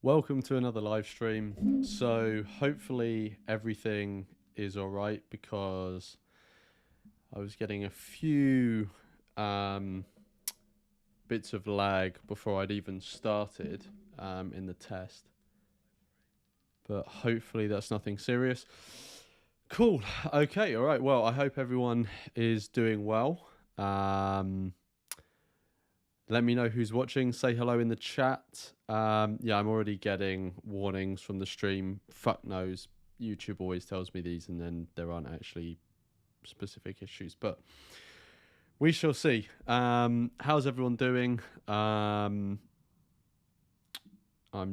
Welcome to another live stream. So hopefully everything is all right because I was getting a few bits of lag before I'd even started in the test. But hopefully that's nothing serious. Cool. Okay. All right. Well, I hope everyone is doing well. Let me know who's watching. Say hello in the chat. Yeah, I'm already getting warnings from the stream. Fuck knows. YouTube always tells me these and then there aren't actually specific issues. But we shall see. How's everyone doing? I'm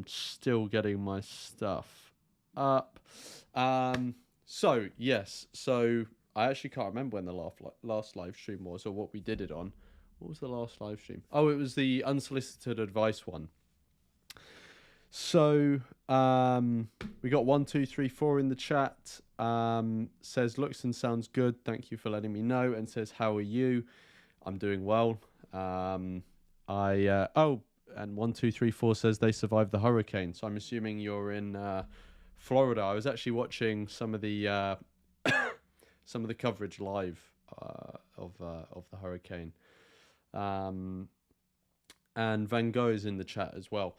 still getting my stuff up. So, yes. So, I actually can't remember when the last live stream was or what we did it on. What was the last live stream? Oh, it was the unsolicited advice one. So we got 1, 2, 3, 4 in the chat. Says looks and sounds good. Thank you for letting me know. And says how are you? I'm doing well. And 1, 2, 3, 4 says they survived the hurricane. So I'm assuming you're in Florida. I was actually watching some of the some of the coverage live of the hurricane. And Van Gogh is in the chat as well.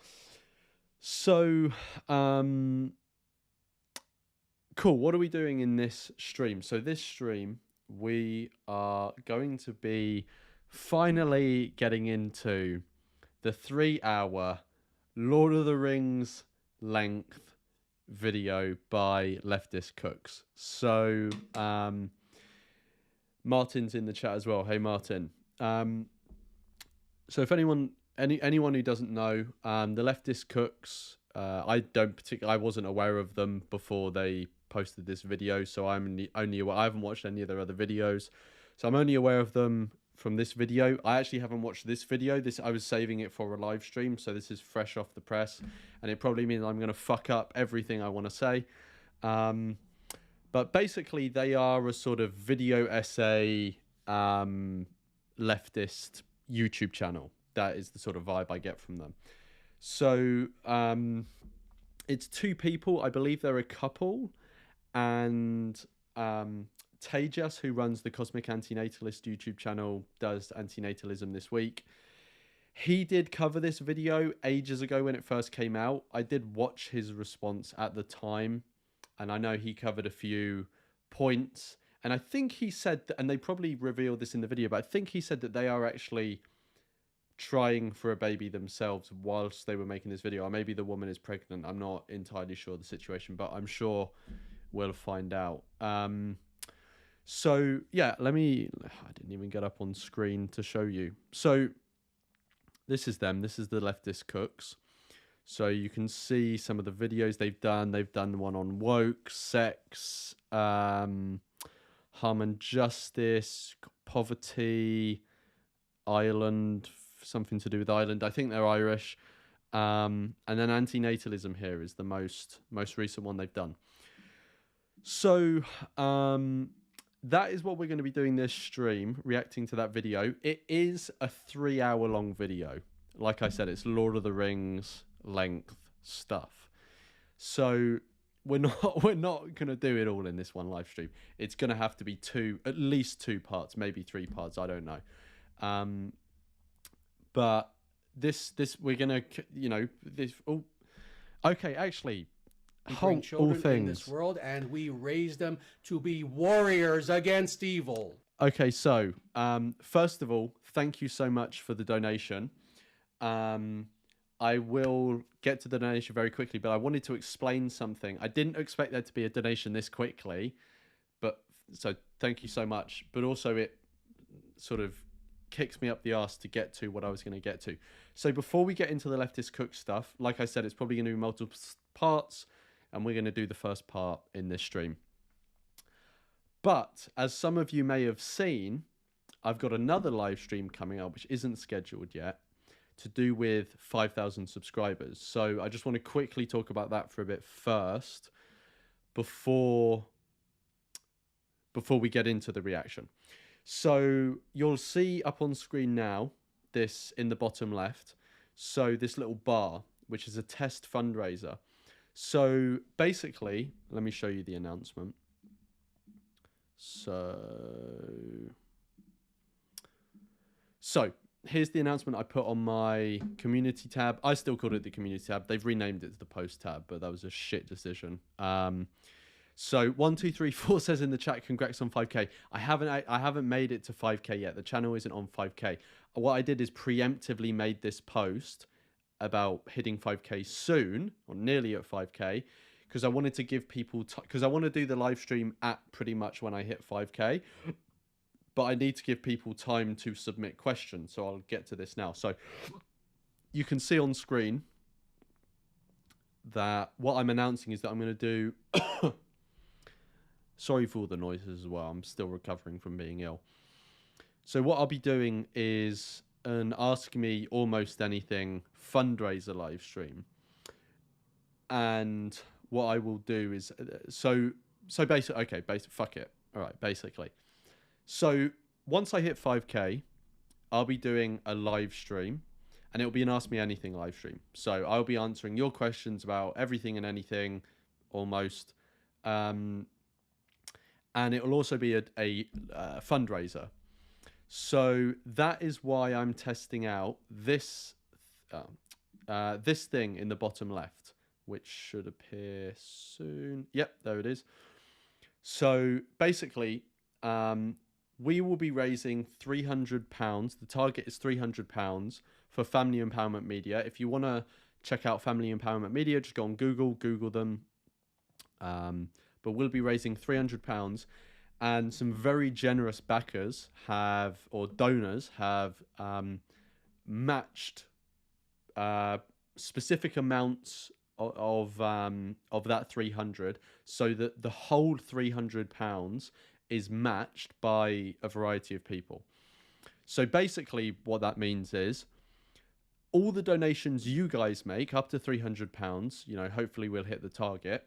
So, cool. What are we doing in this stream? So this stream, we are going to be finally getting into the 3-hour Lord of the Rings length video by Leftist Cooks. So, Martin's in the chat as well. Hey, Martin. So if anyone who doesn't know, the Leftist Cooks, I wasn't aware of them before they posted this video, so I haven't watched any of their other videos, so I'm only aware of them from this video. I actually haven't watched this video. I was saving it for a live stream, so this is fresh off the press, and it probably means I'm going to fuck up everything I want to say. But basically, they are a sort of video essay leftist YouTube channel. That is the sort of vibe I get from them. So it's two people. I believe they're a couple. And Tejas, who runs the Cosmic Antinatalist YouTube channel, does Antinatalism this week. He did cover this video ages ago when it first came out. I did watch his response at the time. And I know he covered a few points. And I think he said, and they probably revealed this in the video, but I think he said that they are actually trying for a baby themselves whilst they were making this video. Or maybe the woman is pregnant. I'm not entirely sure the situation, but I'm sure we'll find out. So, yeah, I didn't even get up on screen to show you. So, this is them. This is the Leftist Cooks. So you can see some of the videos they've done. They've done one on woke, sex, harm and justice, poverty, Ireland, something to do with Ireland. I think they're Irish. And then antinatalism here is the most recent one they've done. So that is what we're going to be doing this stream, reacting to that video. It is a 3-hour long video. Like I said, it's Lord of the Rings length stuff. So we're not going to do it all in this one live stream. It's going to have to be at least 2 parts, maybe 3 parts. I don't know. But this we're gonna, this. Oh, okay. Actually, bring children in this world, and we raise them to be warriors against evil. Okay, so first of all, thank you so much for the donation. I will get to the donation very quickly, but I wanted to explain something. I didn't expect there to be a donation this quickly, so thank you so much. But also it sort of kicks me up the arse to get to what I was going to get to. So before we get into the Leftist Cook stuff, like I said, it's probably going to be multiple parts, and we're going to do the first part in this stream. But as some of you may have seen, I've got another live stream coming up, which isn't scheduled yet, to do with 5,000 subscribers. So I just want to quickly talk about that for a bit first before we get into the reaction. So you'll see up on screen now, this in the bottom left. So this little bar, which is a test fundraiser. So basically, let me show you the announcement. So here's the announcement I put on my community tab. I still called it the community tab. They've renamed it to the post tab, but that was a shit decision. So 1234 says in the chat, congrats on 5k. I haven't made it to 5k yet. The channel isn't on 5k. What I did is preemptively made this post about hitting 5k soon, or nearly at 5k, because I wanted to give people because I want to do the live stream at pretty much when I hit 5k, but I need to give people time to submit questions. So I'll get to this now. So you can see on screen that what I'm announcing is that I'm going to do sorry for all the noises as well. I'm still recovering from being ill. So what I'll be doing is an Ask Me Almost Anything fundraiser live stream. And what I will do is, so basically, okay, fuck it. All right, basically. So once I hit 5k, I'll be doing a live stream, and it'll be an Ask Me Anything live stream. So I'll be answering your questions about everything and anything, almost. And it will also be a fundraiser. So that is why I'm testing out this this thing in the bottom left, which should appear soon. Yep, there it is. So basically, we will be raising £300. The target is £300 for Family Empowerment Media. If you want to check out Family Empowerment Media, just go on Google them. But we'll be raising £300, and some very generous backers or donors have matched specific amounts of that 300, so that the whole £300 is matched by a variety of people. So basically what that means is all the donations you guys make up to £300, you know, hopefully we'll hit the target,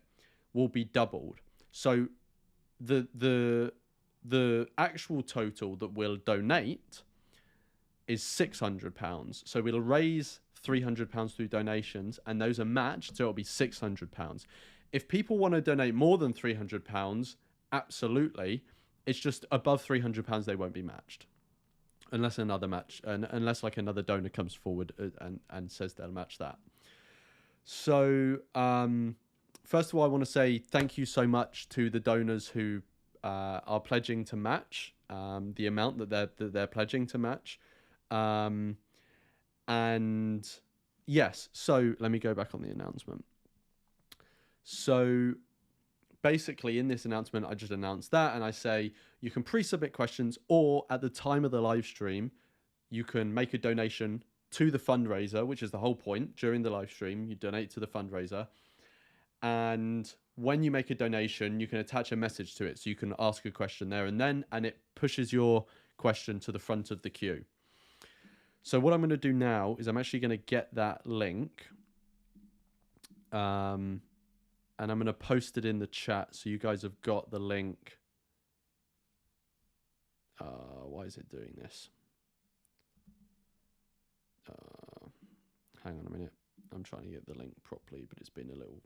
will be doubled. So the actual total that we'll donate is £600. So we'll raise £300 through donations, and those are matched, so it'll be £600. If people want to donate more than £300, absolutely. It's just above £300 they won't be matched, unless unless like another donor comes forward and says they'll match that. So first of all, I want to say thank you so much to the donors who are pledging to match the amount that they're pledging to match. And yes, so let me go back on the announcement. So basically in this announcement, I just announced that, and I say you can pre-submit questions, or at the time of the live stream, you can make a donation to the fundraiser, which is the whole point. During the live stream, you donate to the fundraiser. And when you make a donation, you can attach a message to it. So you can ask a question there and then, and it pushes your question to the front of the queue. So what I'm going to do now is I'm actually going to get that link. And I'm going to post it in the chat so you guys have got the link. Why is it doing this? Hang on a minute. I'm trying to get the link properly, but it's been a little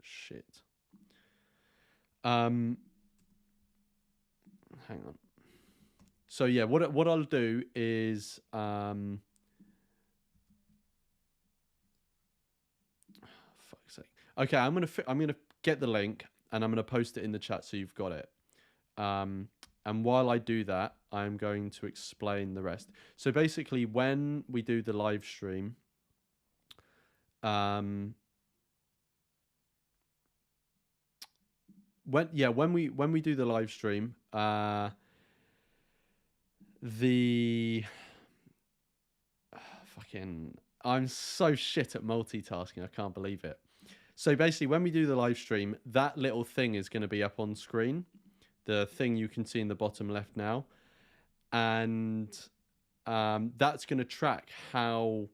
shit. Hang on. So yeah, what I'll do is fuck's sake. Okay, I'm gonna get the link and I'm gonna post it in the chat so you've got it. And while I do that, I'm going to explain the rest. So basically, when we do the live stream, when we do the live stream, I'm so shit at multitasking, I can't believe it. So basically, when we do the live stream, that little thing is going to be up on screen, the thing you can see in the bottom left now, and that's going to track how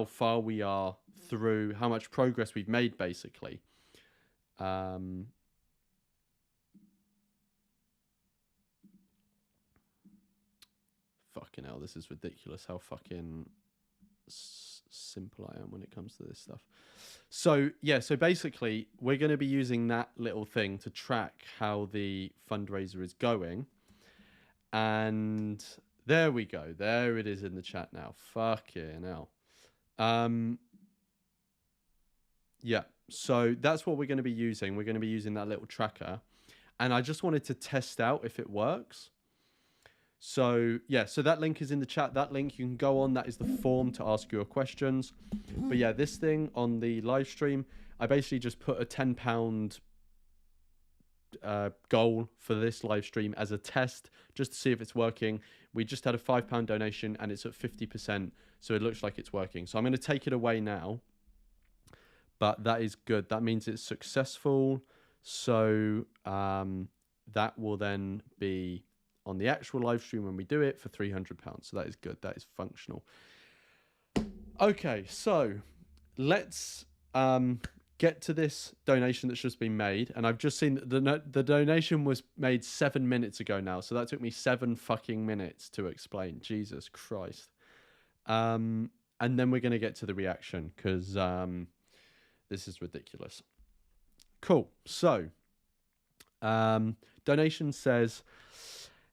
far we are through, how much progress we've made, basically. Fucking hell, this is ridiculous how fucking simple I am when it comes to this stuff. So yeah, so basically we're going to be using that little thing to track how the fundraiser is going. And there we go. There it is in the chat now. Fuck yeah, now. Yeah, so that's what we're going to be using. We're going to be using that little tracker. And I just wanted to test out if it works. So yeah, so that link is in the chat. That link you can go on. That is the form to ask your questions. But yeah, this thing on the live stream, I basically just put a £10 goal for this live stream as a test, just to see if it's working. We just had a £5 donation and it's at 50%, so it looks like it's working. So I'm going to take it away now, but that is good. That means it's successful. So that will then be on the actual live stream when we do it for £300. So that is good. That is functional. Okay, so let's get to this donation that's just been made. And I've just seen that the donation was made 7 minutes ago now. So that took me 7 fucking minutes to explain. Jesus Christ. And then we're going to get to the reaction because this is ridiculous. Cool. So donation says,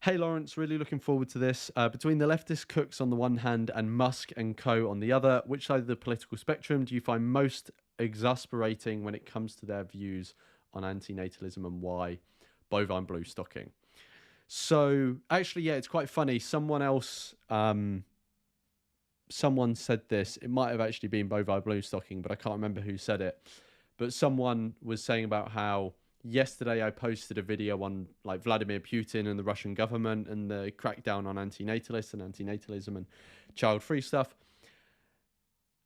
hey Lawrence, really looking forward to this. Between the leftist cooks on the one hand and Musk and co on the other, which side of the political spectrum do you find most exasperating when it comes to their views on antinatalism and why? Bovine blue stocking. So actually, yeah, it's quite funny. Someone else, someone said this. It might have actually been bovine blue stocking, but I can't remember who said it. But someone was saying about how yesterday I posted a video on like Vladimir Putin and the Russian government and the crackdown on antinatalists and antinatalism and child-free stuff.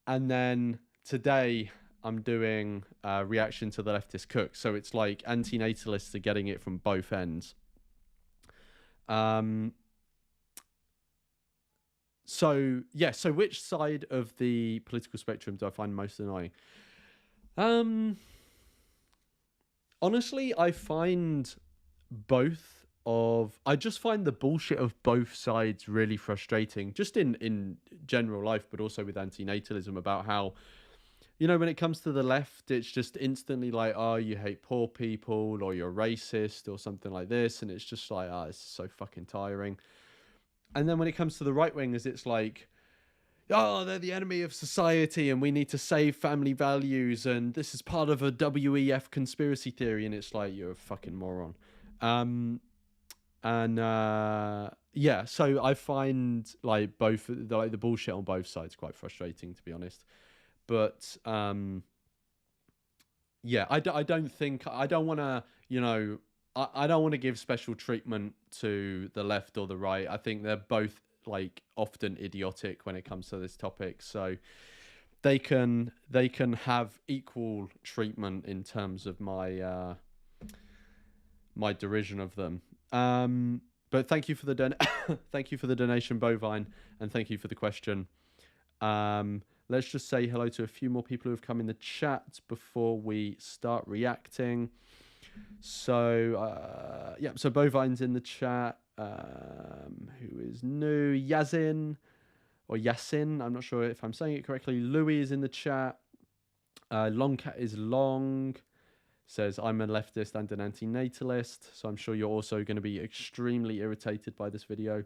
And then today I'm doing a reaction to the leftist cook. So it's like antinatalists are getting it from both ends. So yeah, so which side of the political spectrum do I find most annoying? Honestly, I find I just find the bullshit of both sides really frustrating, just in general life, but also with antinatalism, about how, you know, when it comes to the left, it's just instantly like, oh, you hate poor people or you're racist or something like this. And it's just like, oh, it's so fucking tiring. And then when it comes to the right wingers, it's like, oh, they're the enemy of society and we need to save family values and this is part of a WEF conspiracy theory. And it's like, you're a fucking moron. Yeah, so I find like both, like the bullshit on both sides quite frustrating, to be honest. But yeah, I don't want to, you know, I don't want to give special treatment to the left or the right. I think they're both like often idiotic when it comes to this topic, so they can have equal treatment in terms of my my derision of them. But thank you for the thank you for the donation, Bovine, and thank you for the question. Let's just say hello to a few more people who have come in the chat before we start reacting. So yeah, so Bovine's in the chat. Who is new? Yazin or Yasin, I'm not sure if I'm saying it correctly. Louis is in the chat. Longcat is long, says I'm a leftist and an antinatalist, so I'm sure you're also going to be extremely irritated by this video.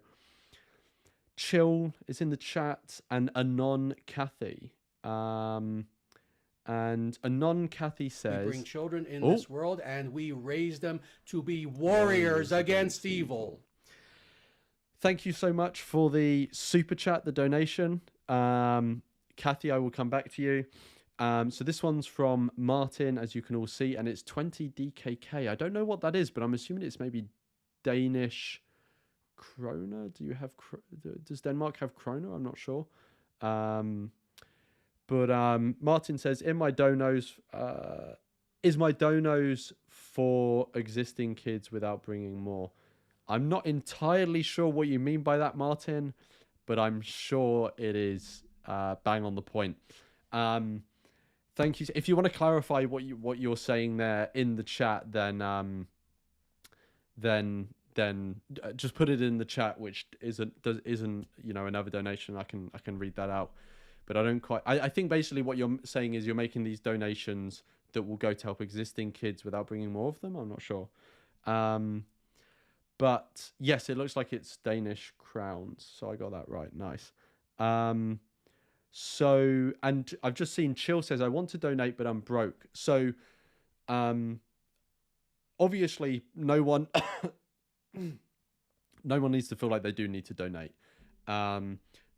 Chill is in the chat, and Anon Kathy. And Anon Kathy says, we bring children in this world and we raise them to be warriors against evil. Thank you so much for the super chat, the donation. Kathy, I will come back to you. So this one's from Martin, as you can all see, and it's 20 DKK. I don't know what that is, but I'm assuming it's maybe Danish kroner. Does Denmark have kroner? I'm not sure. But Martin says, is my donos for existing kids without bringing more? I'm not entirely sure what you mean by that, Martin, but I'm sure it is bang on the point. Thank you. If you want to clarify what you're saying there in the chat, then just put it in the chat, which isn't you know, another donation. I can read that out. but I don't quite. I think basically what you're saying is you're making these donations that will go to help existing kids without bringing more of them. I'm not sure. But yes, it looks like it's Danish crowns. So I got that right. Nice. So, and I've just seen Chill says, I want to donate, but I'm broke. So, obviously no one, no one needs to feel like they do need to donate. The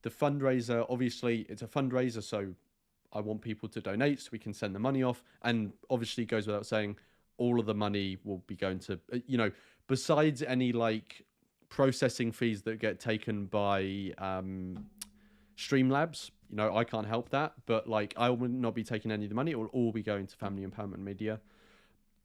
fundraiser, obviously it's a fundraiser. So I want people to donate so we can send the money off. And obviously it goes without saying, all of the money will be going to, you know, besides any like processing fees that get taken by Streamlabs, you know, I can't help that, but like I will not be taking any of the money. It will all be going to Family Empowerment Media.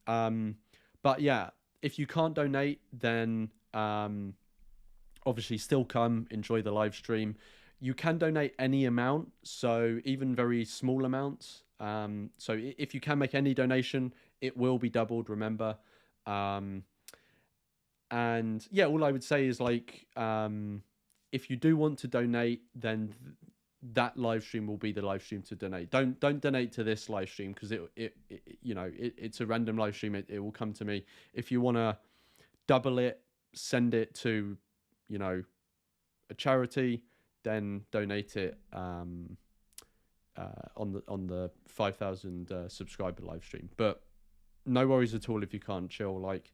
But yeah, if you can't donate, then obviously still come enjoy the live stream. You can donate any amount, so even very small amounts. So if you can make any donation, it will be doubled, remember. And yeah, all I would say is like, if you do want to donate, then that live stream will be the live stream to donate. Don't donate to this live stream because it you know, it's a random live stream. It will come to me. If you want to double it, send it to, you know, a charity, then donate it on the 5,000 subscriber live stream. But no worries at all if you can't. Chill, like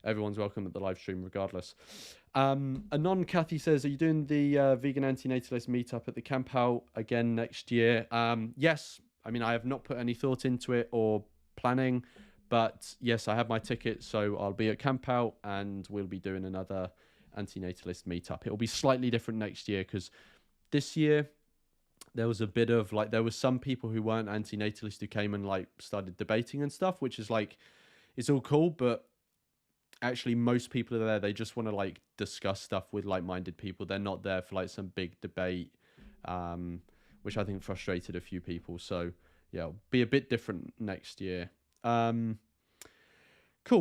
everyone's welcome at the live stream regardless. Anon Kathy says, are you doing the vegan antinatalist meetup at the camp out again next year? Yes. I mean, I have not put any thought into it or planning, but yes, I have my ticket, so I'll be at camp out and we'll be doing another antinatalist meetup. It'll be slightly different next year because this year there was a bit of like, there was some people who weren't antinatalist who came and like started debating and stuff, which is like, it's all cool, but actually most people are there, they just want to like discuss stuff with like-minded people. They're not there for like some big debate, which I think frustrated a few people. So yeah, it'll be a bit different next year. Cool.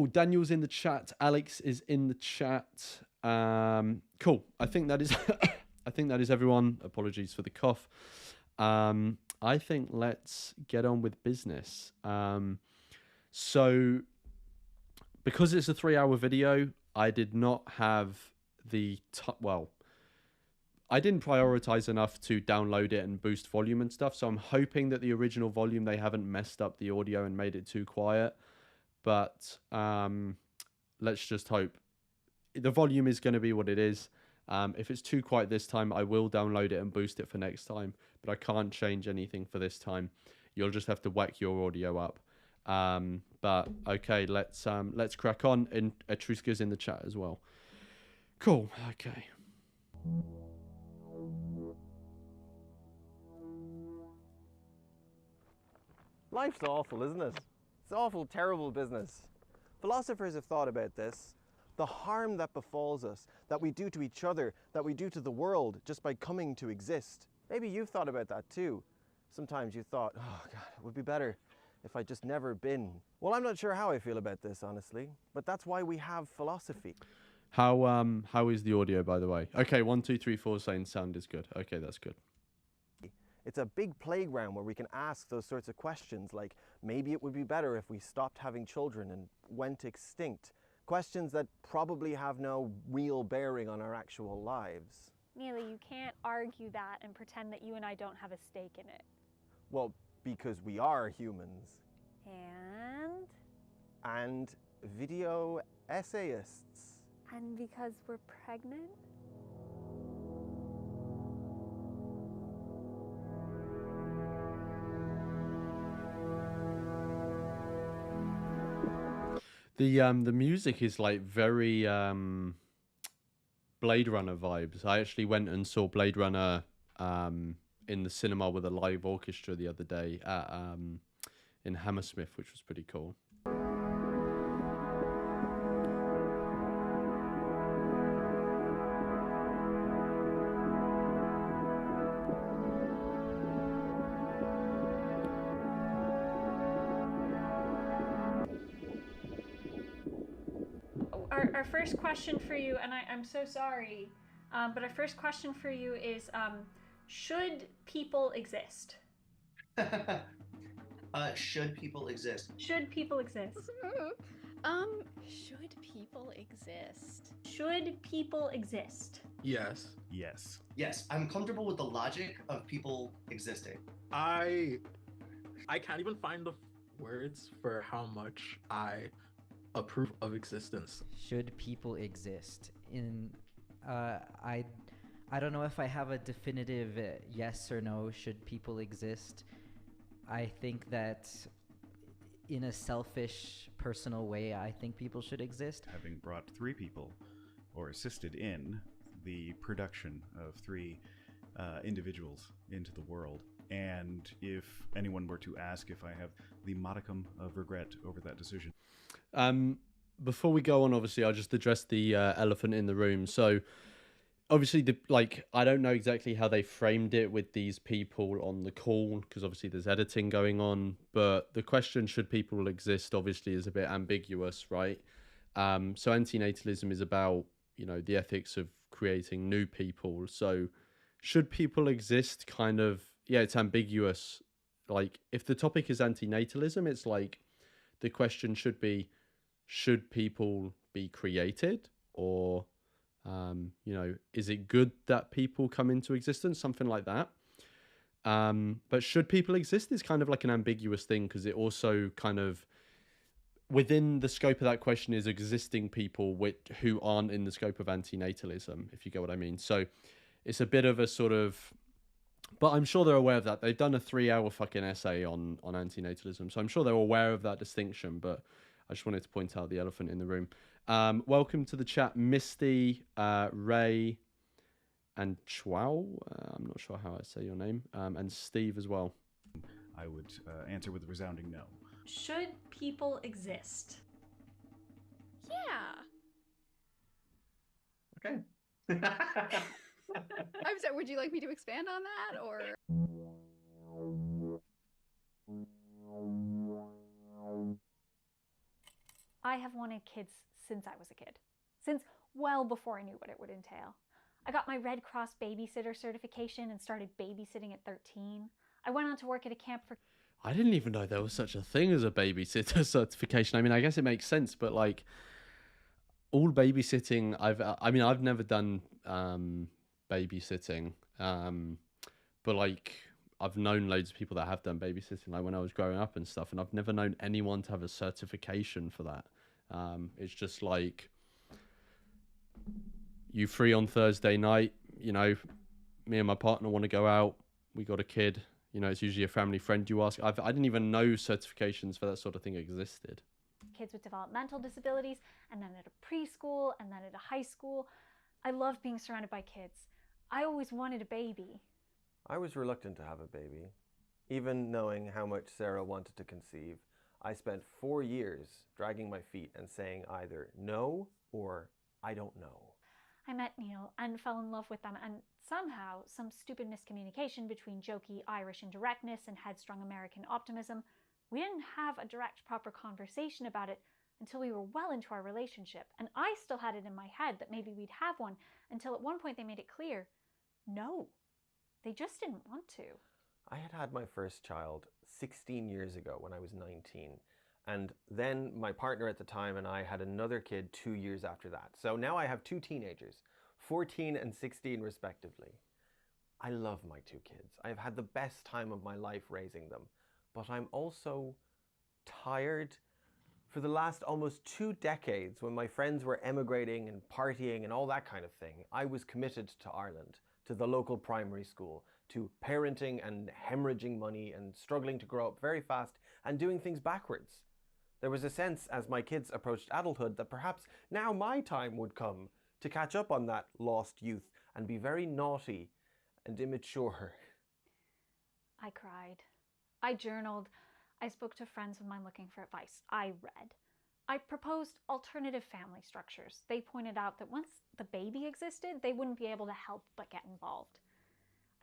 Daniel's in the chat. Alex is in the chat. Cool. I think that is I think that is everyone. Apologies for the cough. I think let's get on with business. So because it's a 3-hour video, I did not have the I didn't prioritize enough to download it and boost volume and stuff. So I'm hoping that the original volume, they haven't messed up the audio and made it too quiet. But let's just hope. The volume is going to be what it is. If it's too quiet this time, I will download it and boost it for next time. But I can't change anything for this time. You'll just have to whack your audio up. But okay, let's crack on. And Etruska's in the chat as well. Cool. Okay. Life's awful, isn't it? It's awful, terrible business. Philosophers have thought about this. The harm that befalls us, that we do to each other, that we do to the world just by coming to exist. Maybe you've thought about that too. Sometimes you thought, oh God, it would be better if I'd just never been. Well, I'm not sure how I feel about this, honestly, but that's why we have philosophy. How is the audio, by the way? Okay, 1, 2, 3, 4 saying sound is good. Okay, that's good. It's a big playground where we can ask those sorts of questions like, maybe it would be better if we stopped having children and went extinct. Questions that probably have no real bearing on our actual lives. Neely, you can't argue that and pretend that you and I don't have a stake in it. Well, because we are humans. And video essayists. And because we're pregnant? The music is like very Blade Runner vibes. I actually went and saw Blade Runner in the cinema with a live orchestra the other day at in Hammersmith, which was pretty cool. Our first question for you, and I'm so sorry, but our first question for you is, Should people exist? Should people exist? Should people exist? Should people exist? Should people exist? Yes. Yes. Yes, I'm comfortable with the logic of people existing. I can't even find the words for how much I approve of existence. Should people exist? I don't know if I have a definitive yes or no. Should people exist? I think that in a selfish, personal way, I think people should exist. Having brought 3 people, or assisted in the production of 3 individuals into the world, and if anyone were to ask if I have the modicum of regret over that decision. Before we go on, obviously, I'll just address the elephant in the room. So, obviously, I don't know exactly how they framed it with these people on the call, because obviously there's editing going on. But the question, should people exist, obviously is a bit ambiguous, right? So antinatalism is about, the ethics of creating new people. So should people exist, kind of, yeah, it's ambiguous. Like, if the topic is antinatalism, it's like the question should be, should people be created? Or is it good that people come into existence? Something like that. But should people exist is kind of like an ambiguous thing, because it also kind of, within the scope of that question is existing people who aren't in the scope of antinatalism, if you get what I mean. So it's a bit of a sort of, but I'm sure they're aware of that. They've done a 3-hour fucking essay on antinatalism. So I'm sure they're aware of that distinction, but I just wanted to point out the elephant in the room. Welcome to the chat, Misty, Ray, and Chwao. I'm not sure how I say your name. And Steve as well. I would answer with a resounding no. Should people exist? Yeah. Okay. I'm sorry, would you like me to expand on that, or? I have wanted kids since I was a kid, since well before I knew what it would entail. I got my Red Cross babysitter certification and started babysitting at 13. I went on to work at a camp for... I didn't even know there was such a thing as a babysitter certification. I mean, I guess it makes sense, but like all babysitting, I've never done babysitting, but like I've known loads of people that have done babysitting, like when I was growing up and stuff, and I've never known anyone to have a certification for that. It's just like, you free on Thursday night, me and my partner want to go out, we got a kid, it's usually a family friend you ask. I didn't even know certifications for that sort of thing existed. Kids with developmental disabilities, and then at a preschool, and then at a high school. I love being surrounded by kids. I always wanted a baby. I was reluctant to have a baby. Even knowing how much Sarah wanted to conceive, I spent 4 years dragging my feet and saying either no or I don't know. I met Neil and fell in love with them, and somehow some stupid miscommunication between jokey Irish indirectness and headstrong American optimism, we didn't have a direct, proper conversation about it until we were well into our relationship. And I still had it in my head that maybe we'd have one, until at one point they made it clear, no, they just didn't want to. I had my first child 16 years ago when I was 19. And then my partner at the time and I had another kid 2 years after that. So now I have 2 teenagers, 14 and 16 respectively. I love my 2 kids. I've had the best time of my life raising them. But I'm also tired. For the last almost 2 decades, when my friends were emigrating and partying and all that kind of thing, I was committed to Ireland, to the local primary school, to parenting and hemorrhaging money and struggling to grow up very fast and doing things backwards. There was a sense as my kids approached adulthood that perhaps now my time would come to catch up on that lost youth and be very naughty and immature. I cried. I journaled. I spoke to friends of mine looking for advice. I read. I proposed alternative family structures. They pointed out that once the baby existed, they wouldn't be able to help but get involved.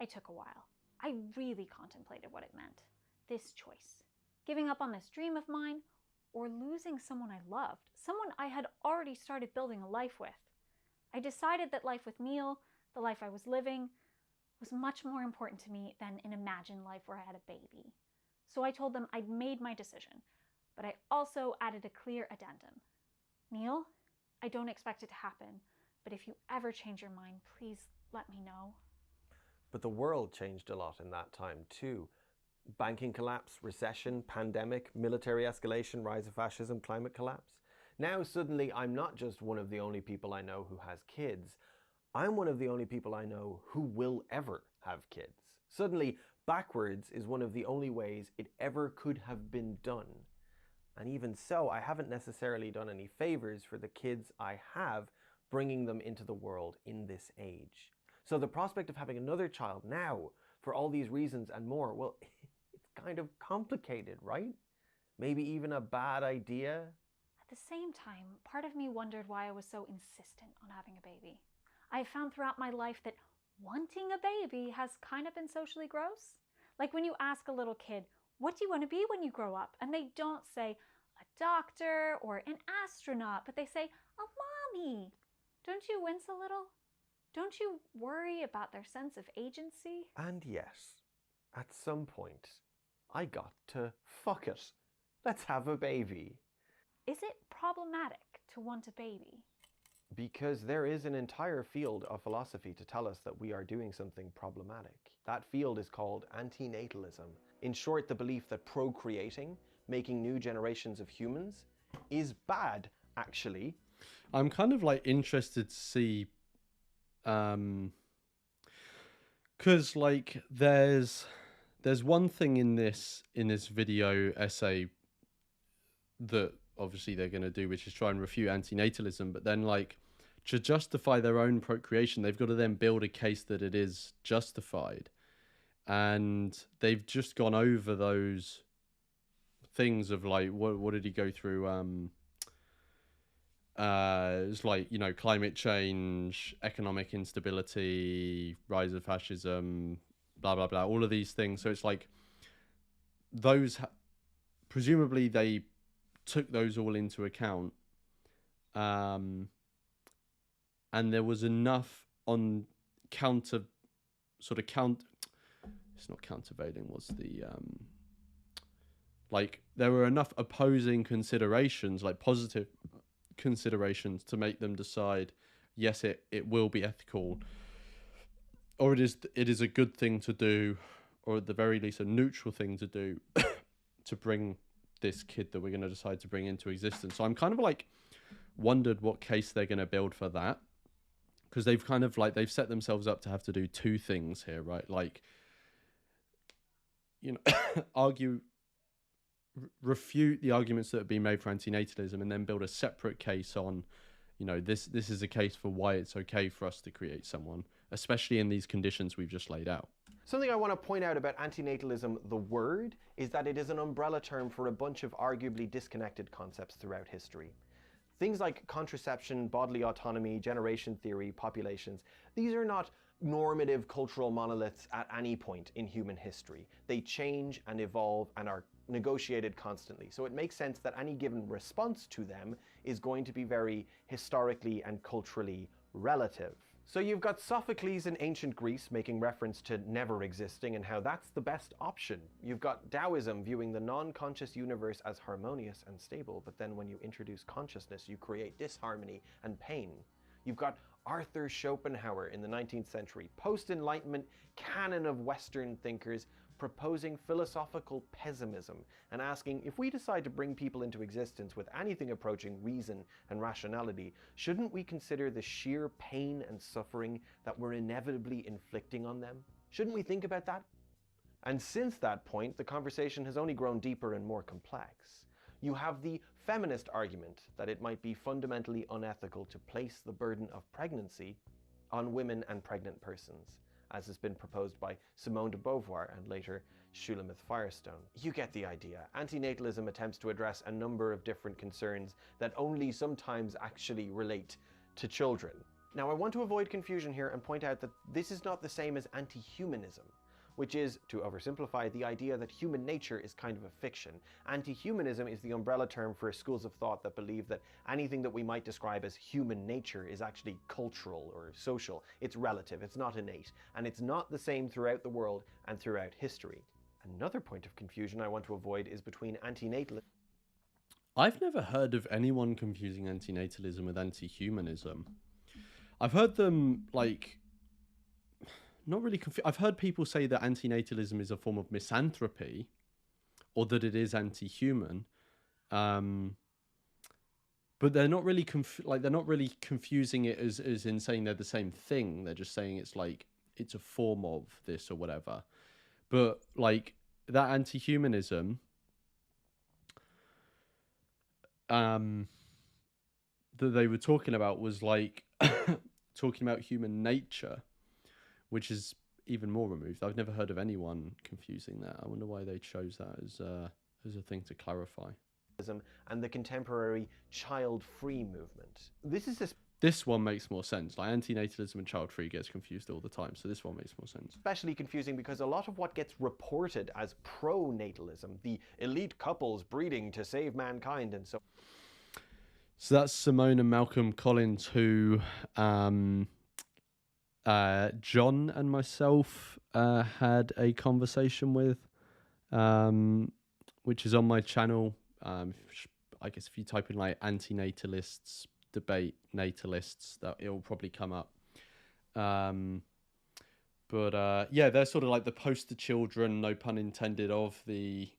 I took a while. I really contemplated what it meant. This choice. Giving up on this dream of mine, or losing someone I loved, someone I had already started building a life with. I decided that life with Neil, the life I was living, was much more important to me than an imagined life where I had a baby. So I told them I'd made my decision, but I also added a clear addendum. Neil, I don't expect it to happen, but if you ever change your mind, please let me know. But the world changed a lot in that time too. Banking collapse, recession, pandemic, military escalation, rise of fascism, climate collapse. Now suddenly I'm not just one of the only people I know who has kids. I'm one of the only people I know who will ever have kids. Suddenly, backwards is one of the only ways it ever could have been done. And even so, I haven't necessarily done any favors for the kids I have, bringing them into the world in this age. So the prospect of having another child now, for all these reasons and more, well, it's kind of complicated, right? Maybe even a bad idea. At the same time, part of me wondered why I was so insistent on having a baby. I have found throughout my life that wanting a baby has kind of been socially gross. Like when you ask a little kid, what do you want to be when you grow up? And they don't say a doctor or an astronaut, but they say a mommy. Don't you wince a little? Don't you worry about their sense of agency? And yes, at some point, I got to fuck it. Let's have a baby. Is it problematic to want a baby? Because there is an entire field of philosophy to tell us that we are doing something problematic. That field is called antinatalism. In short, the belief that procreating, making new generations of humans, is bad, actually. I'm kind of like interested to see, because like there's one thing in this video essay that obviously they're going to do, which is try and refute antinatalism, but then like to justify their own procreation, they've got to then build a case that it is justified. And they've just gone over those things of like, what did he go through? It's like, you know, climate change, economic instability, rise of fascism, blah, blah, blah, all of these things. So it's like those, presumably they took those all into account. And there was enough on it's not countervailing, what's the, like there were enough opposing considerations, like positive considerations, to make them decide, yes, it will be ethical, or it is a good thing to do, or at the very least a neutral thing to do to bring this kid that we're going to decide to bring into existence. So I'm kind of like wondered what case they're going to build for that, because they've kind of like they've set themselves up to have to do two things here, right? Like, you know, refute the arguments that have been made for antinatalism, and then build a separate case on, you know, this is a case for why it's okay for us to create someone, especially in these conditions we've just laid out. Something I want to point out about antinatalism, the word, is that it is an umbrella term for a bunch of arguably disconnected concepts throughout history. Things like contraception, bodily autonomy, generation theory, populations, these are not normative cultural monoliths at any point in human history. They change and evolve and are negotiated constantly. So it makes sense that any given response to them is going to be very historically and culturally relative. So you've got Sophocles in ancient Greece making reference to never existing and how that's the best option. You've got Taoism viewing the non-conscious universe as harmonious and stable, but then when you introduce consciousness, you create disharmony and pain. You've got Arthur Schopenhauer in the 19th century, post-Enlightenment canon of Western thinkers, proposing philosophical pessimism and asking, if we decide to bring people into existence with anything approaching reason and rationality, shouldn't we consider the sheer pain and suffering that we're inevitably inflicting on them? Shouldn't we think about that? And since that point, the conversation has only grown deeper and more complex. You have the feminist argument that it might be fundamentally unethical to place the burden of pregnancy on women and pregnant persons, as has been proposed by Simone de Beauvoir and later Shulamith Firestone. You get the idea. Antinatalism attempts to address a number of different concerns that only sometimes actually relate to children. Now, I want to avoid confusion here and point out that this is not the same as anti-humanism. which is, to oversimplify, the idea that human nature is kind of a fiction. Anti-humanism is the umbrella term for schools of thought that believe that anything that we might describe as human nature is actually cultural or social. It's relative, it's not innate, and it's not the same throughout the world and throughout history. Another point of confusion I want to avoid is between antinatalism. I've never heard of anyone confusing antinatalism with anti-humanism. I've heard them, like, not really I've heard people say that antinatalism is a form of misanthropy, or that it is anti-human, but they're not really confusing it as in saying they're the same thing. They're just saying it's like it's a form of this or whatever. But like that anti-humanism, that they were talking about was like talking about human nature, which is even more removed. I've never heard of anyone confusing that. I wonder why they chose that as a thing to clarify. And the contemporary child-free movement. This one makes more sense. Like antinatalism and child-free gets confused all the time, so this one makes more sense. Especially confusing because a lot of what gets reported as pro-natalism, the elite couples breeding to save mankind and so. So that's Simone and Malcolm Collins, who John and myself had a conversation with, which is on my channel. I guess if you type in like antinatalists debate natalists, that it'll probably come up. Yeah, they're sort of like the poster children, no pun intended, of the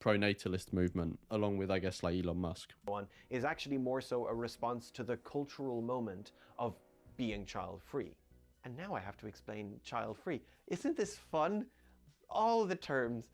pro-natalist movement, along with, I guess, like Elon Musk. One is actually more so a response to the cultural moment of being child-free. And now I have to explain child-free. Isn't this fun? All the terms.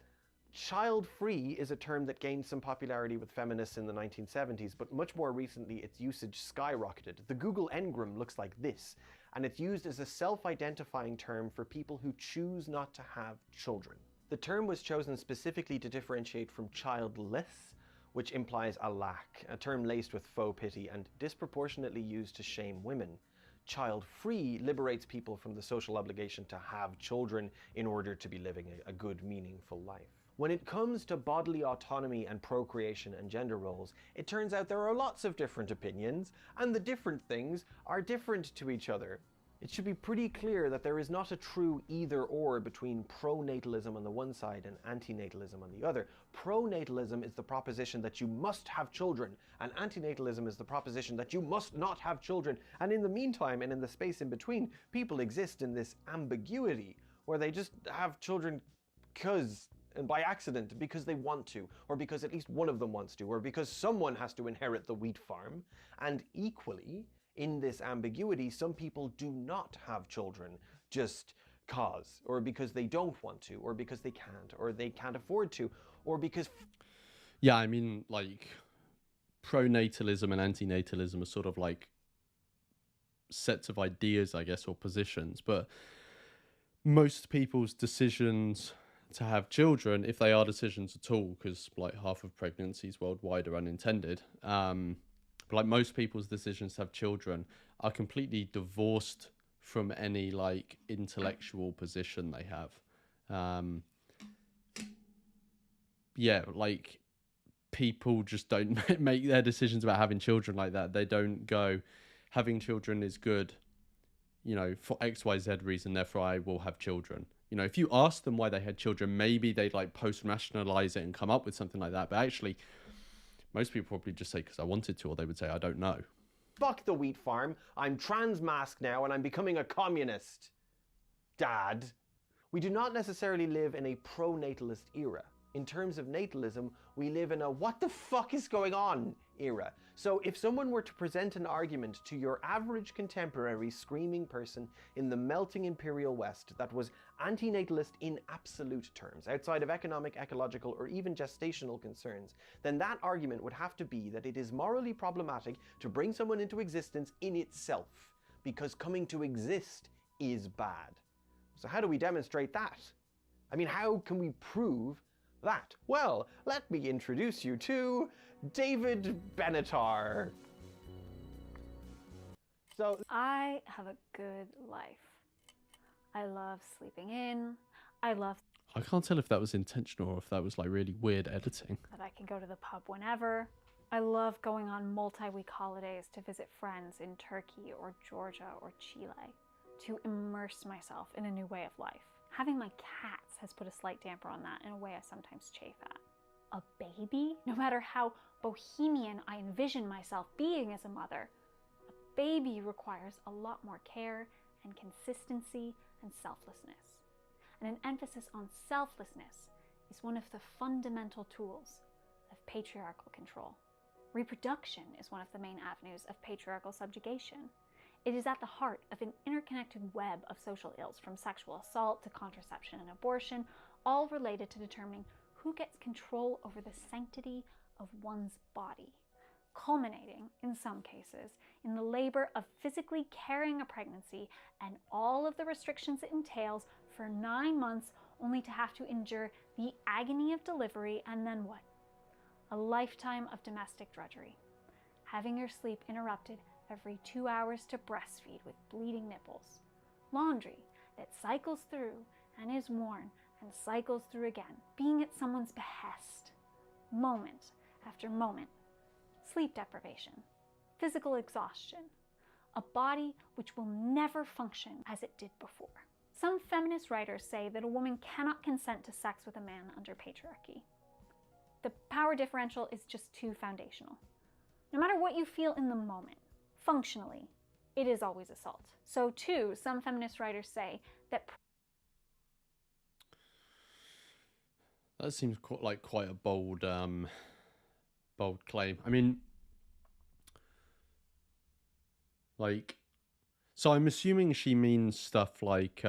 Child-free is a term that gained some popularity with feminists in the 1970s, but much more recently its usage skyrocketed. The Google Ngram looks like this, and it's used as a self-identifying term for people who choose not to have children. The term was chosen specifically to differentiate from childless, which implies a lack, a term laced with faux pity and disproportionately used to shame women. Child-free liberates people from the social obligation to have children in order to be living a good, meaningful life. When it comes to bodily autonomy and procreation and gender roles, it turns out there are lots of different opinions, and the different things are different to each other. It should be pretty clear that there is not a true either-or between pro-natalism on the one side and anti-natalism on the other. Pro-natalism is the proposition that you must have children, and anti-natalism is the proposition that you must not have children. And in the meantime, and in the space in between, people exist in this ambiguity, where they just have children and by accident, because they want to, or because at least one of them wants to, or because someone has to inherit the wheat farm. And equally, in this ambiguity, some people do not have children just cause, or because they don't want to, or because they can't, or they can't afford to, or because... Yeah, I mean, like, pronatalism and antinatalism are sort of like sets of ideas, I guess, or positions, but most people's decisions to have children, if they are decisions at all, because like half of pregnancies worldwide are unintended, but like most people's decisions to have children are completely divorced from any like intellectual position they have. Yeah, like people just don't make their decisions about having children like that. They don't go, having children is good, you know, for XYZ reason, therefore I will have children. You know, if you ask them why they had children, maybe they'd like post-rationalize it and come up with something like that. But actually, most people probably just say because I wanted to, or they would say, I don't know. Fuck the wheat farm. I'm trans-masked now and I'm becoming a communist. Dad. We do not necessarily live in a pro-natalist era. In terms of natalism, we live in a what the fuck is going on era. So if someone were to present an argument to your average contemporary screaming person in the melting imperial West that was antinatalist in absolute terms, outside of economic, ecological, or even gestational concerns, then that argument would have to be that it is morally problematic to bring someone into existence in itself, because coming to exist is bad. So how do we demonstrate that? I mean, how can we prove that? Well, let me introduce you to David Benatar. So I have a good life. I love sleeping in. I love I can't tell if that was intentional or if that was like really weird editing. that I can go to the pub whenever. I love going on multi-week holidays to visit friends in Turkey or Georgia or Chile, to immerse myself in a new way of life. Having my cats has put a slight damper on that in a way I sometimes chafe at. A baby? No matter how bohemian I envision myself being as a mother, a baby requires a lot more care and consistency and selflessness. And an emphasis on selflessness is one of the fundamental tools of patriarchal control. Reproduction is one of the main avenues of patriarchal subjugation. It is at the heart of an interconnected web of social ills, from sexual assault to contraception and abortion, all related to determining who gets control over the sanctity of one's body, culminating, in some cases, in the labor of physically carrying a pregnancy and all of the restrictions it entails for 9 months, only to have to endure the agony of delivery, and then what? A lifetime of domestic drudgery. Having your sleep interrupted every 2 hours to breastfeed with bleeding nipples. Laundry that cycles through and is worn and cycles through again, being at someone's behest, moment after moment. Sleep deprivation, physical exhaustion, a body which will never function as it did before. Some feminist writers say that a woman cannot consent to sex with a man under patriarchy. The power differential is just too foundational. No matter what you feel in the moment, functionally, it is always assault. So too, some feminist writers say that that seems quite a bold claim. I mean, like, so I'm assuming she means stuff like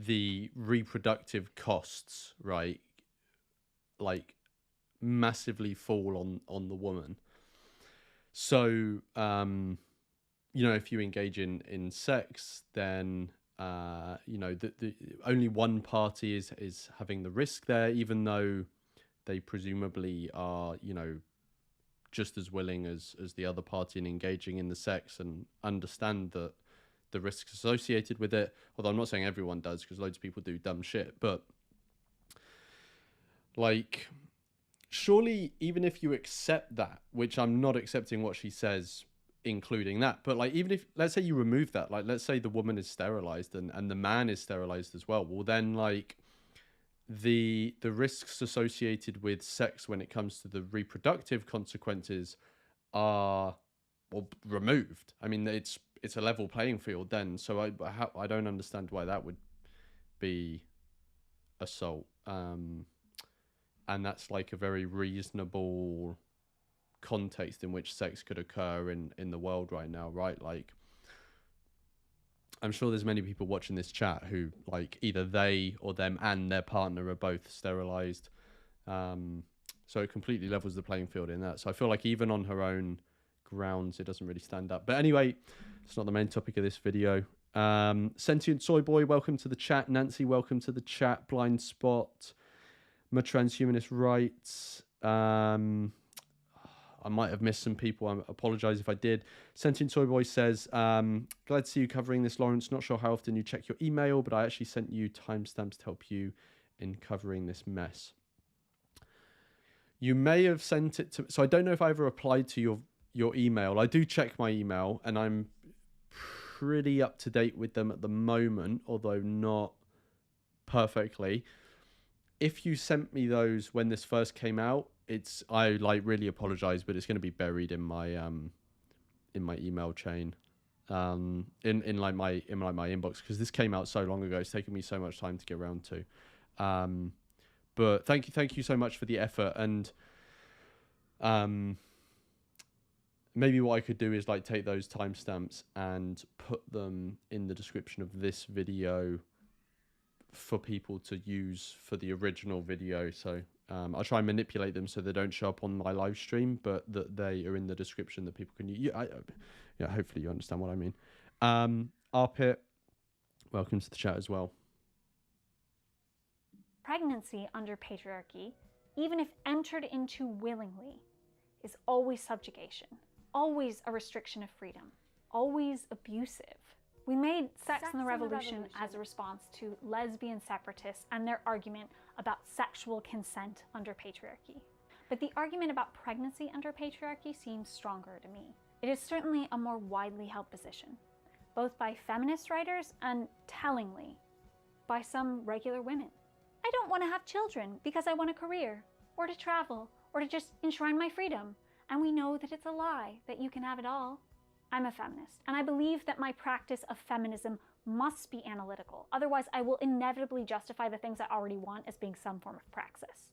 the reproductive costs, right? Like, massively fall on the woman. So, you know, if you engage in sex, then you know, the only one party is having the risk there, even though they presumably are, you know, just as willing as the other party in engaging in the sex and understand that the risks associated with it. Although I'm not saying everyone does, because loads of people do dumb shit, but like, surely even if you accept that, which I'm not accepting what she says, including that, but like, even if, let's say you remove that, like, let's say the woman is sterilized and the man is sterilized as well, then like the risks associated with sex when it comes to the reproductive consequences are, well, removed. I mean, it's a level playing field then. So I don't understand why that would be assault. And that's like a very reasonable context in which sex could occur in the world right now, right? Like, I'm sure there's many people watching this chat who, like, either they or them and their partner are both sterilized. So it completely levels the playing field in that. So I feel like even on her own grounds, it doesn't really stand up. But anyway, it's not the main topic of this video. Sentient Soy Boy, welcome to the chat. Nancy, welcome to the chat. Blind Spot, my transhumanist rights. I might have missed some people. I apologize if I did. Sentient Toy Boy says, glad to see you covering this, Lawrence. Not sure how often you check your email, but I actually sent you timestamps to help you in covering this mess. You may have sent it to... So I don't know if I ever replied to your email. I do check my email, and I'm pretty up to date with them at the moment, although not perfectly. If you sent me those when this first came out, I like really apologize, but it's going to be buried in my email chain, in my inbox, because this came out so long ago. It's taken me so much time to get around to. But thank you so much for the effort. And maybe what I could do is like take those timestamps and put them in the description of this video for people to use for the original video. So I'll try and manipulate them so they don't show up on my live stream, but that they are in the description that people can use. Yeah, hopefully you understand what I mean. Arpit, welcome to the chat as well. pregnancy under patriarchy, even if entered into willingly, is always subjugation, always a restriction of freedom, always abusive. We made Sex and the Revolution as a response to lesbian separatists and their argument about sexual consent under patriarchy. But the argument about pregnancy under patriarchy seems stronger to me. It is certainly a more widely held position, both by feminist writers and, tellingly, by some regular women. I don't want to have children because I want a career, or to travel, or to just enshrine my freedom. And we know that it's a lie, that you can have it all. I'm a feminist, and I believe that my practice of feminism must be analytical. Otherwise, I will inevitably justify the things I already want as being some form of praxis.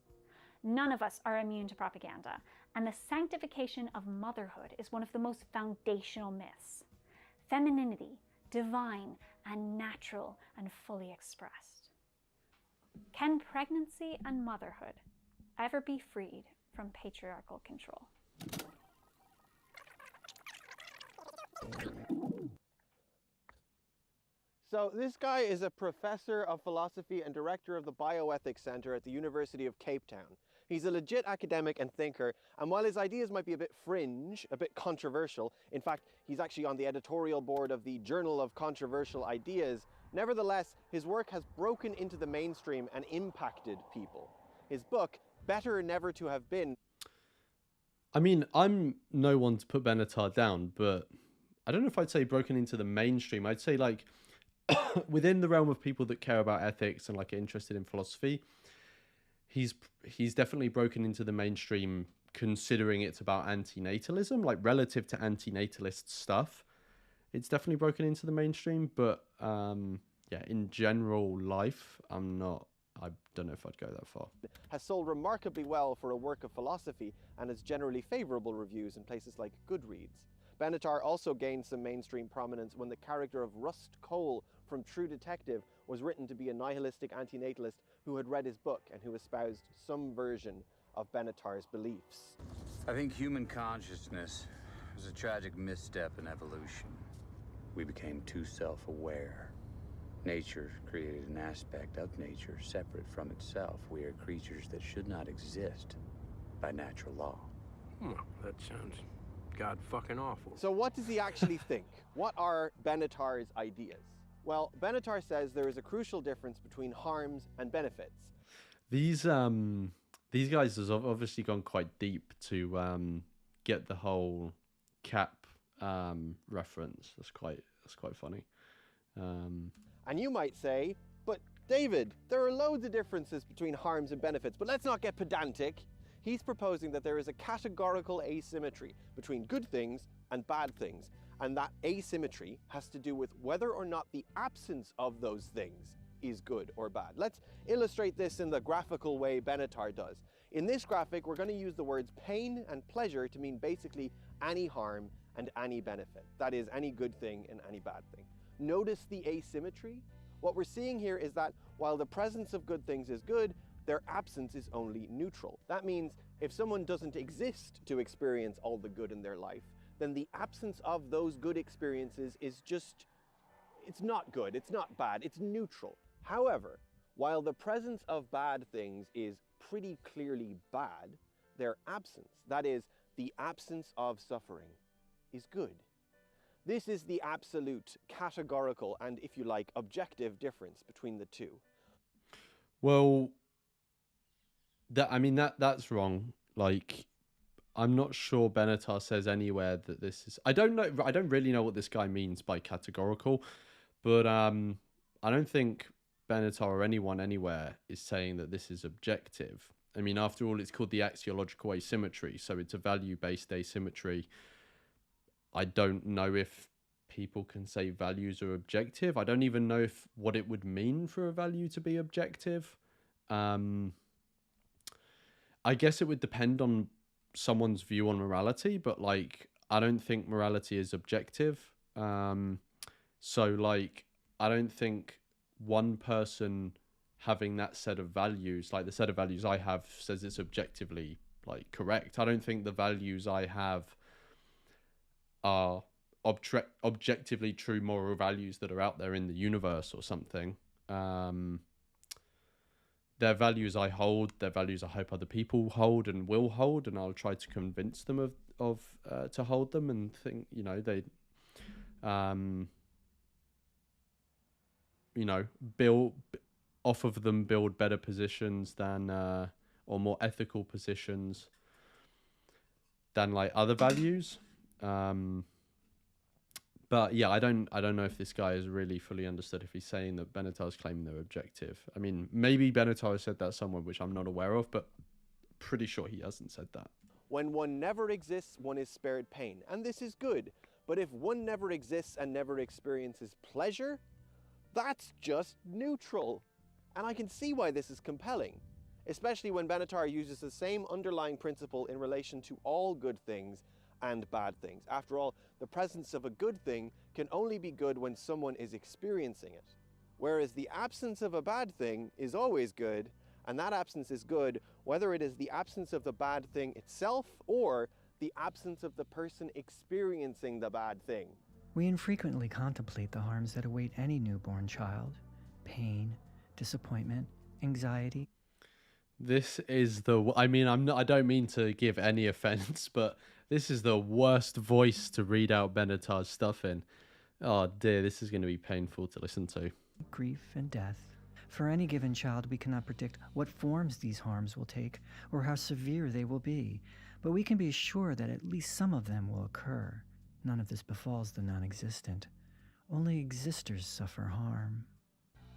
None of us are immune to propaganda, and the sanctification of motherhood is one of the most foundational myths. Femininity, divine and natural and fully expressed. Can pregnancy and motherhood ever be freed from patriarchal control? So this guy is a professor of philosophy and director of the Bioethics Center at the University of Cape Town. He's a legit academic and thinker, and while his ideas might be a bit fringe, a bit controversial, in fact, he's actually on the editorial board of the Journal of Controversial Ideas, nevertheless, his work has broken into the mainstream and impacted people. His book, Better Never to Have Been... I mean, I'm no one to put Benatar down, but I don't know if I'd say broken into the mainstream. I'd say, like, within the realm of people that care about ethics and like are interested in philosophy, he's definitely broken into the mainstream, considering it's about antinatalism, like relative to antinatalist stuff. It's definitely broken into the mainstream, but yeah, in general life, I don't know if I'd go that far. Has sold remarkably well for a work of philosophy and has generally favorable reviews in places like Goodreads. Benatar also gained some mainstream prominence when the character of Rust Cole from True Detective was written to be a nihilistic antinatalist who had read his book and who espoused some version of Benatar's beliefs. I think human consciousness was a tragic misstep in evolution. We became too self-aware. Nature created an aspect of nature separate from itself. We are creatures that should not exist by natural law. That sounds god fucking awful. So what does he actually think? What are Benatar's ideas? Well, Benatar says there is a crucial difference between harms and benefits. These guys has obviously gone quite deep to get the whole cap reference. That's quite funny. And you might say, but David, there are loads of differences between harms and benefits, but let's not get pedantic. He's proposing that there is a categorical asymmetry between good things and bad things, and that asymmetry has to do with whether or not the absence of those things is good or bad. Let's illustrate this in the graphical way Benatar does. In this graphic, we're going to use the words pain and pleasure to mean basically any harm and any benefit. That is, any good thing and any bad thing. Notice the asymmetry? What we're seeing here is that while the presence of good things is good, their absence is only neutral. That means if someone doesn't exist to experience all the good in their life, then the absence of those good experiences is just, it's not good, it's not bad, it's neutral. However, while the presence of bad things is pretty clearly bad, their absence, that is, the absence of suffering, is good. This is the absolute, categorical, and, if you like, objective difference between the two. Well, that's wrong. Like, I'm not sure Benatar says anywhere that this is... I don't really know what this guy means by categorical, but I don't think Benatar or anyone anywhere is saying that this is objective. I mean, after all, it's called the axiological asymmetry, so it's a value-based asymmetry. I don't know if people can say values are objective. I don't even know what it would mean for a value to be objective. I guess it would depend on someone's view on morality, but like, I don't think morality is objective. So like, I don't think one person having that set of values, like the set of values I have, says it's objectively like correct. I don't think the values I have are objectively true moral values that are out there in the universe or something. They're values I hold, they're values I hope other people hold and will hold, and I'll try to convince them of to hold them, and think, you know, they build off of them, build better positions than or more ethical positions than like other values. But yeah, I don't know if this guy is really fully understood if he's saying that Benatar is claiming they're objective. I mean, maybe Benatar has said that somewhere which I'm not aware of, but pretty sure he hasn't said that. When one never exists, one is spared pain, and this is good. But if one never exists and never experiences pleasure, that's just neutral. And I can see why this is compelling, especially when Benatar uses the same underlying principle in relation to all good things and bad things. After all, the presence of a good thing can only be good when someone is experiencing it, whereas the absence of a bad thing is always good, and that absence is good whether it is the absence of the bad thing itself or the absence of the person experiencing the bad thing. We infrequently contemplate the harms that await any newborn child: pain, disappointment, anxiety. This is I don't mean to give any offense, but this is the worst voice to read out Benatar's stuff in. Oh dear, this is going to be painful to listen to. Grief and death. For any given child, we cannot predict what forms these harms will take or how severe they will be, but we can be sure that at least some of them will occur. None of this befalls the non-existent. Only existers suffer harm.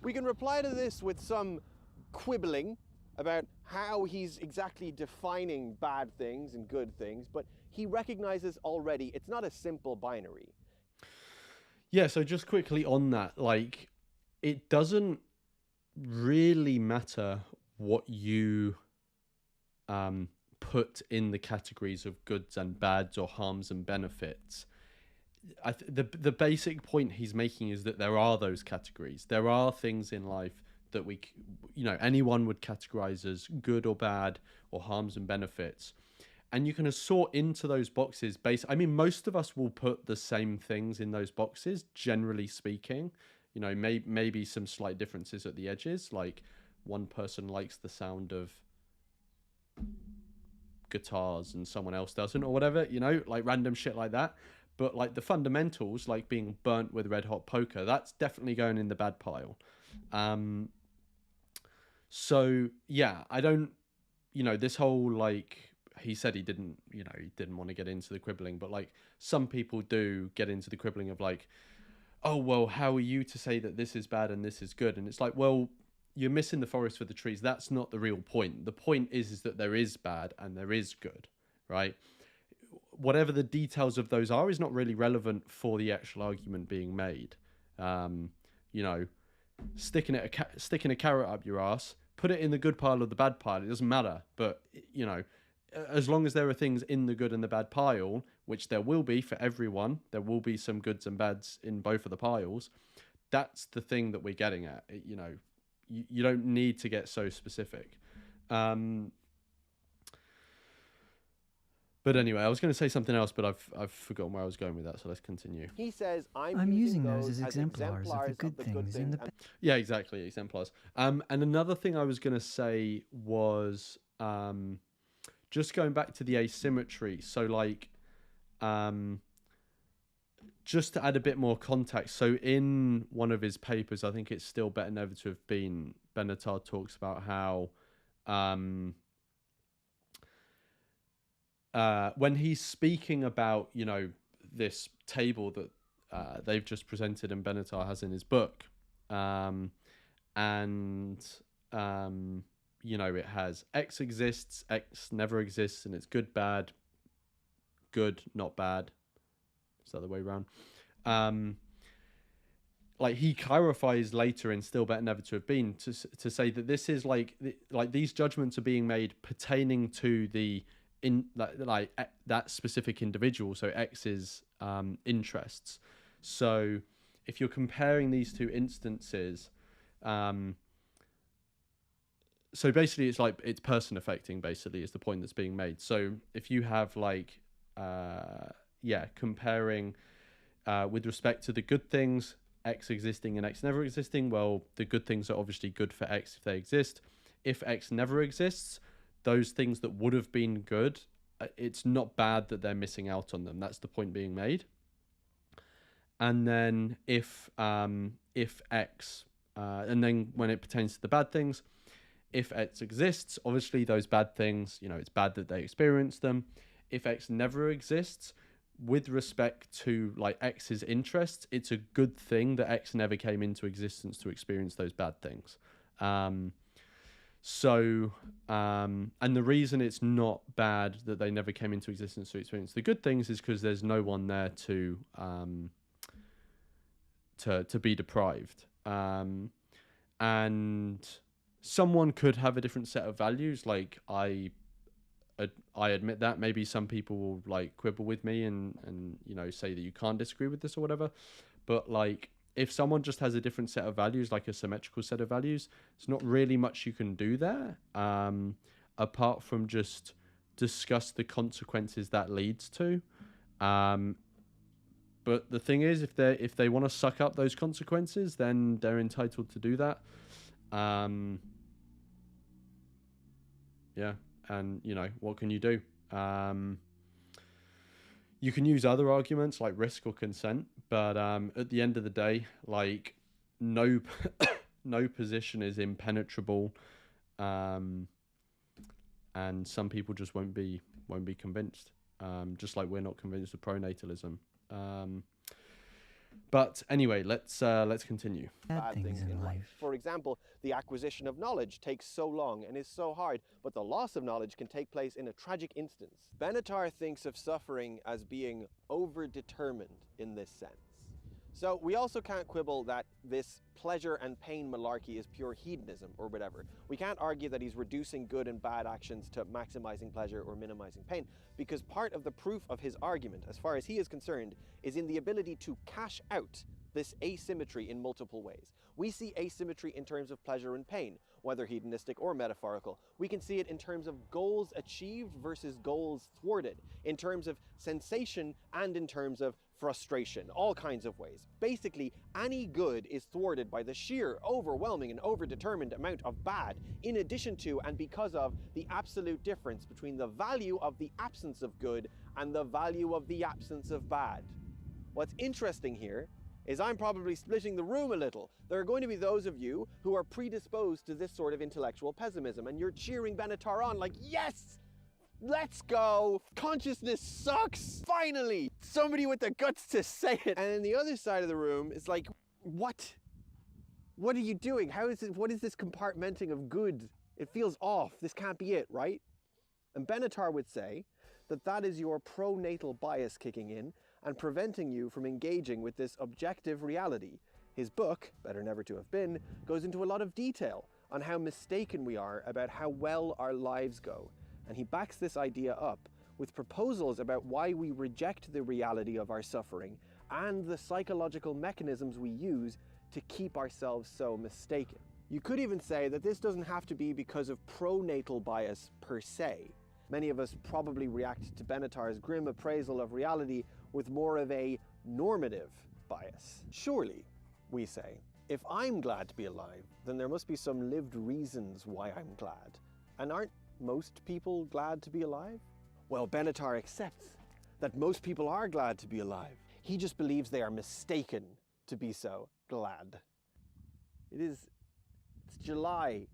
We can reply to this with some quibbling about how he's exactly defining bad things and good things, but he recognizes already it's not a simple binary. Yeah, so just quickly on that, like, it doesn't really matter what you put in the categories of goods and bads or harms and benefits. The basic point he's making is that there are those categories. There are things in life that anyone would categorize as good or bad or harms and benefits. And you can sort into those boxes most of us will put the same things in those boxes, generally speaking. Maybe some slight differences at the edges, like one person likes the sound of guitars and someone else doesn't, or whatever, like random shit like that. But like the fundamentals, like being burnt with red hot poker, that's definitely going in the bad pile. So yeah, I don't, this whole, like, he said he didn't want to get into the quibbling, but like some people do get into the quibbling of like, oh, well, how are you to say that this is bad and this is good? And it's like, well, you're missing the forest for the trees. That's not the real point. The point is that there is bad and there is good, right? Whatever the details of those are is not really relevant for the actual argument being made. Sticking a carrot up your ass, put it in the good pile or the bad pile, it doesn't matter. But, as long as there are things in the good and the bad pile, which there will be for everyone, there will be some goods and bads in both of the piles. That's the thing that we're getting at. You don't need to get so specific. But anyway, I was going to say something else, but I've forgotten where I was going with that. So let's continue. He says, I'm using those as exemplars of the good things in the... Yeah, exactly, exemplars. And another thing I was going to say was just going back to the asymmetry. So like, just to add a bit more context. So in one of his papers, I think it's Still Better Never to Have Been, Benatar talks about how when he's speaking about, this table that they've just presented and Benatar has in his book, it has X exists, X never exists, and it's good, bad, good, not bad. Is that the way around? Like he clarifies later in Still Better Never to Have Been to say that this is like these judgments are being made pertaining to that specific individual, so X's interests. So if you're comparing these two instances, so basically it's person affecting, basically, is the point that's being made. So if you have comparing with respect to the good things, X existing and X never existing, well, the good things are obviously good for X if they exist. If X never exists, those things that would have been good, it's not bad that they're missing out on them. That's the point being made. And then if X And then when it pertains to the bad things, if X exists, obviously those bad things, it's bad that they experience them. If X never exists, with respect to like X's interests, it's a good thing that X never came into existence to experience those bad things. And the reason it's not bad that they never came into existence to experience the good things is because there's no one there to be deprived. And someone could have a different set of values. Like I admit that maybe some people will like quibble with me and say that you can't disagree with this or whatever. But like, if someone just has a different set of values, like a symmetrical set of values, there's not really much you can do there, apart from just discuss the consequences that leads to. But the thing is, if they want to suck up those consequences, then they're entitled to do that. Yeah, and what can you do? You can use other arguments like risk or consent, but at the end of the day, like no position is impenetrable, and some people just won't be convinced. Just like we're not convinced of pronatalism. But anyway, let's continue. Bad things in life. For example, the acquisition of knowledge takes so long and is so hard, but the loss of knowledge can take place in a tragic instance. Benatar thinks of suffering as being overdetermined in this sense. So we also can't quibble that this pleasure and pain malarkey is pure hedonism or whatever. We can't argue that he's reducing good and bad actions to maximizing pleasure or minimizing pain, because part of the proof of his argument, as far as he is concerned, is in the ability to cash out this asymmetry in multiple ways. We see asymmetry in terms of pleasure and pain, whether hedonistic or metaphorical. We can see it in terms of goals achieved versus goals thwarted, in terms of sensation and in terms of frustration, all kinds of ways. Basically, any good is thwarted by the sheer, overwhelming and overdetermined amount of bad, in addition to and because of the absolute difference between the value of the absence of good and the value of the absence of bad. What's interesting here is I'm probably splitting the room a little. There are going to be those of you who are predisposed to this sort of intellectual pessimism, and you're cheering Benatar on like, yes! Let's go! Consciousness sucks! Finally! Somebody with the guts to say it! And then the other side of the room is like, what? What are you doing? What is this compartmenting of good? It feels off. This can't be it, right? And Benatar would say that that is your pronatal bias kicking in and preventing you from engaging with this objective reality. His book, Better Never to Have Been, goes into a lot of detail on how mistaken we are about how well our lives go. And he backs this idea up with proposals about why we reject the reality of our suffering and the psychological mechanisms we use to keep ourselves so mistaken. You could even say that this doesn't have to be because of pronatal bias per se. Many of us probably react to Benatar's grim appraisal of reality with more of a normative bias. Surely, we say, if I'm glad to be alive, then there must be some lived reasons why I'm glad. And aren't most people glad to be alive? Well, Benatar accepts that most people are glad to be alive. He just believes they are mistaken to be so glad. It's July.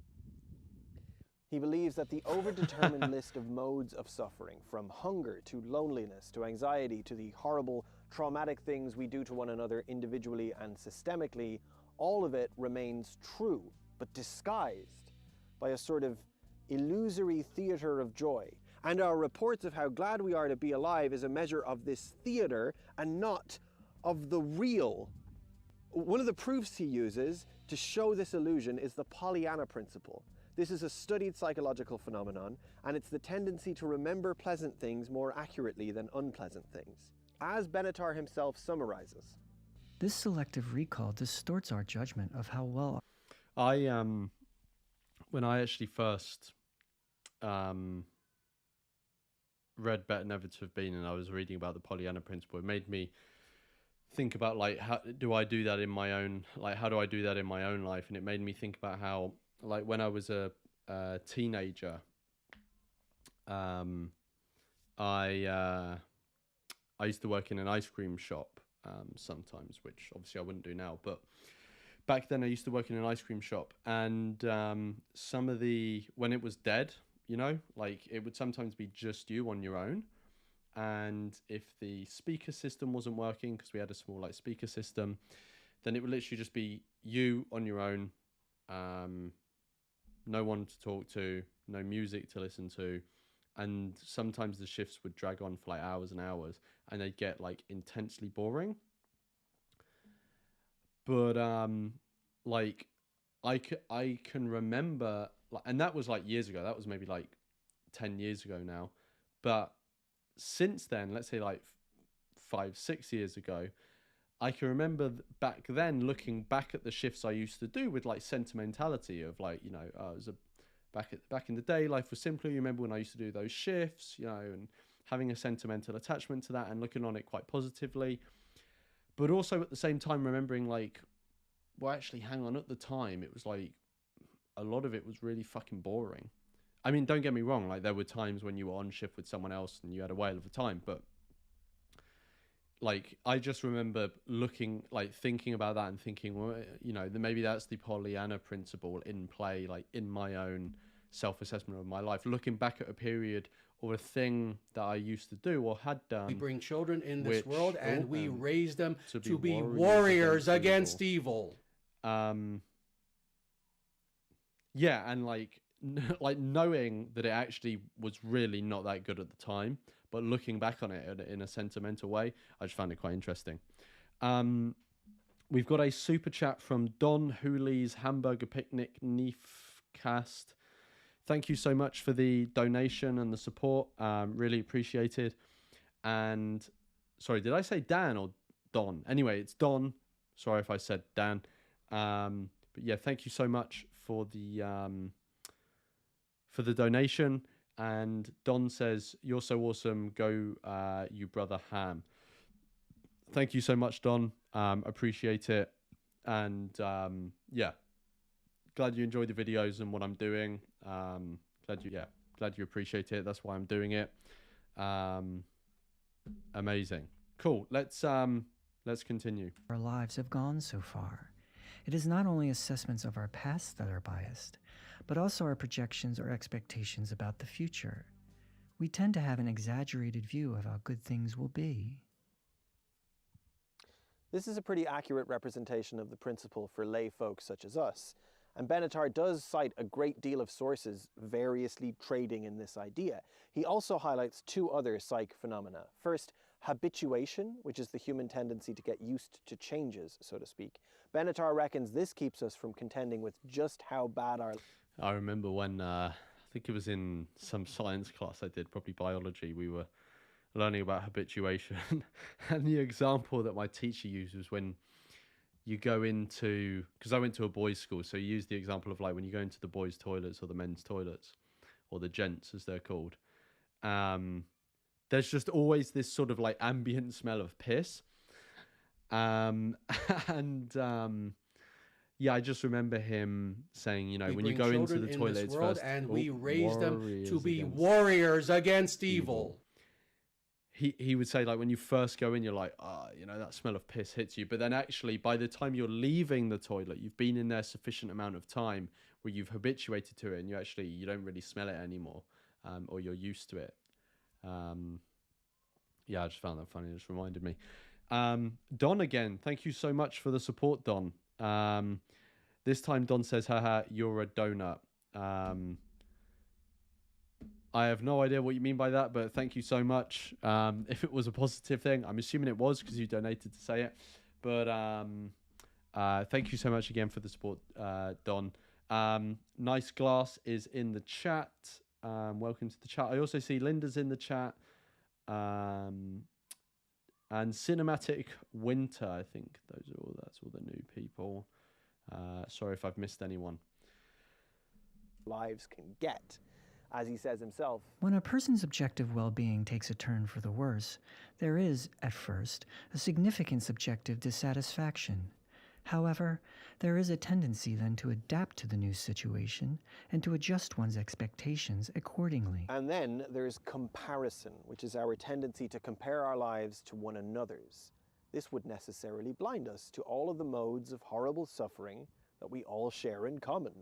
He believes that the overdetermined list of modes of suffering, from hunger to loneliness to anxiety to the horrible traumatic things we do to one another individually and systemically, all of it remains true, but disguised by a sort of illusory theater of joy. And our reports of how glad we are to be alive is a measure of this theater and not of the real. One of the proofs he uses to show this illusion is the Pollyanna principle. This is a studied psychological phenomenon, and it's the tendency to remember pleasant things more accurately than unpleasant things. As Benatar himself summarizes, this selective recall distorts our judgment of how well... When I actually first read Better Never to Have Been, and I was reading about the Pollyanna principle, it made me think about like, how do I do that in my own, like, how do I do that in my own life? And it made me think about how, like, when I was a teenager, I used to work in an ice cream shop sometimes, which obviously I wouldn't do now, but back then I used to work in an ice cream shop, and some of when it was dead, you know, like it would sometimes be just you on your own. And if the speaker system wasn't working, because we had a small like speaker system, then it would literally just be you on your own, no one to talk to, no music to listen to, and sometimes the shifts would drag on for like hours and hours, and they'd get like intensely boring. But like I can remember, like, and that was like years ago. That was maybe like 10 years ago now. But since then, let's say like 5-6 years ago, I can remember back then looking back at the shifts I used to do with like sentimentality of like, you know, it was back in the day, life was simpler. You remember when I used to do those shifts, you know, and having a sentimental attachment to that and looking on it quite positively. But also at the same time remembering like, well, actually, hang on, at the time, it was like a lot of it was really fucking boring. I mean, don't get me wrong, like there were times when you were on shift with someone else and you had a whale of a time, but like I just remember thinking about that and thinking, well, you know, maybe that's the Pollyanna principle in play, like in my own self-assessment of my life, looking back at a period or a thing that I used to do or had done. We bring children in this world and we raise them to be warriors against evil. Yeah, and like knowing that it actually was really not that good at the time, but looking back on it in a sentimental way, I just found it quite interesting. We've got a super chat from Don Hooley's Hamburger Picnic Neefcast. Thank you so much for the donation and the support. Really appreciated. And sorry, did I say Dan or Don? Anyway, it's Don. Sorry if I said Dan. But yeah, thank you so much for the donation. And Don says, "You're so awesome. Go, you brother Ham." Thank you so much, Don. Appreciate it. And yeah, glad you enjoy the videos and what I'm doing. Glad you appreciate it. That's why I'm doing it. Amazing. Cool. Let's continue. Our lives have gone so far. It is not only assessments of our past that are biased, but also our projections or expectations about the future. We tend to have an exaggerated view of how good things will be. This is a pretty accurate representation of the principle for lay folk such as us, and Benatar does cite a great deal of sources variously trading in this idea. He also highlights two other psych phenomena. First, habituation, which is the human tendency to get used to changes, so to speak. Benatar reckons this keeps us from contending with just how bad our... I remember when, I think it was in some science class I did, probably biology, we were learning about habituation. And the example that my teacher used was when you go into, because I went to a boys' school, so you use the example of like when you go into the boys' toilets or the men's toilets, or the gents as they're called, there's just always this sort of like ambient smell of piss. Yeah, I just remember him saying, you know, when you go into the toilet, it's first, and we raise them to be warriors against evil. He would say, like, when you first go in, you're like, you know, that smell of piss hits you. But then actually, by the time you're leaving the toilet, you've been in there sufficient amount of time where you've habituated to it and you don't really smell it anymore, or you're used to it. Yeah, I just found that funny. It just reminded me. Don again, thank you so much for the support, Don. This time Don says, haha, you're a donut. I have no idea what you mean by that, but thank you so much. If it was a positive thing, I'm assuming it was because you donated to say it. But thank you so much again for the support, Don. Nice Glass is in the chat. Welcome to the chat. I also see Linda's in the chat. And Cinematic Winter, I think that's all the new people. Sorry if I've missed anyone. Lives can get, as he says himself. When a person's objective well-being takes a turn for the worse, there is, at first, a significant subjective dissatisfaction. However, there is a tendency then to adapt to the new situation and to adjust one's expectations accordingly. And then there is comparison, which is our tendency to compare our lives to one another's. This would necessarily blind us to all of the modes of horrible suffering that we all share in common.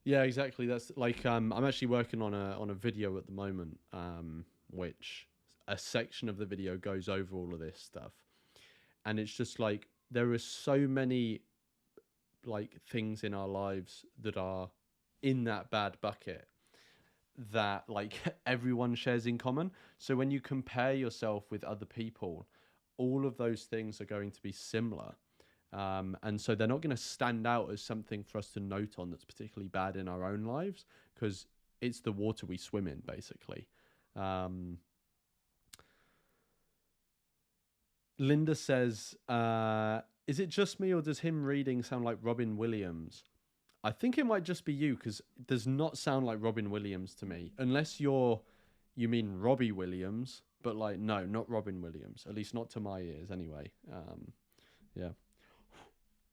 Yeah, exactly. That's like I'm actually working on a video at the moment, which a section of the video goes over all of this stuff, and it's just like there are so many like things in our lives that are in that bad bucket that like everyone shares in common. So when you compare yourself with other people, all of those things are going to be similar. And so they're not going to stand out as something for us to note on that's particularly bad in our own lives, because it's the water we swim in, basically. Linda says, is it just me, or does him reading sound like Robin Williams? I think it might just be you, because it does not sound like Robin Williams to me. Unless you mean Robbie Williams, but like, no, not Robin Williams. At least not to my ears anyway. Yeah.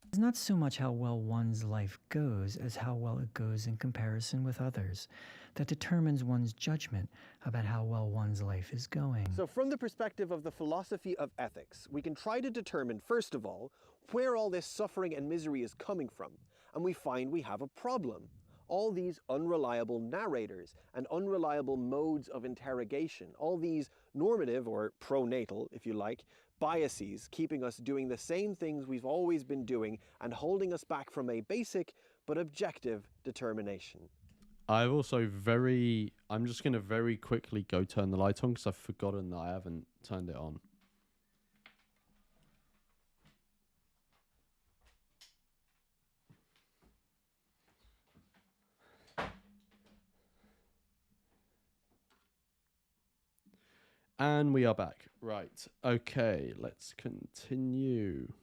It's not so much how well one's life goes as how well it goes in comparison with others that determines one's judgment about how well one's life is going. So from the perspective of the philosophy of ethics, we can try to determine, first of all, where all this suffering and misery is coming from. And we find we have a problem. All these unreliable narrators and unreliable modes of interrogation, all these normative or pronatal, if you like, biases keeping us doing the same things we've always been doing and holding us back from a basic but objective determination. I'm just going to very quickly go turn the light on because I've forgotten that I haven't turned it on. And we are back. Right. Okay, let's continue.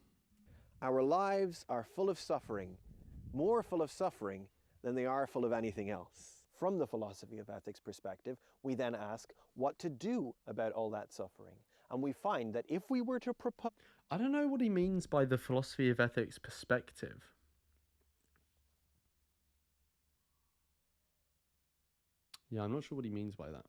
Our lives are full of suffering, more full of suffering than they are full of anything else. From the philosophy of ethics perspective, we then ask what to do about all that suffering. And we find that if we were to propose... I don't know what he means by the philosophy of ethics perspective. Yeah, I'm not sure what he means by that.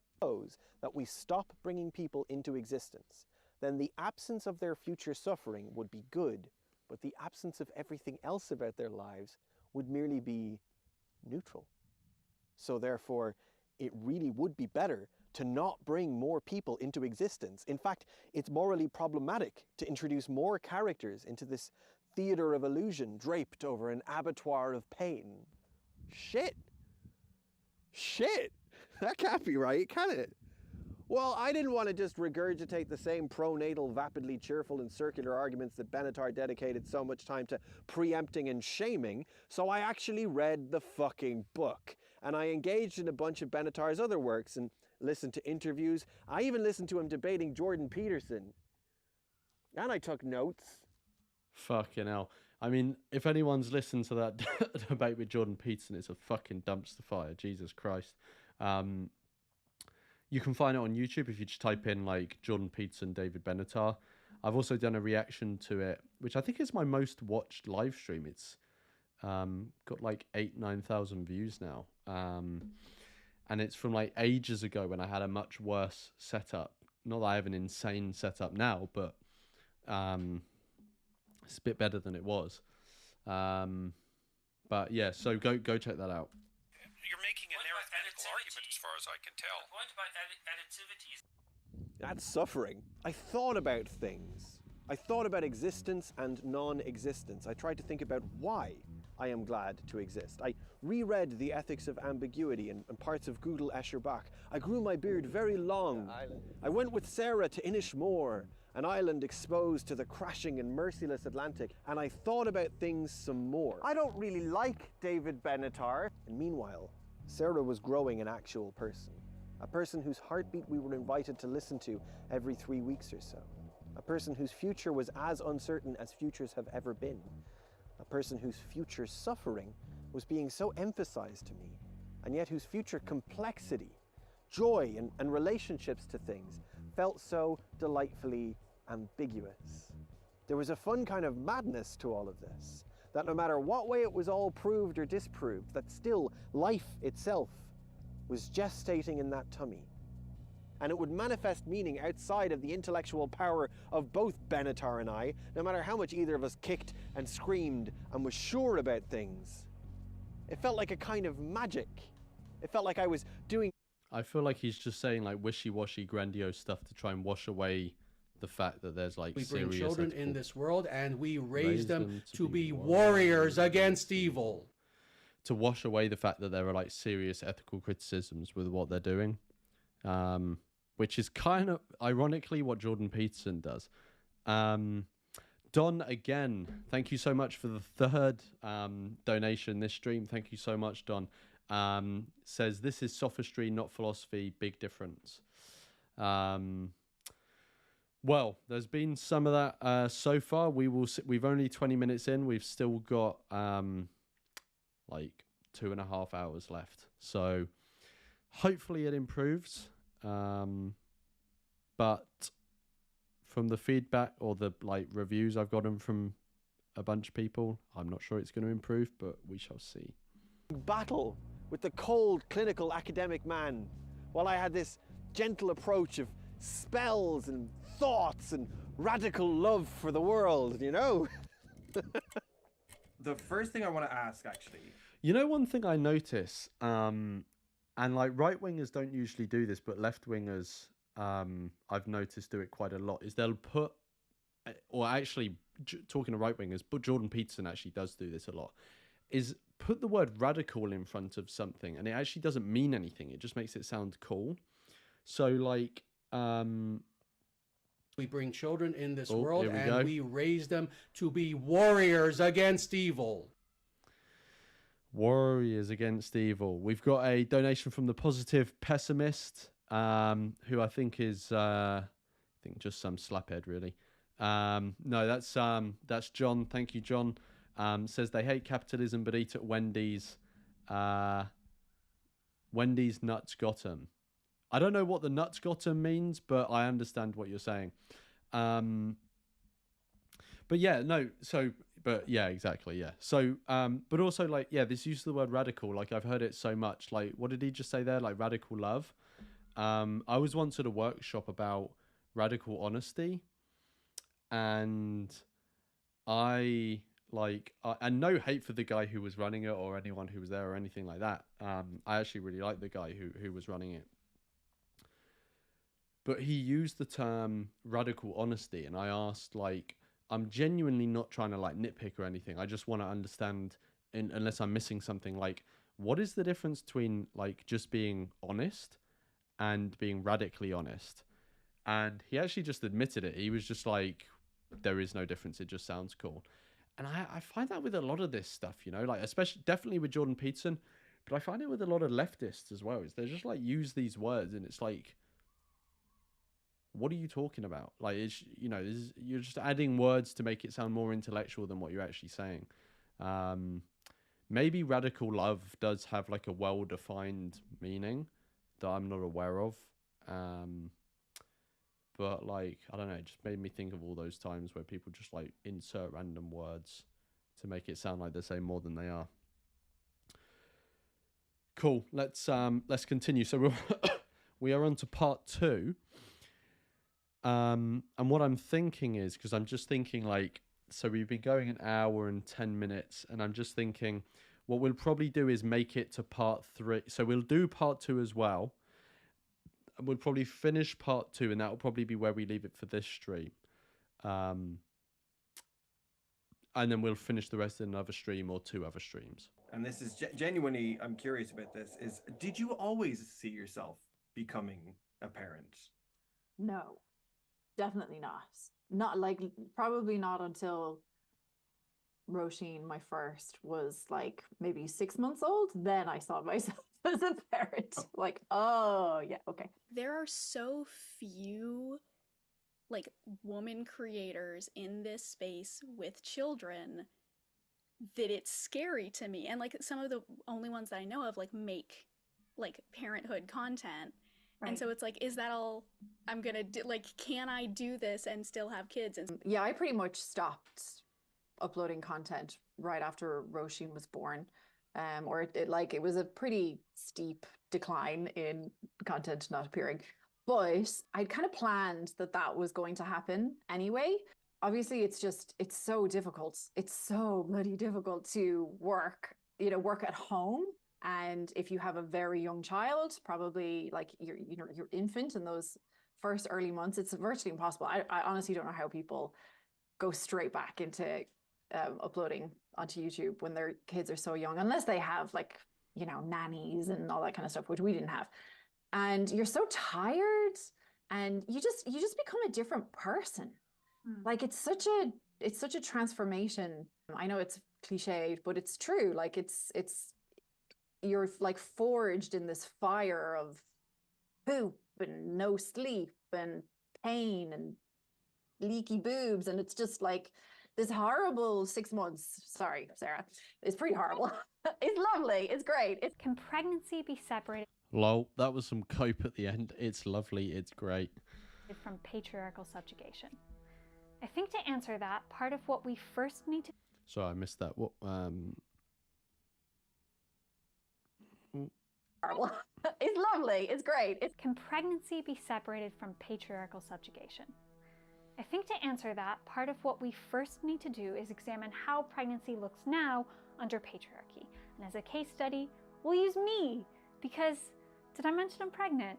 That we stop bringing people into existence, then the absence of their future suffering would be good, but the absence of everything else about their lives would merely be neutral. So therefore, it really would be better to not bring more people into existence. In fact, it's morally problematic to introduce more characters into this theater of illusion draped over an abattoir of pain. Shit! That can't be right, can it? Well, I didn't want to just regurgitate the same pronatal, vapidly cheerful and circular arguments that Benatar dedicated so much time to preempting and shaming, so I actually read the fucking book. And I engaged in a bunch of Benatar's other works and listened to interviews. I even listened to him debating Jordan Peterson. And I took notes. Fucking hell. I mean, if anyone's listened to that debate with Jordan Peterson, it's a fucking dumpster fire. Jesus Christ. You can find it on YouTube if you just type in like Jordan Peterson, David Benatar. I've also done a reaction to it, which I think is my most watched live stream. It's got like 9,000 views now. And it's from like ages ago when I had a much worse setup. Not that I have an insane setup now, but it's a bit better than it was. But yeah, so go check that out. You're making an arithmetical argument as far as I can tell. The point about additivity is... That's suffering. I thought about things. I thought about existence and non-existence. I tried to think about why I am glad to exist. I reread The Ethics of Ambiguity and parts of Gödel Escher Bach. I grew my beard very long. I went with Sarah to Inishmore, an island exposed to the crashing and merciless Atlantic, and I thought about things some more. I don't really like David Benatar. And meanwhile, Sarah was growing an actual person. A person whose heartbeat we were invited to listen to every 3 weeks or so. A person whose future was as uncertain as futures have ever been. A person whose future suffering was being so emphasized to me, and yet whose future complexity, joy, and relationships to things felt so delightfully ambiguous. There was a fun kind of madness to all of this, that no matter what way it was all proved or disproved, that still life itself was gestating in that tummy. and it would manifest meaning outside of the intellectual power of both Benatar and I, no matter how much either of us kicked and screamed and was sure about things. It felt like a kind of magic. It felt like I was doing... I feel like he's just saying like wishy-washy, grandiose stuff to try and wash away the fact that there's like we serious bring children ethical... in this world and we raise them to be warriors against evil. To wash away the fact that there are like serious ethical criticisms with what they're doing. Which is kind of ironically what Jordan Peterson does. Don, again, thank you so much for the third donation this stream. Thank you so much, Don. Says, this is sophistry, not philosophy. Big difference. Well, there's been some of that so far. We've only 20 minutes in. We've still got like 2.5 hours left. So hopefully it improves. But from the feedback or the like reviews I've gotten from a bunch of people, I'm not sure it's going to improve, but we shall see. Battle with the cold, clinical, academic man, while I had this gentle approach of spells and thoughts and radical love for the world, you know? The first thing I want to ask, actually... You know, one thing I notice, and like right-wingers don't usually do this, but left-wingers, I've noticed do it quite a lot, is they'll put, or actually, talking to right-wingers, but Jordan Peterson actually does do this a lot, is put the word radical in front of something, and it actually doesn't mean anything. It just makes it sound cool. So, like... we bring children in this world and we raise them to be warriors against evil. Warriors against evil. We've got a donation from the Positive Pessimist, who I think is, just some slaphead, really. No, that's John. Thank you, John. Says they hate capitalism but eat at Wendy's. Wendy's nuts got 'em. I don't know what the nuts got 'em means, but I understand what you're saying. But yeah, no. So, but yeah, exactly. Yeah. So, but also like, yeah, this use of the word radical, like I've heard it so much. Like, what did he just say there? Like radical love. I was once at a workshop about radical honesty, and and no hate for the guy who was running it or anyone who was there or anything like that. I actually really like the guy who was running it. But he used the term radical honesty, and I asked, like, I'm genuinely not trying to like nitpick or anything. I just want to understand, unless I'm missing something, like, what is the difference between like just being honest and being radically honest? And he actually just admitted it. He was just like, there is no difference. It just sounds cool. And I find that with a lot of this stuff, you know, like especially definitely with Jordan Peterson, but I find it with a lot of leftists as well. Is they just like use these words and it's like, what are you talking about? Like, it's, you know, you're just adding words to make it sound more intellectual than what you're actually saying. Maybe radical love does have like a well-defined meaning that I'm not aware of. But like, I don't know, it just made me think of all those times where people just like insert random words to make it sound like they're saying more than they are. Cool. Let's continue. So we are on to part 2. And what I'm thinking is, because I'm just thinking like, so we've been going an hour and 10 minutes, and I'm just thinking what we'll probably do is make it to part 3. So we'll do part 2 as well. And we'll probably finish part 2, and that will probably be where we leave it for this stream. And then we'll finish the rest in another stream or 2 other streams. And this is genuinely, I'm curious about this, is did you always see yourself becoming a parent? No, definitely not. Not like, probably not until Roisin, my first, was like maybe 6 months old. Then I saw myself as a parent. Oh. Like, oh, yeah, okay. There are so few like woman creators in this space with children that it's scary to me. And like some of the only ones that I know of like make like parenthood content. Right. And so it's like, is that all I'm gonna do? Like, can I do this and still have kids? And yeah, I pretty much stopped uploading content right after Roisin was born. Or it was a pretty steep decline in content not appearing. But I'd kind of planned that that was going to happen anyway. Obviously, it's so difficult. It's so bloody difficult to work, work at home. And if you have a very young child, probably like your infant in those first early months, it's virtually impossible. I honestly don't know how people go straight back into uploading onto YouTube when their kids are so young, unless they have like, nannies and all that kind of stuff, which we didn't have. And you're so tired and you just become a different person. Like it's such a transformation. I know it's cliched, but it's true. Like it's you're like forged in this fire of poop and no sleep and pain and leaky boobs, and it's just like this horrible 6 months. Sorry, Sarah. It's pretty horrible. It's lovely. It's great. Can pregnancy be separated Lol, that was some cope at the end. It's lovely. It's great. from patriarchal subjugation? I think to answer that, part of what we first need to... Sorry, I missed that. What? It's lovely. It's great. Can pregnancy be separated from patriarchal subjugation? I think to answer that, part of what we first need to do is examine how pregnancy looks now under patriarchy. And as a case study, we'll use me, because did I mention I'm pregnant?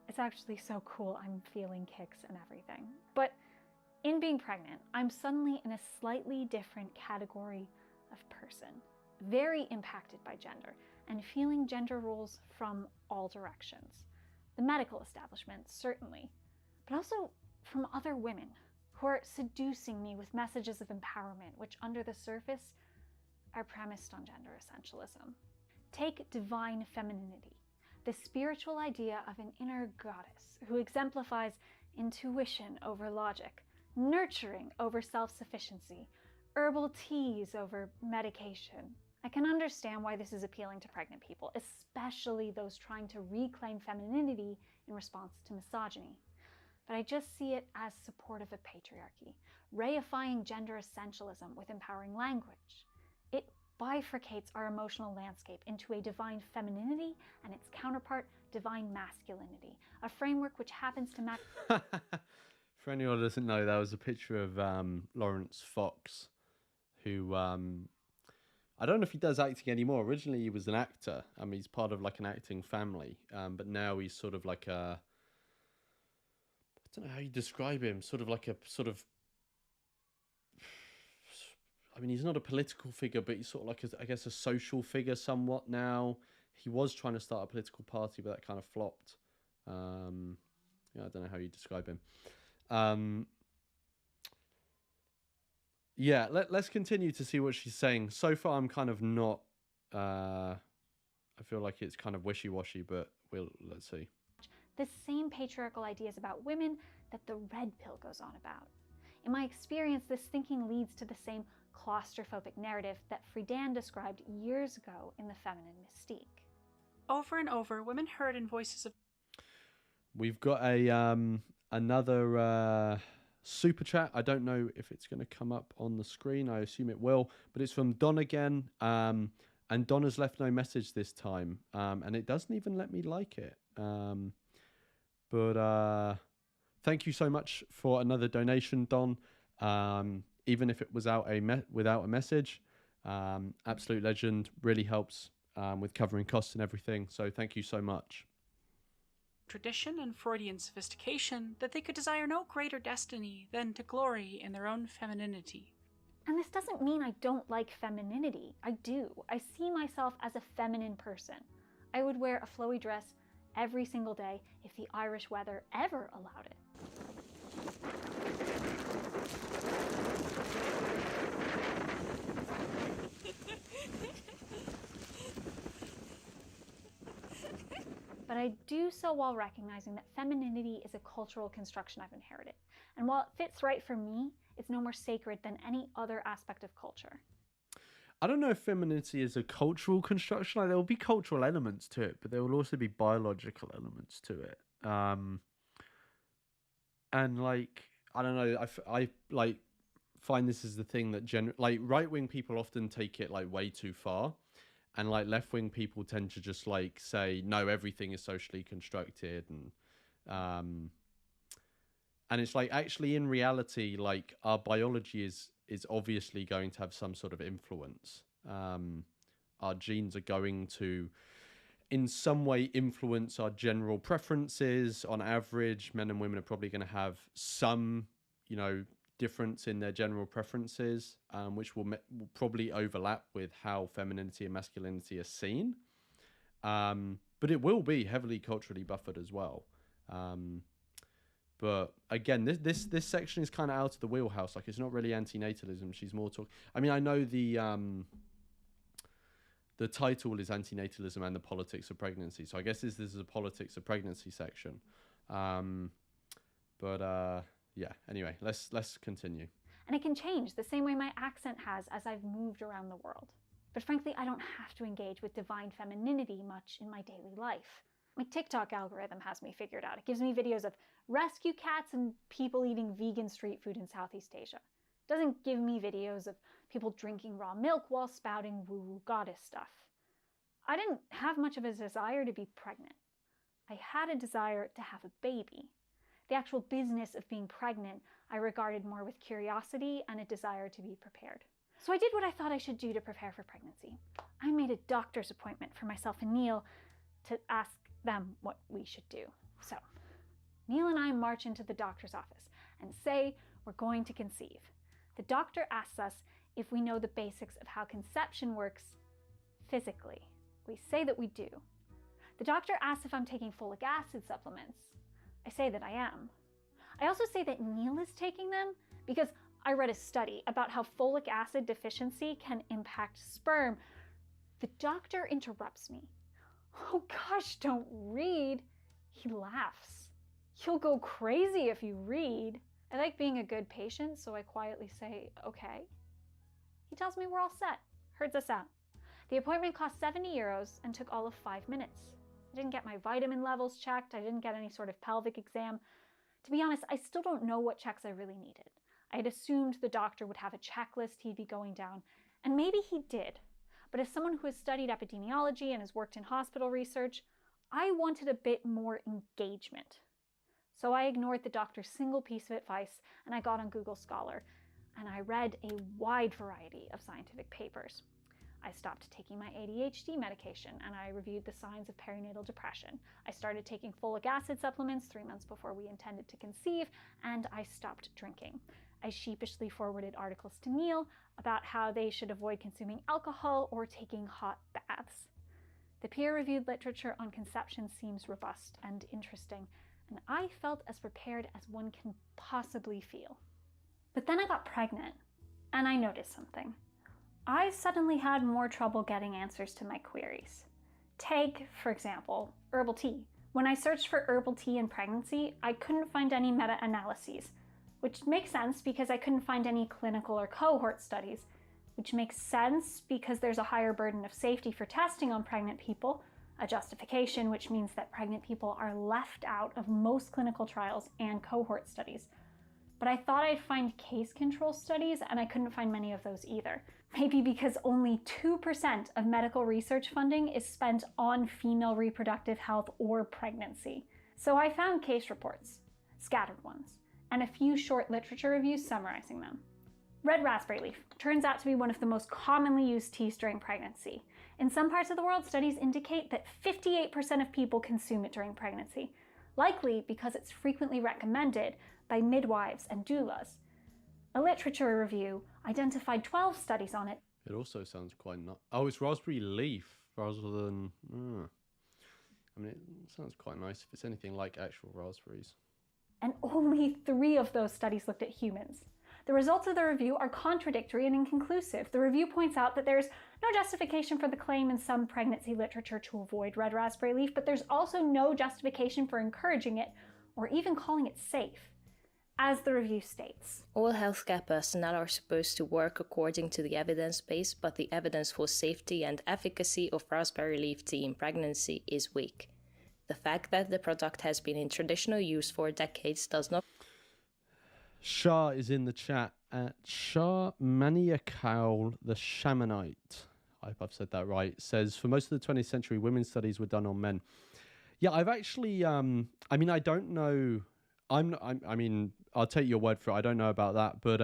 It's actually so cool. I'm feeling kicks and everything. But in being pregnant, I'm suddenly in a slightly different category of person, very impacted by gender, and feeling gender roles from all directions. The medical establishment, certainly, but also from other women who are seducing me with messages of empowerment, which under the surface are premised on gender essentialism. Take divine femininity, the spiritual idea of an inner goddess who exemplifies intuition over logic, nurturing over self-sufficiency, herbal teas over medication. I can understand why this is appealing to pregnant people, especially those trying to reclaim femininity in response to misogyny. But I just see it as supportive of patriarchy, reifying gender essentialism with empowering language. It bifurcates our emotional landscape into a divine femininity and its counterpart, divine masculinity, a framework which happens to match... For anyone who doesn't know, that was a picture of Lawrence Fox, who... I don't know if he does acting anymore. Originally, he was an actor. He's part of like an acting family. But now he's sort of like a... I don't know how you describe him. Sort of like a sort of... he's not a political figure, but he's sort of like, I guess, a social figure somewhat now. He was trying to start a political party, but that kind of flopped. I don't know how you describe him. Yeah, let's continue to see what she's saying. So far, I'm kind of not... I feel like it's kind of wishy-washy, but let's see. The same patriarchal ideas about women that the red pill goes on about. In my experience, this thinking leads to the same claustrophobic narrative that Friedan described years ago in The Feminine Mystique. Over and over, women heard in voices of... We've got another super chat. I don't know if it's going to come up on the screen. I assume it will, but it's from Don again. And Don has left no message this time, and it doesn't even let me like it. But thank you so much for another donation, Don. Even if it was without a message, absolute legend. Really helps with covering costs and everything. So thank you so much. Tradition and Freudian sophistication that they could desire no greater destiny than to glory in their own femininity. And this doesn't mean I don't like femininity. I do. I see myself as a feminine person. I would wear a flowy dress every single day if the Irish weather ever allowed it. But I do so while recognizing that femininity is a cultural construction I've inherited. And while it fits right for me, it's no more sacred than any other aspect of culture. I don't know if femininity is a cultural construction. Like, there will be cultural elements to it, but there will also be biological elements to it. And like, I don't know, I like find this is the thing that like right-wing people often take it like way too far. And like left-wing people tend to just like say, no, everything is socially constructed And it's like, actually, in reality, like, our biology is obviously going to have some sort of influence. Our genes are going to, in some way, influence our general preferences. On average, men and women are probably going to have some, difference in their general preferences, which will probably overlap with how femininity and masculinity are seen. But it will be heavily culturally buffered as well. But again, this section is kind of out of the wheelhouse. Like, it's not really antinatalism. She's more talking. I mean, I know the title is Antinatalism and the Politics of Pregnancy. So I guess this is a politics of pregnancy section. Yeah, anyway, let's continue. And it can change the same way my accent has as I've moved around the world. But frankly, I don't have to engage with divine femininity much in my daily life. My TikTok algorithm has me figured out. It gives me videos of rescue cats and people eating vegan street food in Southeast Asia. It doesn't give me videos of people drinking raw milk while spouting woo-woo goddess stuff. I didn't have much of a desire to be pregnant. I had a desire to have a baby. The actual business of being pregnant I regarded more with curiosity and a desire to be prepared. So I did what I thought I should do to prepare for pregnancy. I made a doctor's appointment for myself and Neil to ask them what we should do. So Neil and I march into the doctor's office and say we're going to conceive. The doctor asks us if we know the basics of how conception works physically. We say that we do. The doctor asks if I'm taking folic acid supplements. I say that I am. I also say that Neil is taking them because I read a study about how folic acid deficiency can impact sperm. The doctor interrupts me. Oh gosh, don't read. He laughs. You'll go crazy if you read. I like being a good patient, so I quietly say, okay. He tells me we're all set, herds us out. The appointment cost 70 euros and took all of 5 minutes. I didn't get my vitamin levels checked. I didn't get any sort of pelvic exam. To be honest, I still don't know what checks I really needed. I had assumed the doctor would have a checklist he'd be going down, and maybe he did. But as someone who has studied epidemiology and has worked in hospital research, I wanted a bit more engagement. So I ignored the doctor's single piece of advice, and I got on Google Scholar, and I read a wide variety of scientific papers. I stopped taking my ADHD medication, and I reviewed the signs of perinatal depression. I started taking folic acid supplements 3 months before we intended to conceive, and I stopped drinking. I sheepishly forwarded articles to Neil about how they should avoid consuming alcohol or taking hot baths. The peer-reviewed literature on conception seems robust and interesting, and I felt as prepared as one can possibly feel. But then I got pregnant, and I noticed something. I suddenly had more trouble getting answers to my queries. Take, for example, herbal tea. When I searched for herbal tea in pregnancy, I couldn't find any meta-analyses, which makes sense because I couldn't find any clinical or cohort studies, which makes sense because there's a higher burden of safety for testing on pregnant people, a justification which means that pregnant people are left out of most clinical trials and cohort studies. But I thought I'd find case control studies, and I couldn't find many of those either. Maybe because only 2% of medical research funding is spent on female reproductive health or pregnancy. So I found case reports, scattered ones, and a few short literature reviews summarizing them. Red raspberry leaf turns out to be one of the most commonly used teas during pregnancy. In some parts of the world, studies indicate that 58% of people consume it during pregnancy, likely because it's frequently recommended by midwives and doulas. A literature review identified 12 studies on it. It also sounds quite nice. Oh, it's raspberry leaf rather than... I mean, it sounds quite nice if it's anything like actual raspberries. And only 3 of those studies looked at humans. The results of the review are contradictory and inconclusive. The review points out that there's no justification for the claim in some pregnancy literature to avoid red raspberry leaf, but there's also no justification for encouraging it or even calling it safe. As the review states, all healthcare personnel are supposed to work according to the evidence base, but the evidence for safety and efficacy of raspberry leaf tea in pregnancy is weak. The fact that the product has been in traditional use for decades does not... Shah is in the chat at Shah Maniacal the Shamanite. I hope I've said that right. Says, for most of the 20th century, women's studies were done on men. Yeah, I've actually. I mean, I don't know. I mean, I'll take your word for it. I don't know about that, but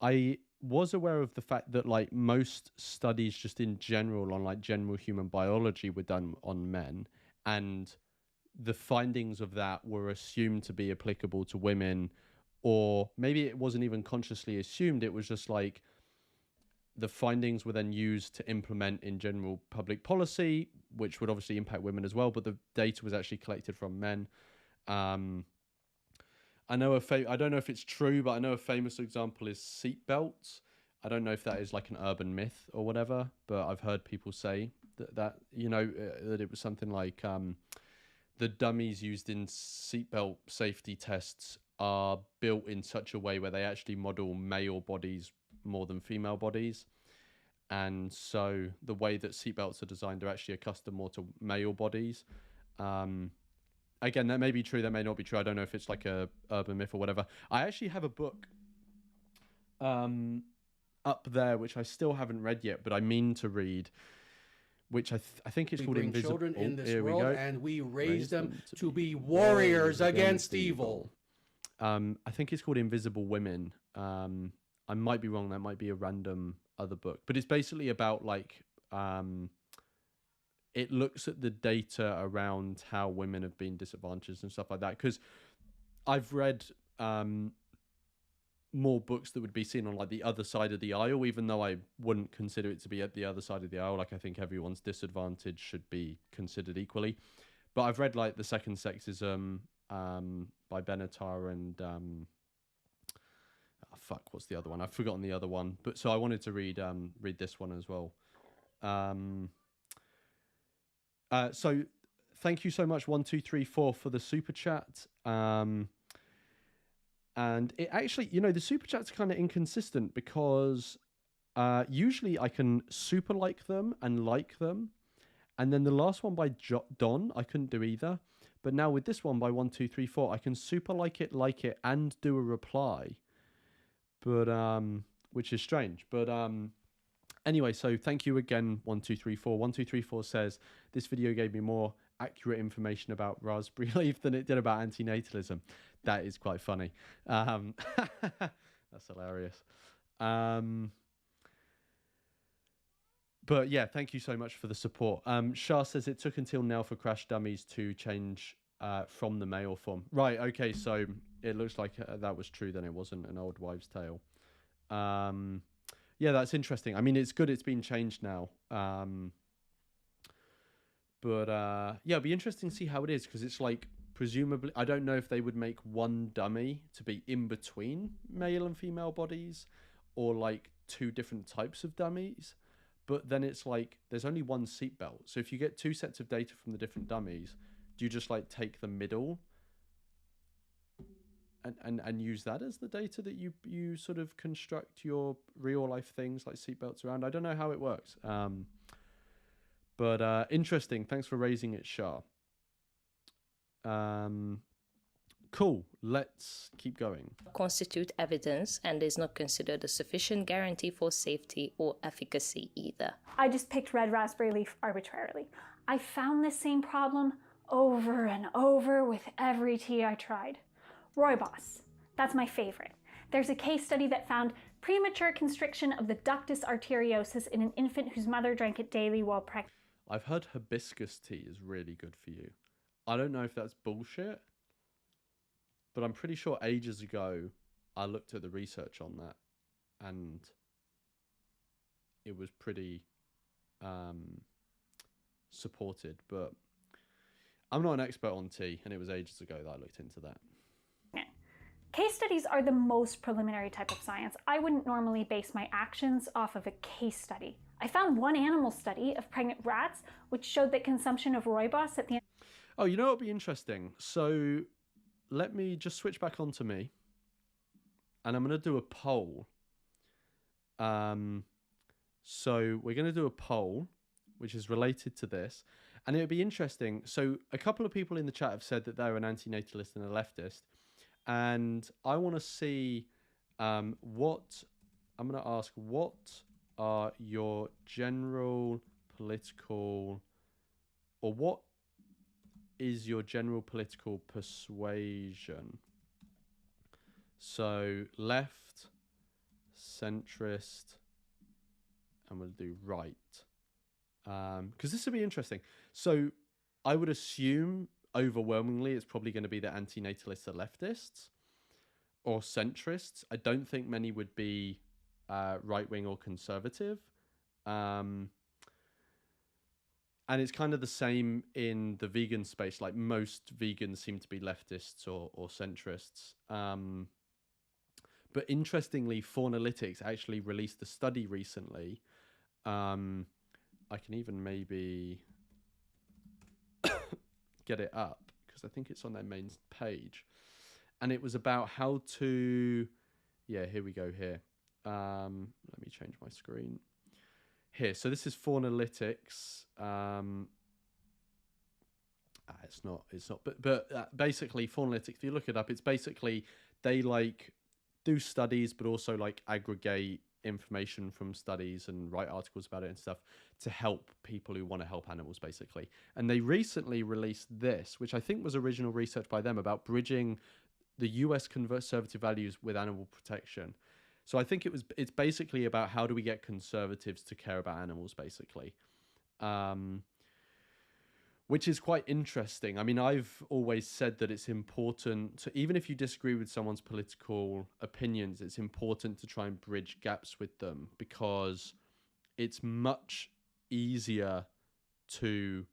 I was aware of the fact that like most studies, just in general, on like general human biology, were done on men, and the findings of that were assumed to be applicable to women, or maybe it wasn't even consciously assumed. It was just like the findings were then used to implement in general public policy, which would obviously impact women as well. But the data was actually collected from men. I know I don't know if it's true, but I know a famous example is seatbelts. I don't know if that is like an urban myth or whatever, but I've heard people say that that it was something like the dummies used in seatbelt safety tests are built in such a way where they actually model male bodies more than female bodies. And so the way that seatbelts are designed are actually accustomed more to male bodies. Again, that may be true, that may not be true. I don't know if it's like a urban myth or whatever. I actually have a book up there, which I still haven't read yet, but I mean to read, which I think it's called Invisible. Children in this Here we world, go. and we raise them to be warriors against evil. I think it's called Invisible Women. I might be wrong. That might be a random other book, but it's basically about like it looks at the data around how women have been disadvantaged and stuff like that. Because I've read more books that would be seen on like the other side of the aisle, even though I wouldn't consider it to be at the other side of the aisle. Like I think everyone's disadvantage should be considered equally. But I've read like The Second Sexism by Benatar and what's the other one? I've forgotten the other one. But so I wanted to read this one as well. So thank you so much 1234 for the super chat. And it actually, the super chats are kind of inconsistent because usually I can super like them, and then the last one by Don I couldn't do either. But now with this one by 1234, I can super like it, and do a reply. But which is strange. But anyway, so thank you again 1234. 1234 says this video gave me more accurate information about raspberry leaf than it did about antinatalism. That is quite funny. That's hilarious. But yeah, thank you so much for the support. Shah says it took until now for Crash Dummies to change from the male form. Right, okay, so it looks like that was true then. It wasn't an old wives' tale. Yeah, that's interesting. I mean, it's good it's been changed now. But yeah, it'll be interesting to see how it is, because it's like, presumably, I don't know if they would make one dummy to be in between male and female bodies, or like two different types of dummies. But then it's like, there's only one seatbelt. So if you get two sets of data from the different dummies, do you just like take the middle and use that as the data that you sort of construct your real life things like seatbelts around? I don't know how it works. But interesting. Thanks for raising it, Shah. Cool. Let's keep going. Constitute evidence and is not considered a sufficient guarantee for safety or efficacy either. I just picked red raspberry leaf arbitrarily. I found this same problem over and over with every tea I tried. Rooibos, that's my favorite. There's a case study that found premature constriction of the ductus arteriosus in an infant whose mother drank it daily while pregnant. I've heard hibiscus tea is really good for you. I don't know if that's bullshit, but I'm pretty sure ages ago I looked at the research on that and it was pretty supported, but I'm not an expert on tea, and it was ages ago that I looked into that. Case studies are the most preliminary type of science. I wouldn't normally base my actions off of a case study. I found one animal study of pregnant rats which showed that consumption of rooibos at the end... Oh, you know what would be interesting? So let me just switch back onto me, and I'm going to do a poll. So we're going to do a poll which is related to this, and it would be interesting. So a couple of people in the chat have said that they're an antinatalist and a leftist, and I want to see what I'm going to ask. What are your general political, or what is your general political persuasion? So left, centrist, and we'll do right. Because this will be interesting. So I would assume overwhelmingly it's probably going to be the antinatalists or leftists or centrists. I don't think many would be right-wing or conservative. And it's kind of the same in the vegan space. Like most vegans seem to be leftists or centrists. But interestingly, Faunalytics actually released a study recently. I can even maybe get it up because I think it's on their main page. And it was about how to... Yeah, here we go here. Let me change my screen. Here, so this is Faunalytics. It's not, but basically Faunalytics, if you look it up, it's basically they like do studies, but also like aggregate information from studies and write articles about it and stuff to help people who want to help animals, basically. And they recently released this, which I think was original research by them about bridging the US conservative values with animal protection. So I think it's basically about how do we get conservatives to care about animals, basically. Which is quite interesting. I mean, I've always said that it's important to, even if you disagree with someone's political opinions, it's important to try and bridge gaps with them, because it's much easier to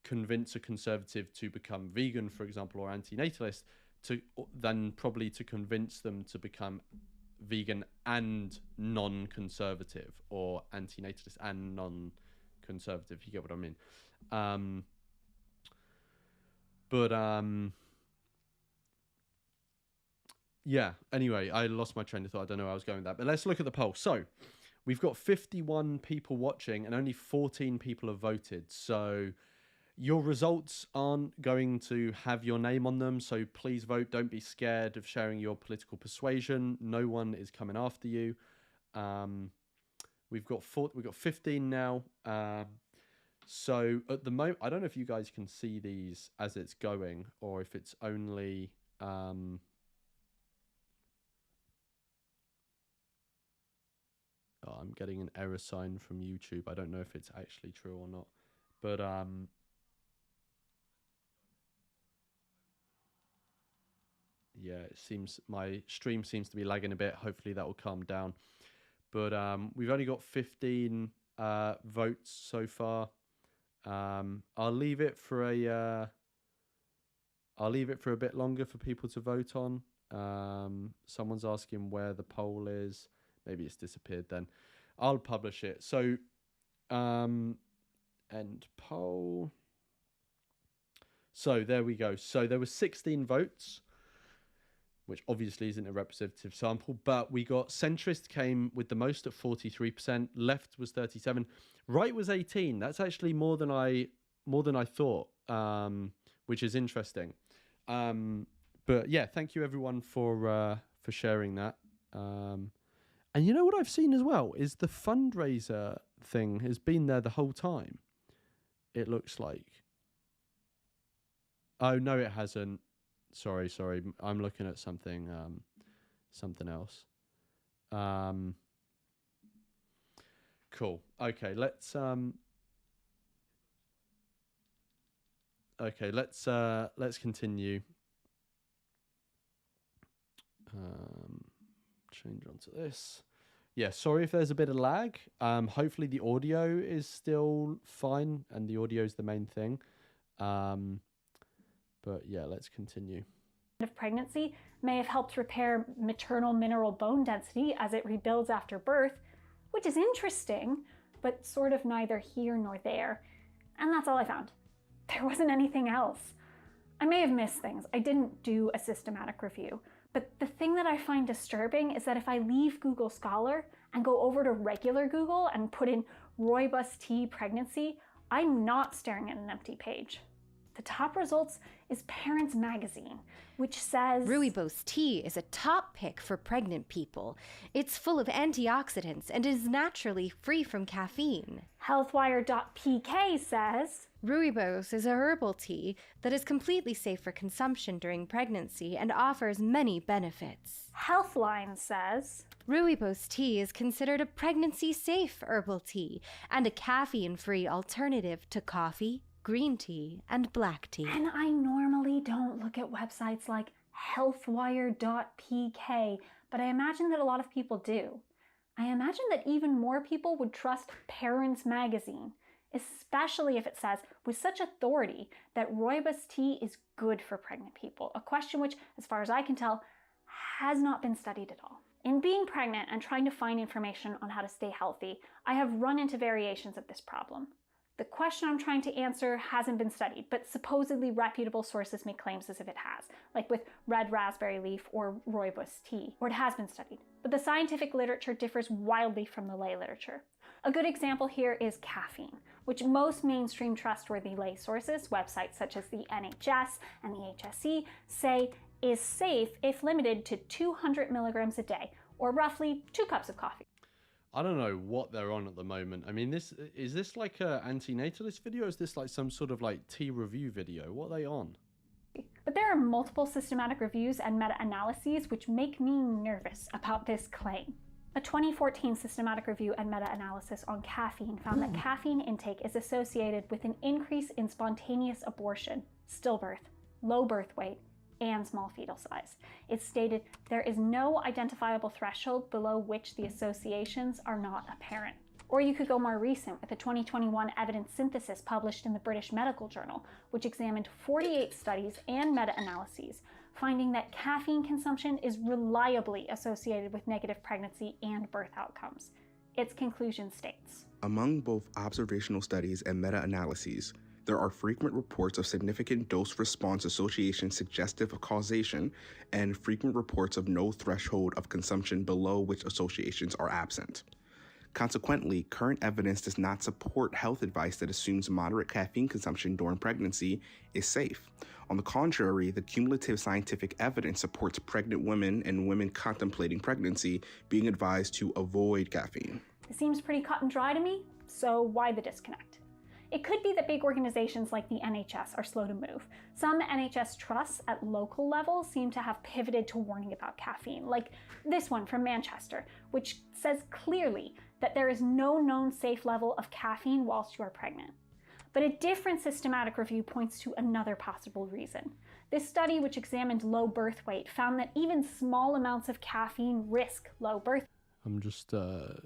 convince a conservative to become vegan, for example, or anti-natalist, than probably to convince them to become vegan and non-conservative, or anti-natalist and non-conservative. You get what I mean? Yeah, anyway, I lost my train of thought. I don't know where I was going with that, but let's look at the poll. So we've got 51 people watching and only 14 people have voted. So your results aren't going to have your name on them, so please vote. Don't be scared of sharing your political persuasion. No one is coming after you. We've got 15 now. So at the moment, I don't know if you guys can see these as it's going, or if it's only... I'm getting an error sign from YouTube. I don't know if it's actually true or not. But yeah, it seems my stream seems to be lagging a bit. Hopefully that will calm down. But we've only got 15 votes so far. I'll leave it for a bit longer for people to vote on. Someone's asking where the poll is. Maybe it's disappeared then. I'll publish it. So end poll. So there we go. So there were 16 votes, which obviously isn't a representative sample, but we got centrist came with the most at 43%, left was 37%, right was 18%. That's actually more than I thought, which is interesting. But yeah, thank you everyone for sharing that. And you know what I've seen as well is the fundraiser thing has been there the whole time. It looks like. Oh no, it hasn't. Sorry. I'm looking at something else. Cool. Okay, let's continue. Change onto this. Yeah, sorry if there's a bit of lag. Hopefully the audio is still fine, and the audio is the main thing. But yeah, let's continue. Of pregnancy may have helped repair maternal mineral bone density as it rebuilds after birth, which is interesting, but sort of neither here nor there. And that's all I found. There wasn't anything else. I may have missed things. I didn't do a systematic review. But the thing that I find disturbing is that if I leave Google Scholar and go over to regular Google and put in Rooibos tea pregnancy, I'm not staring at an empty page. The top results is Parents Magazine, which says Rooibos tea is a top pick for pregnant people. It's full of antioxidants and is naturally free from caffeine. Healthwire.pk says Rooibos is a herbal tea that is completely safe for consumption during pregnancy and offers many benefits. Healthline says Rooibos tea is considered a pregnancy-safe herbal tea and a caffeine-free alternative to coffee, green tea, and black tea. And I normally don't look at websites like healthwire.pk, but I imagine that a lot of people do. I imagine that even more people would trust Parents Magazine, especially if it says with such authority that rooibos tea is good for pregnant people, a question which, as far as I can tell, has not been studied at all. In being pregnant and trying to find information on how to stay healthy, I have run into variations of this problem. The question I'm trying to answer hasn't been studied, but supposedly reputable sources make claims as if it has, like with red raspberry leaf or rooibos tea, or it has been studied. But the scientific literature differs wildly from the lay literature. A good example here is caffeine, which most mainstream trustworthy lay sources, websites such as the NHS and the HSE, say is safe if limited to 200 milligrams a day, or roughly 2 cups of coffee. I don't know what they're on at the moment. I mean, is this like a antinatalist video? Or is this like some sort of like tea review video? What are they on? But there are multiple systematic reviews and meta-analyses which make me nervous about this claim. A 2014 systematic review and meta-analysis on caffeine found that caffeine intake is associated with an increase in spontaneous abortion, stillbirth, low birth weight, and small fetal size. It stated there is no identifiable threshold below which the associations are not apparent. Or you could go more recent with a 2021 evidence synthesis published in the British Medical Journal, which examined 48 studies and meta-analyses, finding that caffeine consumption is reliably associated with negative pregnancy and birth outcomes. Its conclusion states, among both observational studies and meta-analyses, there are frequent reports of significant dose-response association suggestive of causation and frequent reports of no threshold of consumption below which associations are absent. Consequently, current evidence does not support health advice that assumes moderate caffeine consumption during pregnancy is safe. On the contrary, the cumulative scientific evidence supports pregnant women and women contemplating pregnancy being advised to avoid caffeine. It seems pretty cut and dry to me, so why the disconnect? It could be that big organizations like the NHS are slow to move. Some NHS trusts at local level seem to have pivoted to warning about caffeine, like this one from Manchester, which says clearly that there is no known safe level of caffeine whilst you are pregnant. But a different systematic review points to another possible reason. This study, which examined low birth weight, found that even small amounts of caffeine risk low birth. I'm just gonna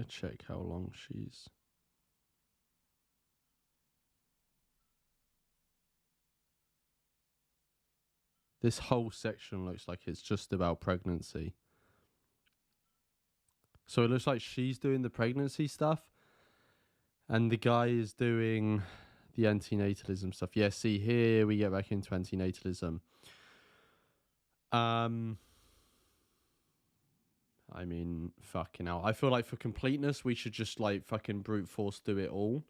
check how long she's... This whole section looks like it's just about pregnancy. So it looks like she's doing the pregnancy stuff and the guy is doing the antinatalism stuff. Yeah, see, here we get back into antinatalism. I mean, fucking hell. I feel like for completeness, we should just like fucking brute force do it all.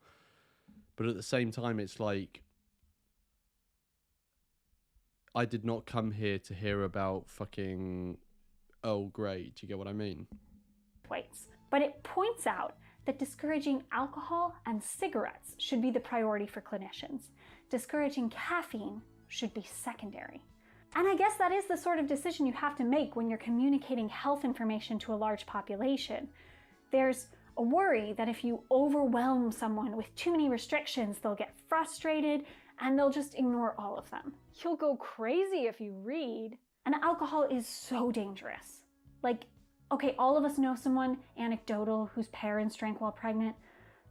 But at the same time, it's like, I did not come here to hear about fucking Earl Grey. Do you get what I mean? Weights. But it points out that discouraging alcohol and cigarettes should be the priority for clinicians. Discouraging caffeine should be secondary. And I guess that is the sort of decision you have to make when you're communicating health information to a large population. There's a worry that if you overwhelm someone with too many restrictions, they'll get frustrated and they'll just ignore all of them. You'll go crazy if you read. And alcohol is so dangerous. Like, okay, all of us know someone, anecdotal, whose parents drank while pregnant,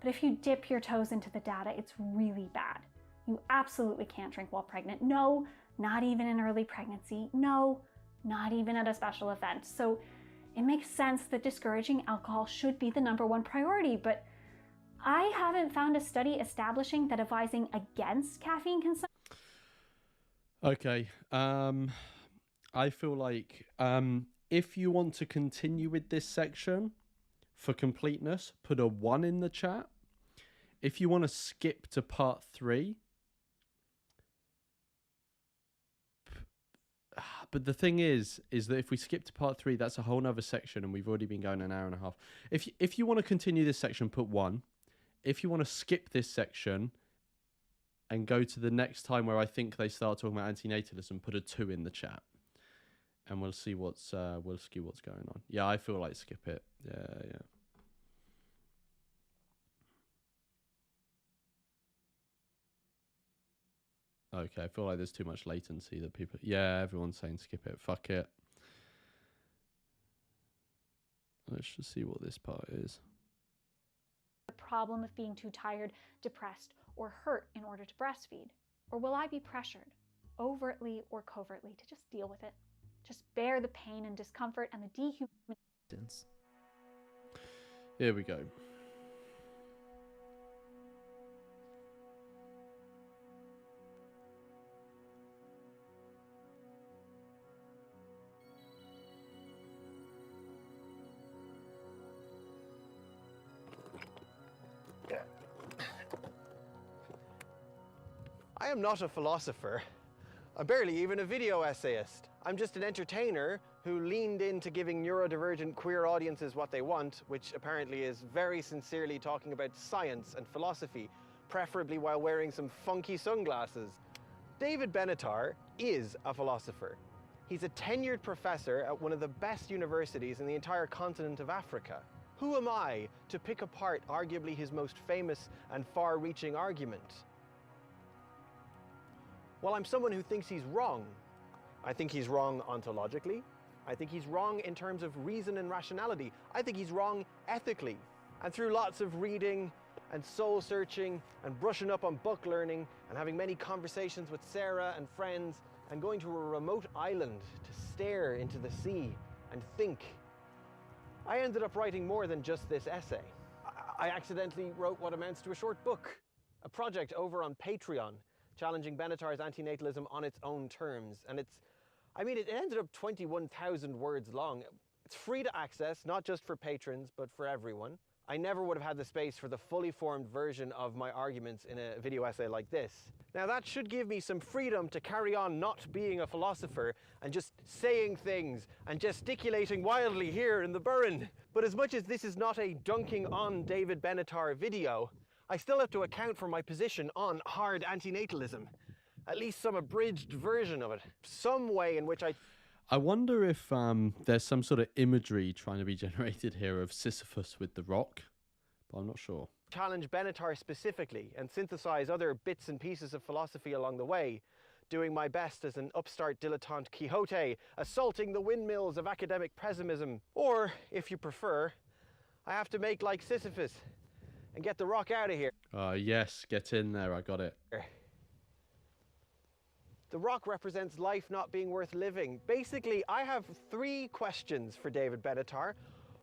but if you dip your toes into the data, it's really bad. You absolutely can't drink while pregnant. No, not even in early pregnancy. No, not even at a special event. So it makes sense that discouraging alcohol should be the #1 priority, but I haven't found a study establishing that advising against caffeine consumption. Okay, I feel like if you want to continue with this section, for completeness, put a 1 in the chat. If you want to skip to part 3, But the thing is that if we skip to part 3, that's a whole nother section, and we've already been going an hour and a half. If you want to continue this section, put 1. If you want to skip this section and go to the next time where I think they start talking about antinatalism, put a 2 in the chat, and we'll see what's going on. Yeah, I feel like skip it. Yeah. Okay, I feel like there's too much latency that people... Yeah, everyone's saying skip it. Fuck it. Let's just see what this part is. The problem of being too tired, depressed, or hurt in order to breastfeed? Or will I be pressured, overtly or covertly, to just deal with it? Just bear the pain and discomfort and the dehumanization. Here we go. I am not a philosopher. I'm barely even a video essayist. I'm just an entertainer who leaned into giving neurodivergent queer audiences what they want, which apparently is very sincerely talking about science and philosophy, preferably while wearing some funky sunglasses. David Benatar is a philosopher. He's a tenured professor at one of the best universities in the entire continent of Africa. Who am I to pick apart arguably his most famous and far-reaching argument? Well, I'm someone who thinks he's wrong. I think he's wrong ontologically. I think he's wrong in terms of reason and rationality. I think he's wrong ethically. And through lots of reading and soul searching and brushing up on book learning and having many conversations with Sarah and friends and going to a remote island to stare into the sea and think, I ended up writing more than just this essay. I accidentally wrote what amounts to a short book, a project over on Patreon, challenging Benatar's antinatalism on its own terms. And it ended up 21,000 words long. It's free to access, not just for patrons, but for everyone. I never would have had the space for the fully formed version of my arguments in a video essay like this. Now that should give me some freedom to carry on not being a philosopher and just saying things and gesticulating wildly here in the Burren. But as much as this is not a dunking on David Benatar video, I still have to account for my position on hard antinatalism. At least some abridged version of it. Some way in which I wonder if there's some sort of imagery trying to be generated here of Sisyphus with the rock, but I'm not sure. Challenge Benatar specifically and synthesize other bits and pieces of philosophy along the way, doing my best as an upstart dilettante Quixote, assaulting the windmills of academic pessimism. Or, if you prefer, I have to make like Sisyphus and get the rock out of here. Yes, get in there, I got it. The rock represents life not being worth living. Basically, I have 3 questions for David Benatar.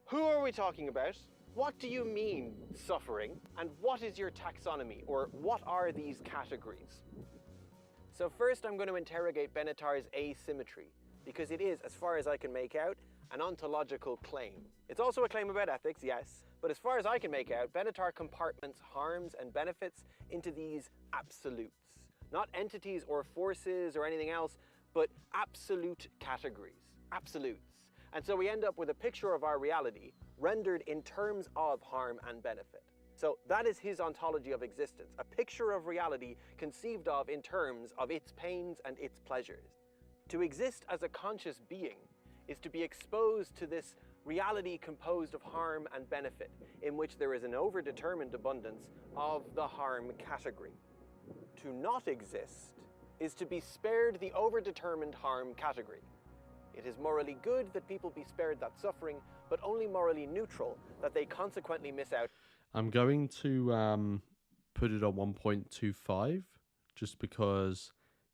Who are we talking about? What do you mean, suffering? And what is your taxonomy, or what are these categories? So first I'm going to interrogate Benatar's asymmetry, because it is, as far as I can make out, an ontological claim. It's also a claim about ethics, yes, but as far as I can make out, Benatar compartments harms and benefits into these absolutes. Not entities or forces or anything else, but absolute categories, absolutes. And so we end up with a picture of our reality rendered in terms of harm and benefit. So that is his ontology of existence, a picture of reality conceived of in terms of its pains and its pleasures. To exist as a conscious being is to be exposed to this reality composed of harm and benefit, in which there is an overdetermined abundance of the harm category. To not exist is to be spared the overdetermined harm category. It is morally good that people be spared that suffering, but only morally neutral that they consequently miss out. I'm going to put it on 1.25, just because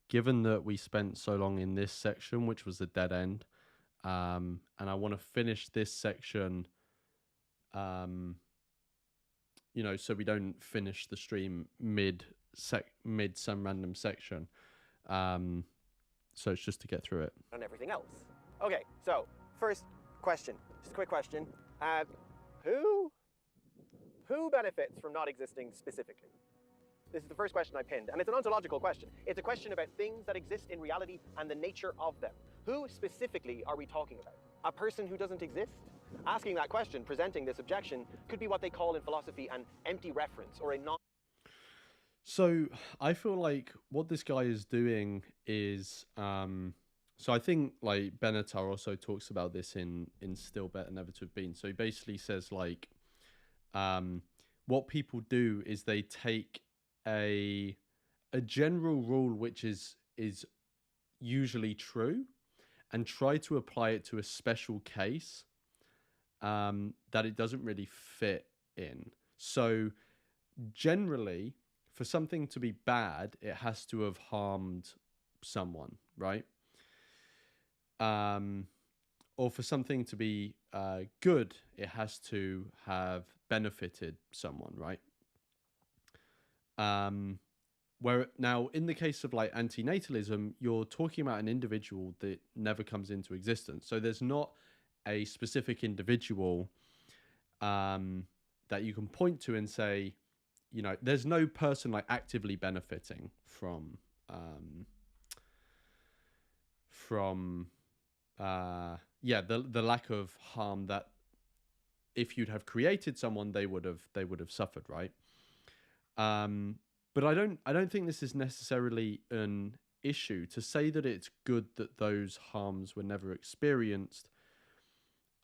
given that we spent so long in this section, which was a dead end, and I want to finish this section, so we don't finish the stream mid some random section. So it's just to get through it. On everything else. Okay, so first question, just a quick question. Who benefits from not existing specifically? This is the first question I pinned, and it's an ontological question. It's a question about things that exist in reality and the nature of them. Who specifically are we talking about? A person who doesn't exist? Asking that question, presenting this objection, could be what they call in philosophy an empty reference or a non... So I feel like what this guy is doing is, so I think like Benatar also talks about this in Still Better Never to Have Been. So he basically says like, what people do is they take a general rule which is usually true and try to apply it to a special case that it doesn't really fit in. So generally, for something to be bad, it has to have harmed someone, right? Or for something to be good, it has to have benefited someone, right? Where now, in the case of like antinatalism, you're talking about an individual that never comes into existence. So there's not a specific individual that you can point to and say, you know, there's no person like actively benefiting from the lack of harm that if you'd have created someone, they would have suffered, right? But I don't think this is necessarily an issue. To say that it's good that those harms were never experienced,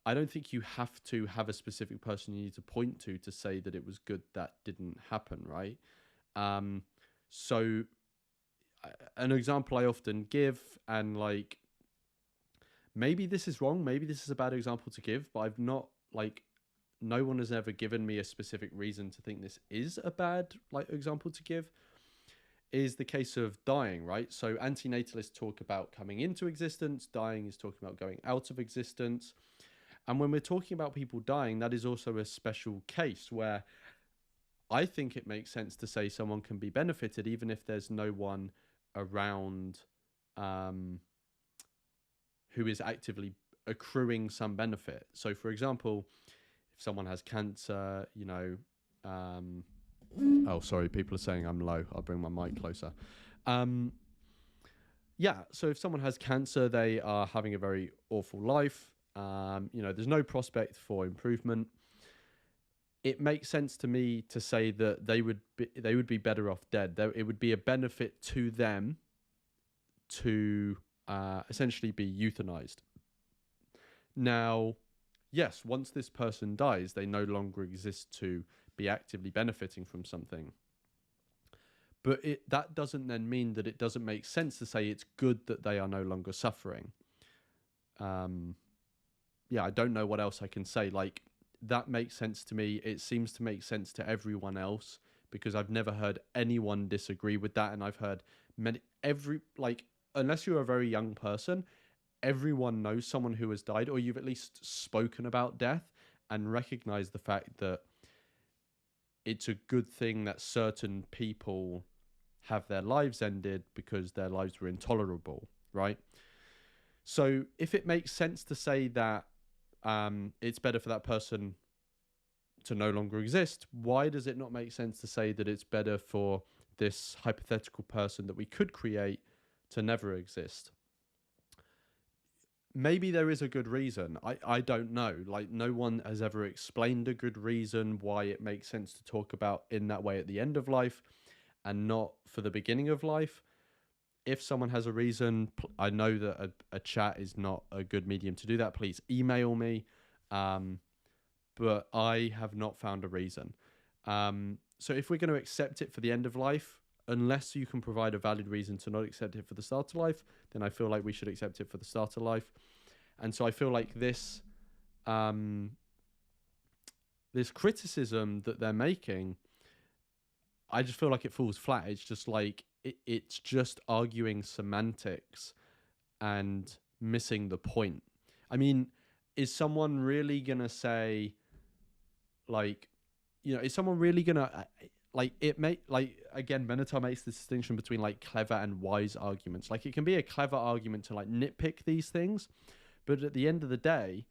I don't think you have to have a specific person you need to point to say that it was good that didn't happen, right? So an example I often give, and like, maybe this is wrong, maybe this is a bad example to give, but I've not, like, no one has ever given me a specific reason to think this is a bad like example to give, is the case of dying, right? So antinatalists talk about coming into existence, dying is talking about going out of existence. And when we're talking about people dying, that is also a special case where I think it makes sense to say someone can be benefited even if there's no one around who is actively accruing some benefit. So for example, if someone has cancer, you know, oh, sorry, people are saying I'm low. I'll bring my mic closer. Yeah, so if someone has cancer, they are having a very awful life. You know, there's no prospect for improvement. It makes sense to me to say that they would be better off dead. It would be a benefit to them to essentially be euthanized. Now, yes, once this person dies, they no longer exist to be actively benefiting from something. But that doesn't then mean that it doesn't make sense to say it's good that they are no longer suffering. Yeah, I don't know what else I can say. Like, that makes sense to me. It seems to make sense to everyone else because I've never heard anyone disagree with that. And I've heard unless you're a very young person, everyone knows someone who has died, or you've at least spoken about death and recognized the fact that it's a good thing that certain people have their lives ended because their lives were intolerable, right? So if it makes sense to say that it's better for that person to no longer exist, why does it not make sense to say that it's better for this hypothetical person that we could create to never exist? Maybe there is a good reason. I don't know. Like, no one has ever explained a good reason why it makes sense to talk about in that way at the end of life and not for the beginning of life. If someone has a reason, I know that a chat is not a good medium to do that. Please email me. But I have not found a reason. So if we're going to accept it for the end of life, unless you can provide a valid reason to not accept it for the start of life, then I feel like we should accept it for the start of life. And so I feel like this criticism that they're making, I just feel like it falls flat. It's just like, it's just arguing semantics and missing the point. I mean, is someone really going to say, like, you know, is someone really going to, again, Benatar makes this distinction between like clever and wise arguments. Like, it can be a clever argument to like nitpick these things, but at the end of the day,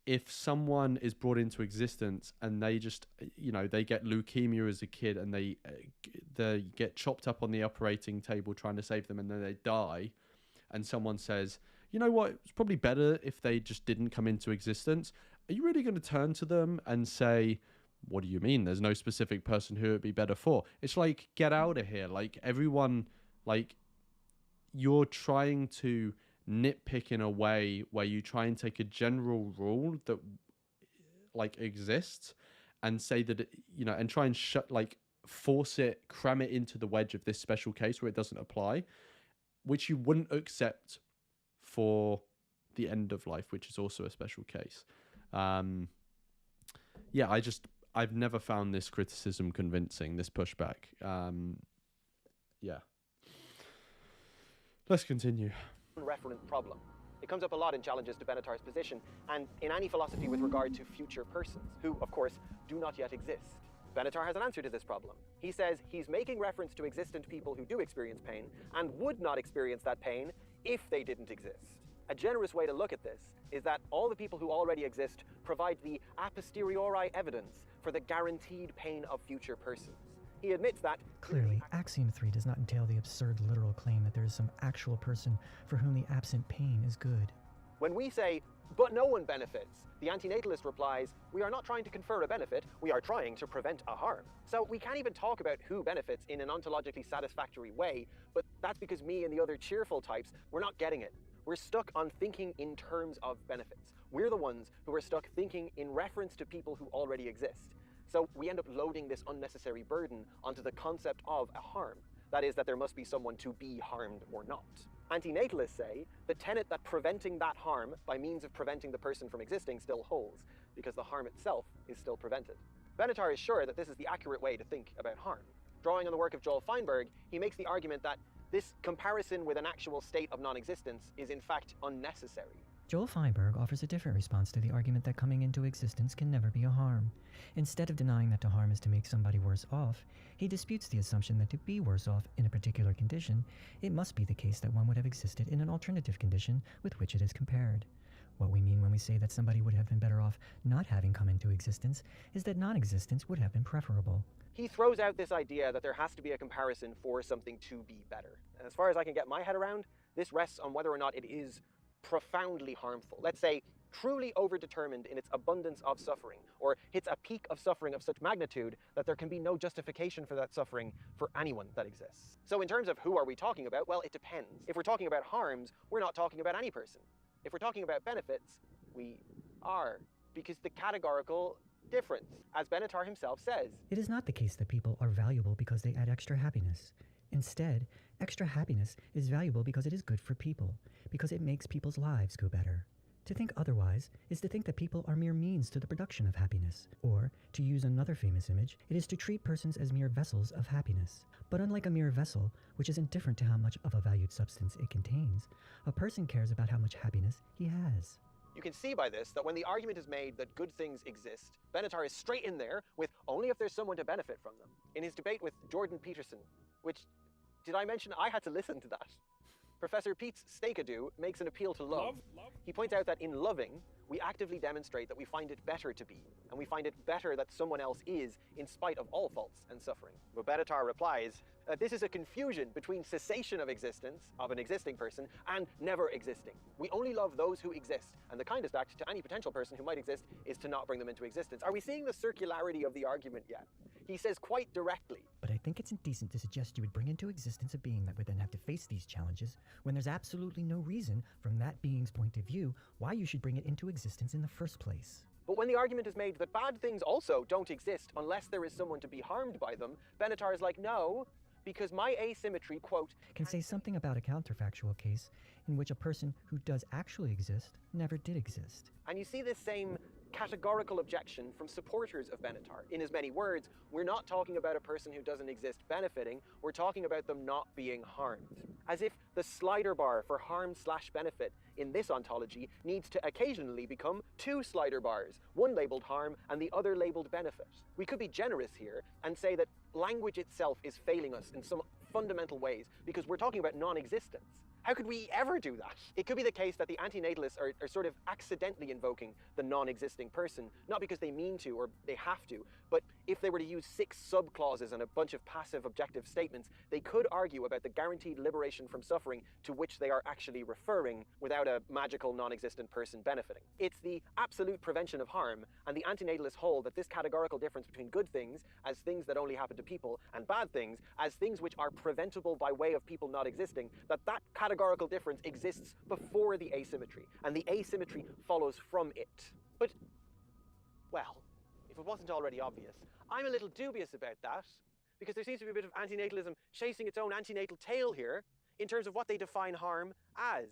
if someone is brought into existence and they just, you know, they get leukemia as a kid and they get chopped up on the operating table trying to save them and then they die, and someone says, you know what, it's probably better if they just didn't come into existence, are you really going to turn to them and say, what do you mean? There's no specific person who it would be better for? It's like, get out of here. Like, everyone, like, you're trying to nitpick in a way where you try and take a general rule that, like, exists and say that, and try and force it, cram it into the wedge of this special case where it doesn't apply, which you wouldn't accept for the end of life, which is also a special case. I've never found this criticism convincing, this pushback. Let's continue. Referent problem. It comes up a lot in challenges to Benatar's position, and in any philosophy with regard to future persons, who, of course, do not yet exist. Benatar has an answer to this problem. He says he's making reference to existent people who do experience pain, and would not experience that pain if they didn't exist. A generous way to look at this is that all the people who already exist provide the a posteriori evidence for the guaranteed pain of future persons. He admits that... Clearly, Axiom 3 does not entail the absurd literal claim that there is some actual person for whom the absent pain is good. When we say, but no one benefits, the antinatalist replies, we are not trying to confer a benefit, we are trying to prevent a harm. So we can't even talk about who benefits in an ontologically satisfactory way, but that's because me and the other cheerful types, we're not getting it. We're stuck on thinking in terms of benefits. We're the ones who are stuck thinking in reference to people who already exist. So we end up loading this unnecessary burden onto the concept of a harm. That is, that there must be someone to be harmed or not. Antinatalists say the tenet that preventing that harm by means of preventing the person from existing still holds, because the harm itself is still prevented. Benatar is sure that this is the accurate way to think about harm. Drawing on the work of Joel Feinberg, he makes the argument that this comparison with an actual state of non-existence is in fact unnecessary. Joel Feinberg offers a different response to the argument that coming into existence can never be a harm. Instead of denying that to harm is to make somebody worse off, he disputes the assumption that to be worse off in a particular condition, it must be the case that one would have existed in an alternative condition with which it is compared. What we mean when we say that somebody would have been better off not having come into existence is that non-existence would have been preferable. He throws out this idea that there has to be a comparison for something to be better. And as far as I can get my head around, this rests on whether or not it is profoundly harmful. Let's say truly overdetermined in its abundance of suffering, or hits a peak of suffering of such magnitude that there can be no justification for that suffering for anyone that exists. So in terms of who are we talking about, well, it depends. If we're talking about harms, we're not talking about any person. If we're talking about benefits, we are, because the categorical difference, as Benatar himself says. It is not the case that people are valuable because they add extra happiness. Instead, extra happiness is valuable because it is good for people, because it makes people's lives go better. To think otherwise is to think that people are mere means to the production of happiness, or, to use another famous image, it is to treat persons as mere vessels of happiness. But unlike a mere vessel, which is indifferent to how much of a valued substance it contains, a person cares about how much happiness he has. You can see by this that when the argument is made that good things exist, Benatar is straight in there with only if there's someone to benefit from them. In his debate with Jordan Peterson, which, did I mention I had to listen to that? Professor Pete's Steakadoo makes an appeal to love. He points out that in loving, we actively demonstrate that we find it better to be, and we find it better that someone else is, in spite of all faults and suffering. But Benatar replies that this is a confusion between cessation of existence, of an existing person, and never existing. We only love those who exist, and the kindest act to any potential person who might exist is to not bring them into existence. Are we seeing the circularity of the argument yet? He says quite directly, but I think it's indecent to suggest you would bring into existence a being that would then have to face these challenges when there's absolutely no reason, from that being's point of view, why you should bring it into existence in the first place. But when the argument is made that bad things also don't exist unless there is someone to be harmed by them, Benatar is like, no, because my asymmetry, quote, can say something about a counterfactual case in which a person who does actually exist never did exist. And you see this same categorical objection from supporters of Benatar. In as many words, we're not talking about a person who doesn't exist benefiting, we're talking about them not being harmed. As if the slider bar for harm/benefit in this ontology needs to occasionally become two slider bars, one labeled harm and the other labeled benefit. We could be generous here and say that language itself is failing us in some fundamental ways because we're talking about non-existence. How could we ever do that? It could be the case that the antinatalists are sort of accidentally invoking the non-existing person, not because they mean to or they have to, but if they were to use 6 sub-clauses and a bunch of passive objective statements, they could argue about the guaranteed liberation from suffering to which they are actually referring without a magical non-existent person benefiting. It's the absolute prevention of harm, and the antinatalists hold that this categorical difference between good things as things that only happen to people and bad things as things which are preventable by way of people not existing, that categorical difference exists before the asymmetry, and the asymmetry follows from it. But, well, if it wasn't already obvious, I'm a little dubious about that, because there seems to be a bit of antinatalism chasing its own antinatal tail here in terms of what they define harm as.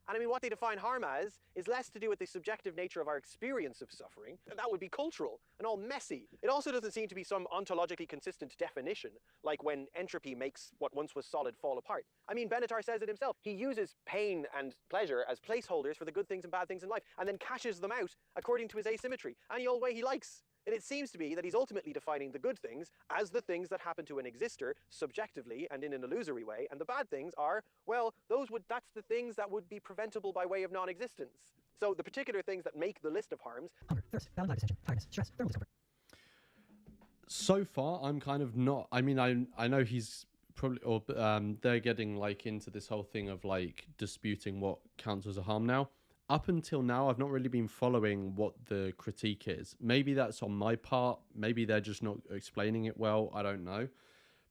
And I mean, what they define harm as is less to do with the subjective nature of our experience of suffering, and that would be cultural and all messy. It also doesn't seem to be some ontologically consistent definition, like when entropy makes what once was solid fall apart. I mean, Benatar says it himself. He uses pain and pleasure as placeholders for the good things and bad things in life, and then cashes them out according to his asymmetry, any old way he likes. And it seems to be that he's ultimately defining the good things as the things that happen to an exister subjectively and in an illusory way, and the bad things are, well, that's the things that would be preventable by way of non-existence. So the particular things that make the list of harms. Hunger, thirst, bowel distension, tiredness, stress, thermal discomfort. So far, I'm kind of not. I mean, I know he's probably, or they're getting like into this whole thing of like disputing what counts as a harm now. Up until now, I've not really been following what the critique is. Maybe that's on my part. Maybe they're just not explaining it well. I don't know.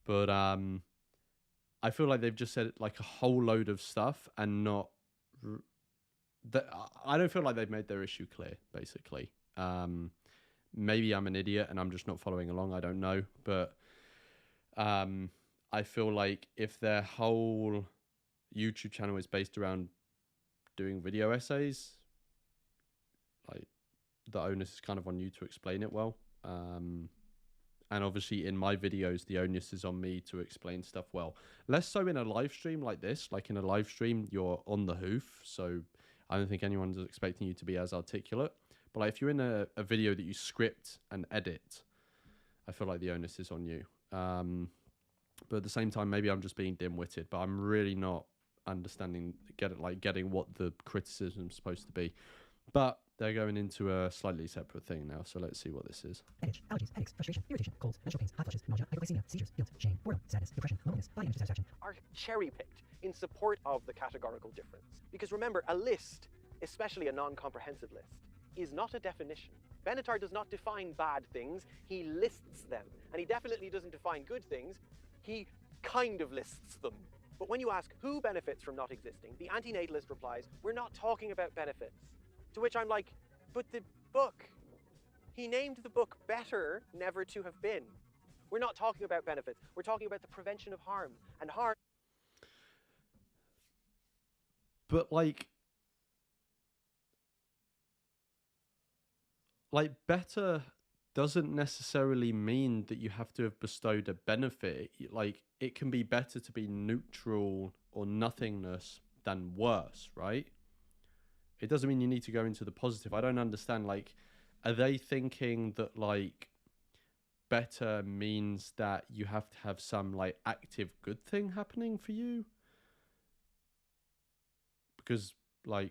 But I feel like they've just said like a whole load of stuff and not... I don't feel like they've made their issue clear, basically. Maybe I'm an idiot and I'm just not following along. I don't know. But I feel like if their whole YouTube channel is based around doing video essays, like the onus is kind of on you to explain it well, and obviously in my videos the onus is on me to explain stuff well, less so in a live stream like this. Like in a live stream you're on the hoof, so I don't think anyone's expecting you to be as articulate, but like if you're in a video that you script and edit, I feel like the onus is on you. But at the same time, maybe I'm just being dim-witted, but I'm really not understanding getting what the criticism is supposed to be. But they're going into a slightly separate thing now, so let's see what this is. Headache, allergies, headaches, frustration, irritation, colds, menstrual pains, hot flushes, nausea, hypoglycemia, seizures, guilt, shame, boredom, sadness, depression, loneliness, body image dissatisfaction Are cherry-picked in support of the categorical difference. Because remember, a list, especially a non-comprehensive list, is not a definition. Benatar does not define bad things, he lists them. And he definitely doesn't define good things, he kind of lists them. But when you ask who benefits from not existing, the antinatalist replies, we're not talking about benefits. To which I'm like, but the book, he named the book Better Never to Have Been. We're not talking about benefits, we're talking about the prevention of harm. And harm... But like better doesn't necessarily mean that you have to have bestowed a benefit. Like, it can be better to be neutral or nothingness than worse, right? It doesn't mean you need to go into the positive. I don't understand, like, are they thinking that, like, better means that you have to have some, like, active good thing happening for you? Because, like,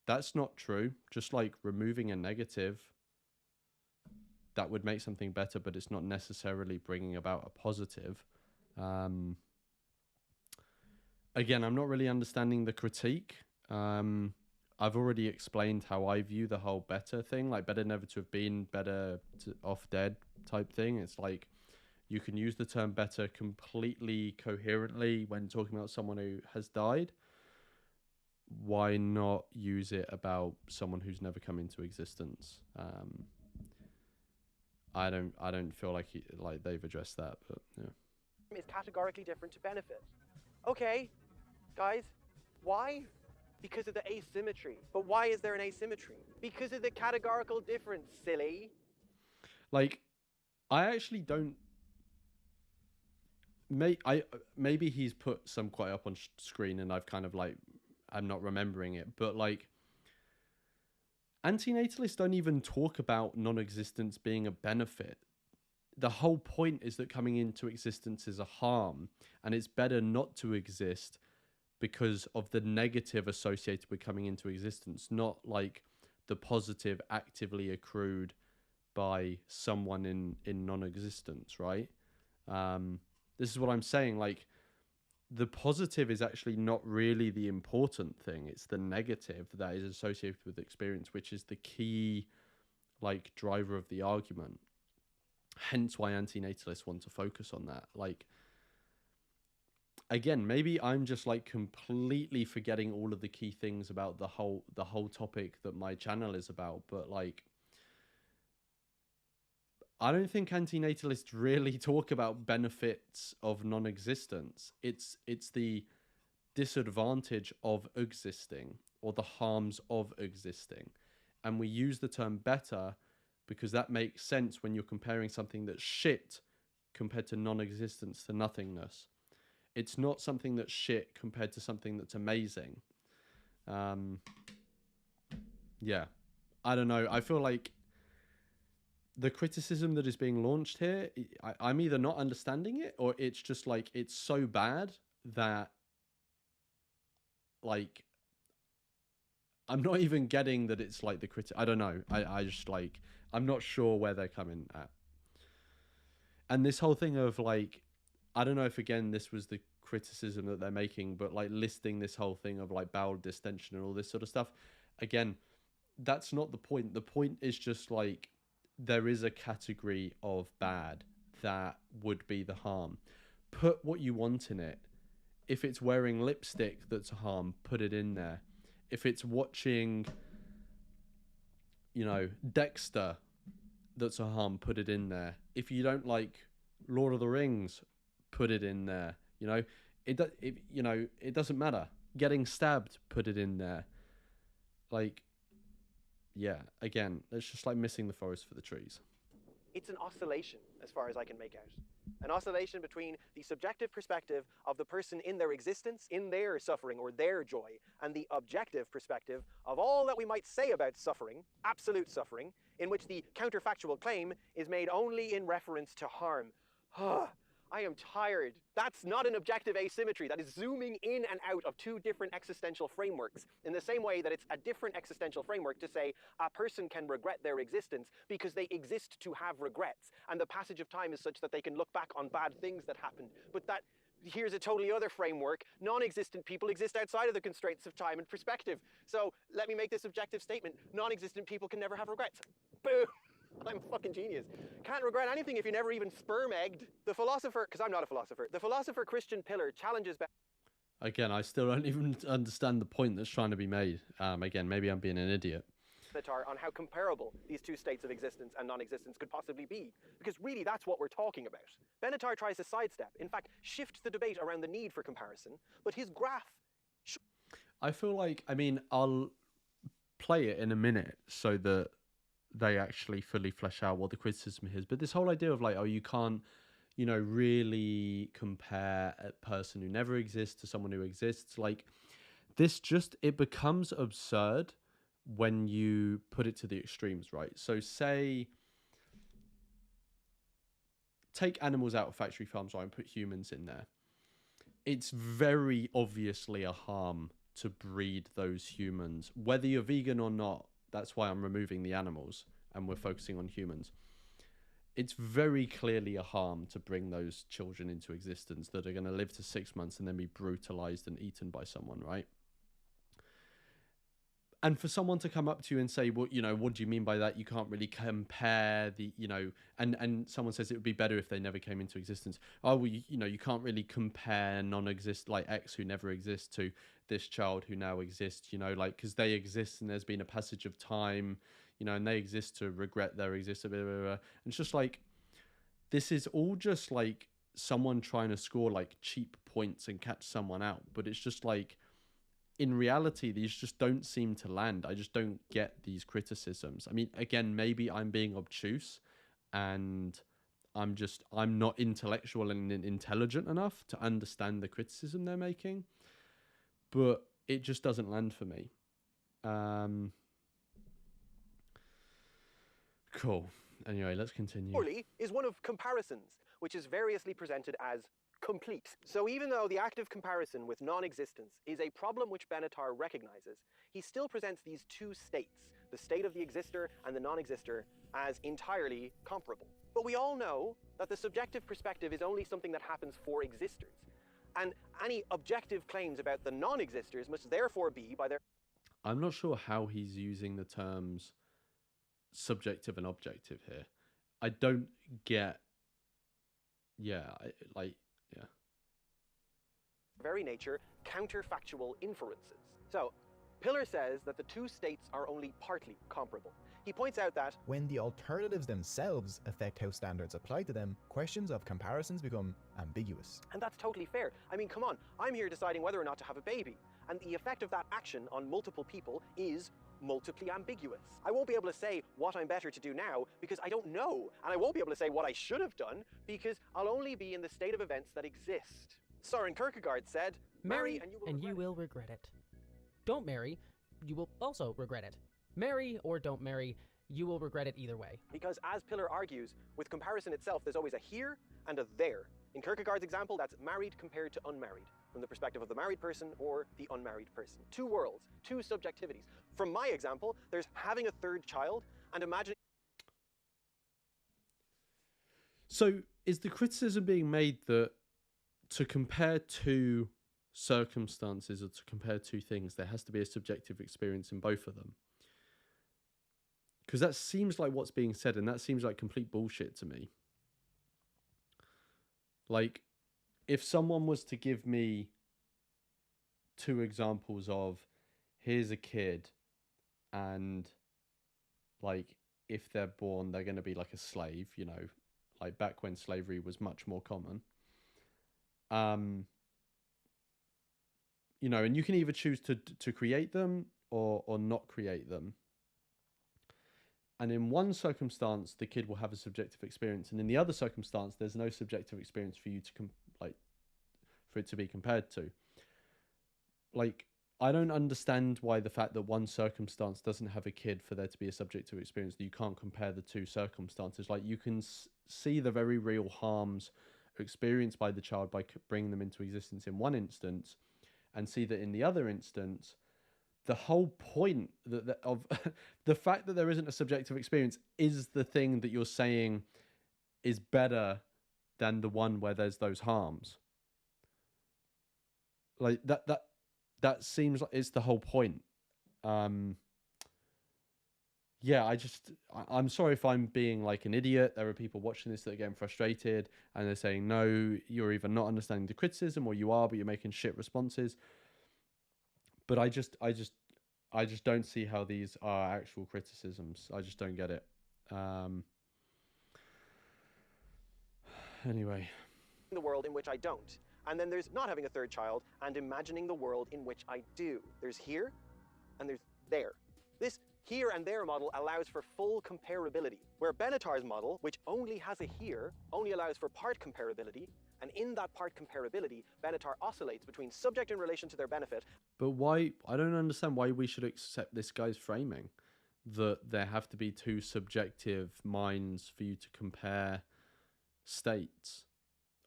that's not true. Just, like, removing a negative, that would make something better, but it's not necessarily bringing about a positive. Again, I'm not really understanding the critique. I've already explained how I view the whole better thing, like better never to have been, better to off dead type thing. It's like you can use the term better completely coherently when talking about someone who has died. Why not use it about someone who's never come into existence? I don't feel like they've addressed that, but yeah. Is categorically different to benefit. Okay, guys, why? Because of the asymmetry. But why is there an asymmetry? Because of the categorical difference, silly. Like, I actually don't... Maybe he's put some quite up on screen and I've kind of like... I'm not remembering it, but like... Antinatalists don't even talk about non-existence being a benefit. The whole point is that coming into existence is a harm, and it's better not to exist because of the negative associated with coming into existence, not like the positive actively accrued by someone in non-existence, right? This is what I'm saying, like the positive is actually not really the important thing. It's the negative that is associated with experience, which is the key like driver of the argument. Hence why antinatalists want to focus on that. Like, again, maybe I'm just like completely forgetting all of the key things about the whole topic that my channel is about, but like I don't think antinatalists really talk about benefits of non-existence. It's the disadvantage of existing, or the harms of existing. And we use the term better because that makes sense when you're comparing something that's shit compared to non-existence to nothingness. It's not something that's shit compared to something that's amazing. Yeah, I don't know. I feel like the criticism that is being launched here, I'm either not understanding it, or it's just like, it's so bad that like I'm not even getting that it's like the I don't know. I just like, I'm not sure where they're coming at. And this whole thing of like, I don't know if again this was the criticism that they're making, but like listing this whole thing of like bowel distension and all this sort of stuff, again, that's not the point. The point is just like, there is a category of bad that would be the harm. Put what you want in it. If it's wearing lipstick that's a harm, put it in there. If it's watching, you know, Dexter that's a harm, put it in there. If you don't like Lord of the Rings, put it in there. You know, it doesn't matter. Getting stabbed, put it in there. Like, yeah, again, it's just like missing the forest for the trees. It's an oscillation, as far as I can make out. An oscillation between the subjective perspective of the person in their existence, in their suffering or their joy, and the objective perspective of all that we might say about suffering, absolute suffering, in which the counterfactual claim is made only in reference to harm. I am tired. That's not an objective asymmetry. That is zooming in and out of two different existential frameworks, in the same way that it's a different existential framework to say a person can regret their existence because they exist to have regrets, and the passage of time is such that they can look back on bad things that happened. But that, here's a totally other framework. Non-existent people exist outside of the constraints of time and perspective. So let me make this objective statement. Non-existent people can never have regrets. Boom! I'm a fucking genius. Can't regret anything if you never even sperm-egged. The philosopher, because I'm not a philosopher, the philosopher Christian Pillar challenges... Again, I still don't even understand the point that's trying to be made. Again, maybe I'm being an idiot. On how comparable these two states of existence and non-existence could possibly be. Because really, that's what we're talking about. Benatar tries to sidestep, in fact, shift the debate around the need for comparison, but his graph... I feel like, I mean, I'll play it in a minute so that they actually fully flesh out what the criticism is. But this whole idea of like, oh, you can't, you know, really compare a person who never exists to someone who exists. Like, this just, it becomes absurd when you put it to the extremes, right? So say, take animals out of factory farms, right, and put humans in there. It's very obviously a harm to breed those humans, whether you're vegan or not. That's why I'm removing the animals and we're focusing on humans. It's very clearly a harm to bring those children into existence that are going to live to 6 months and then be brutalized and eaten by someone, right? And for someone to come up to you and say, well, you know, what do you mean by that? You can't really compare the, you know, and someone says it would be better if they never came into existence. Oh, well, you know, you can't really compare like X who never exists to this child who now exists, you know, like, because they exist and there's been a passage of time, you know, and they exist to regret their existence. Blah, blah, blah. And it's just like, this is all just like someone trying to score like cheap points and catch someone out. But it's just like, in reality, these just don't seem to land. I just don't get these criticisms. I mean, again, maybe I'm being obtuse and I'm not intellectual and intelligent enough to understand the criticism they're making, but it just doesn't land for me. Cool. Anyway, let's continue. Is one of comparisons, which is variously presented as complete. So even though the act of comparison with non-existence is a problem which Benatar recognizes, he still presents these two states, the state of the exister and the non-exister, as entirely comparable. But we all know that the subjective perspective is only something that happens for existers. And any objective claims about the non-existers must therefore be by their... I'm not sure how he's using the terms subjective and objective here. I don't get... Yeah, very nature, counterfactual inferences. So, Pillar says that the two states are only partly comparable. He points out that when the alternatives themselves affect how standards apply to them, questions of comparisons become ambiguous. And that's totally fair. I mean, come on, I'm here deciding whether or not to have a baby. And the effect of that action on multiple people is multiply ambiguous. I won't be able to say what I'm better to do now because I don't know. And I won't be able to say what I should have done because I'll only be in the state of events that exist. Soren Kierkegaard said, marry and you will regret it. Don't marry, you will also regret it. Marry or don't marry, you will regret it either way. Because as Pillar argues, with comparison itself, there's always a here and a there. In Kierkegaard's example, that's married compared to unmarried, from the perspective of the married person or the unmarried person. Two worlds, two subjectivities. From my example, there's having a third child and imagining... So is the criticism being made that to compare two circumstances or to compare two things, there has to be a subjective experience in both of them? Because that seems like what's being said, and that seems like complete bullshit to me. Like, if someone was to give me two examples of, here's a kid, and, like, if they're born, they're going to be like a slave, you know, like back when slavery was much more common. You know, and you can either choose to create them or not create them. And in one circumstance, the kid will have a subjective experience, and in the other circumstance, there's no subjective experience for you to for it to be compared to. Like, I don't understand why the fact that one circumstance doesn't have a kid for there to be a subjective experience, that you can't compare the two circumstances. Like, you can see the very real harms experienced by the child by bringing them into existence in one instance, and see that in the other instance, the whole point of the fact that there isn't a subjective experience is the thing that you're saying is better than the one where there's those harms. Like that seems like it's the whole point. Yeah, I'm sorry if I'm being like an idiot. There are people watching this that are getting frustrated and they're saying, no, you're either not understanding the criticism or you are, but you're making shit responses. But I just don't see how these are actual criticisms. I just don't get it. Anyway. The world in which I don't. And then there's not having a third child and imagining the world in which I do. There's here and there's there. This here and there model allows for full comparability, where Benatar's model, which only has a here, only allows for part comparability, and in that part comparability, Benatar oscillates between subject in relation to their benefit. But why? I don't understand why we should accept this guy's framing, that there have to be two subjective minds for you to compare states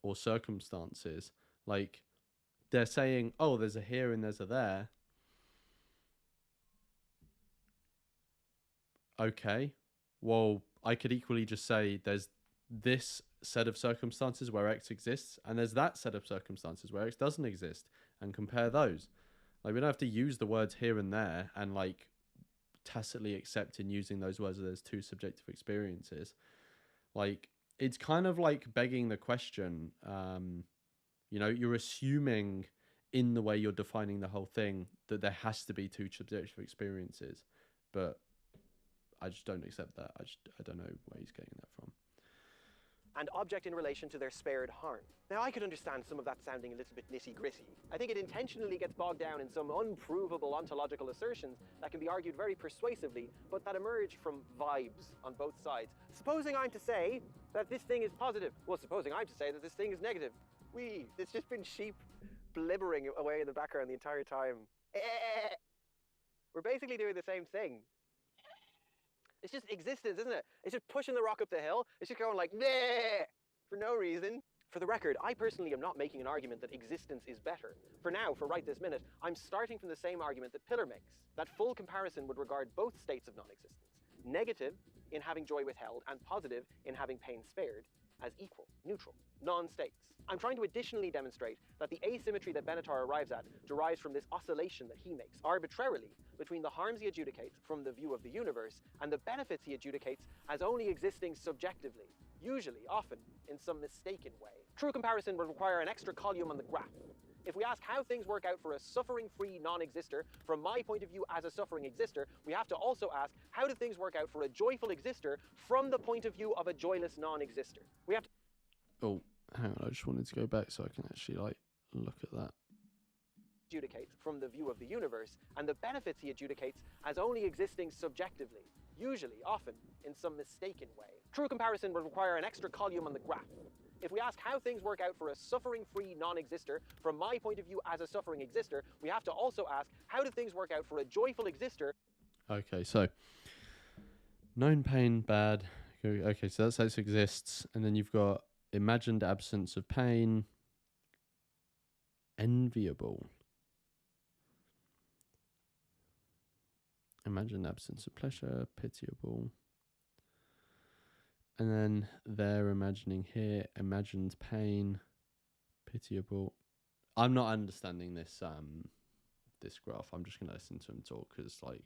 or circumstances. Like, they're saying, oh, there's a here and there's a there. Okay, well, I could equally just say there's this set of circumstances where X exists, and there's that set of circumstances where X doesn't exist, and compare those. Like, we don't have to use the words here and there and like tacitly accept in using those words that there's two subjective experiences. Like, it's kind of like begging the question, you know, you're assuming in the way you're defining the whole thing that there has to be two subjective experiences, but I just don't accept that. I don't know where he's getting that from. And object in relation to their spared harm. Now, I could understand some of that sounding a little bit nitty-gritty. I think it intentionally gets bogged down in some unprovable ontological assertions that can be argued very persuasively, but that emerge from vibes on both sides. Supposing I'm to say that this thing is positive. Well, supposing I'm to say that this thing is negative. It's just been sheep blibbering away in the background the entire time. We're basically doing the same thing. It's just existence, isn't it? It's just pushing the rock up the hill. It's just going like, nah, for no reason. For the record, I personally am not making an argument that existence is better. For now, for right this minute, I'm starting from the same argument that Pillar makes, that full comparison would regard both states of non-existence, negative in having joy withheld and positive in having pain spared, as equal, neutral, non-states. I'm trying to additionally demonstrate that the asymmetry that Benatar arrives at derives from this oscillation that he makes arbitrarily between the harms he adjudicates from the view of the universe and the benefits he adjudicates as only existing subjectively, usually, often, in some mistaken way. True comparison would require an extra column on the graph. If we ask how things work out for a suffering-free non-exister, from my point of view as a suffering exister, we have to also ask, how do things work out for a joyful exister from the point of view of a joyless non-exister? We have to... Oh, hang on, I just wanted to go back so I can actually, like, look at that. Adjudicates from the view of the universe, and the benefits he adjudicates as only existing subjectively, usually, often, in some mistaken way. True comparison would require an extra column on the graph. If we ask how things work out for a suffering-free non-exister, from my point of view as a suffering exister, we have to also ask, how do things work out for a joyful exister? Okay, so known pain, bad. Okay, so that's how it exists. And then you've got imagined absence of pain, enviable. Imagined absence of pleasure, pitiable. And then they're imagining here, imagined pain, pitiable. I'm not understanding this this graph. I'm just gonna listen to him talk because, like,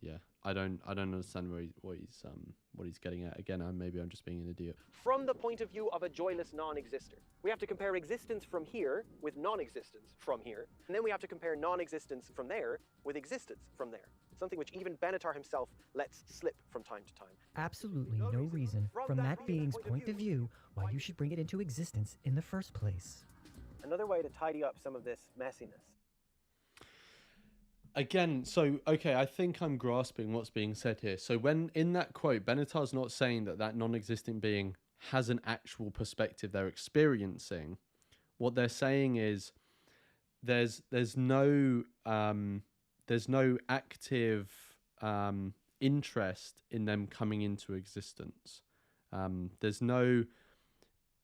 yeah, I don't understand what he's getting at. Again, maybe I'm just being an idiot. From the point of view of a joyless non-exister, we have to compare existence from here with non-existence from here, and then we have to compare non-existence from there with existence from there. Something which even Benatar himself lets slip from time to time. Absolutely no reason, from that being's point of view, why you should bring it into existence in the first place. Another way to tidy up some of this messiness. Again, so, okay, I think I'm grasping what's being said here. So when, in that quote, Benatar's not saying that that non-existent being has an actual perspective they're experiencing. What they're saying is there's no active interest in them coming into existence. There's no...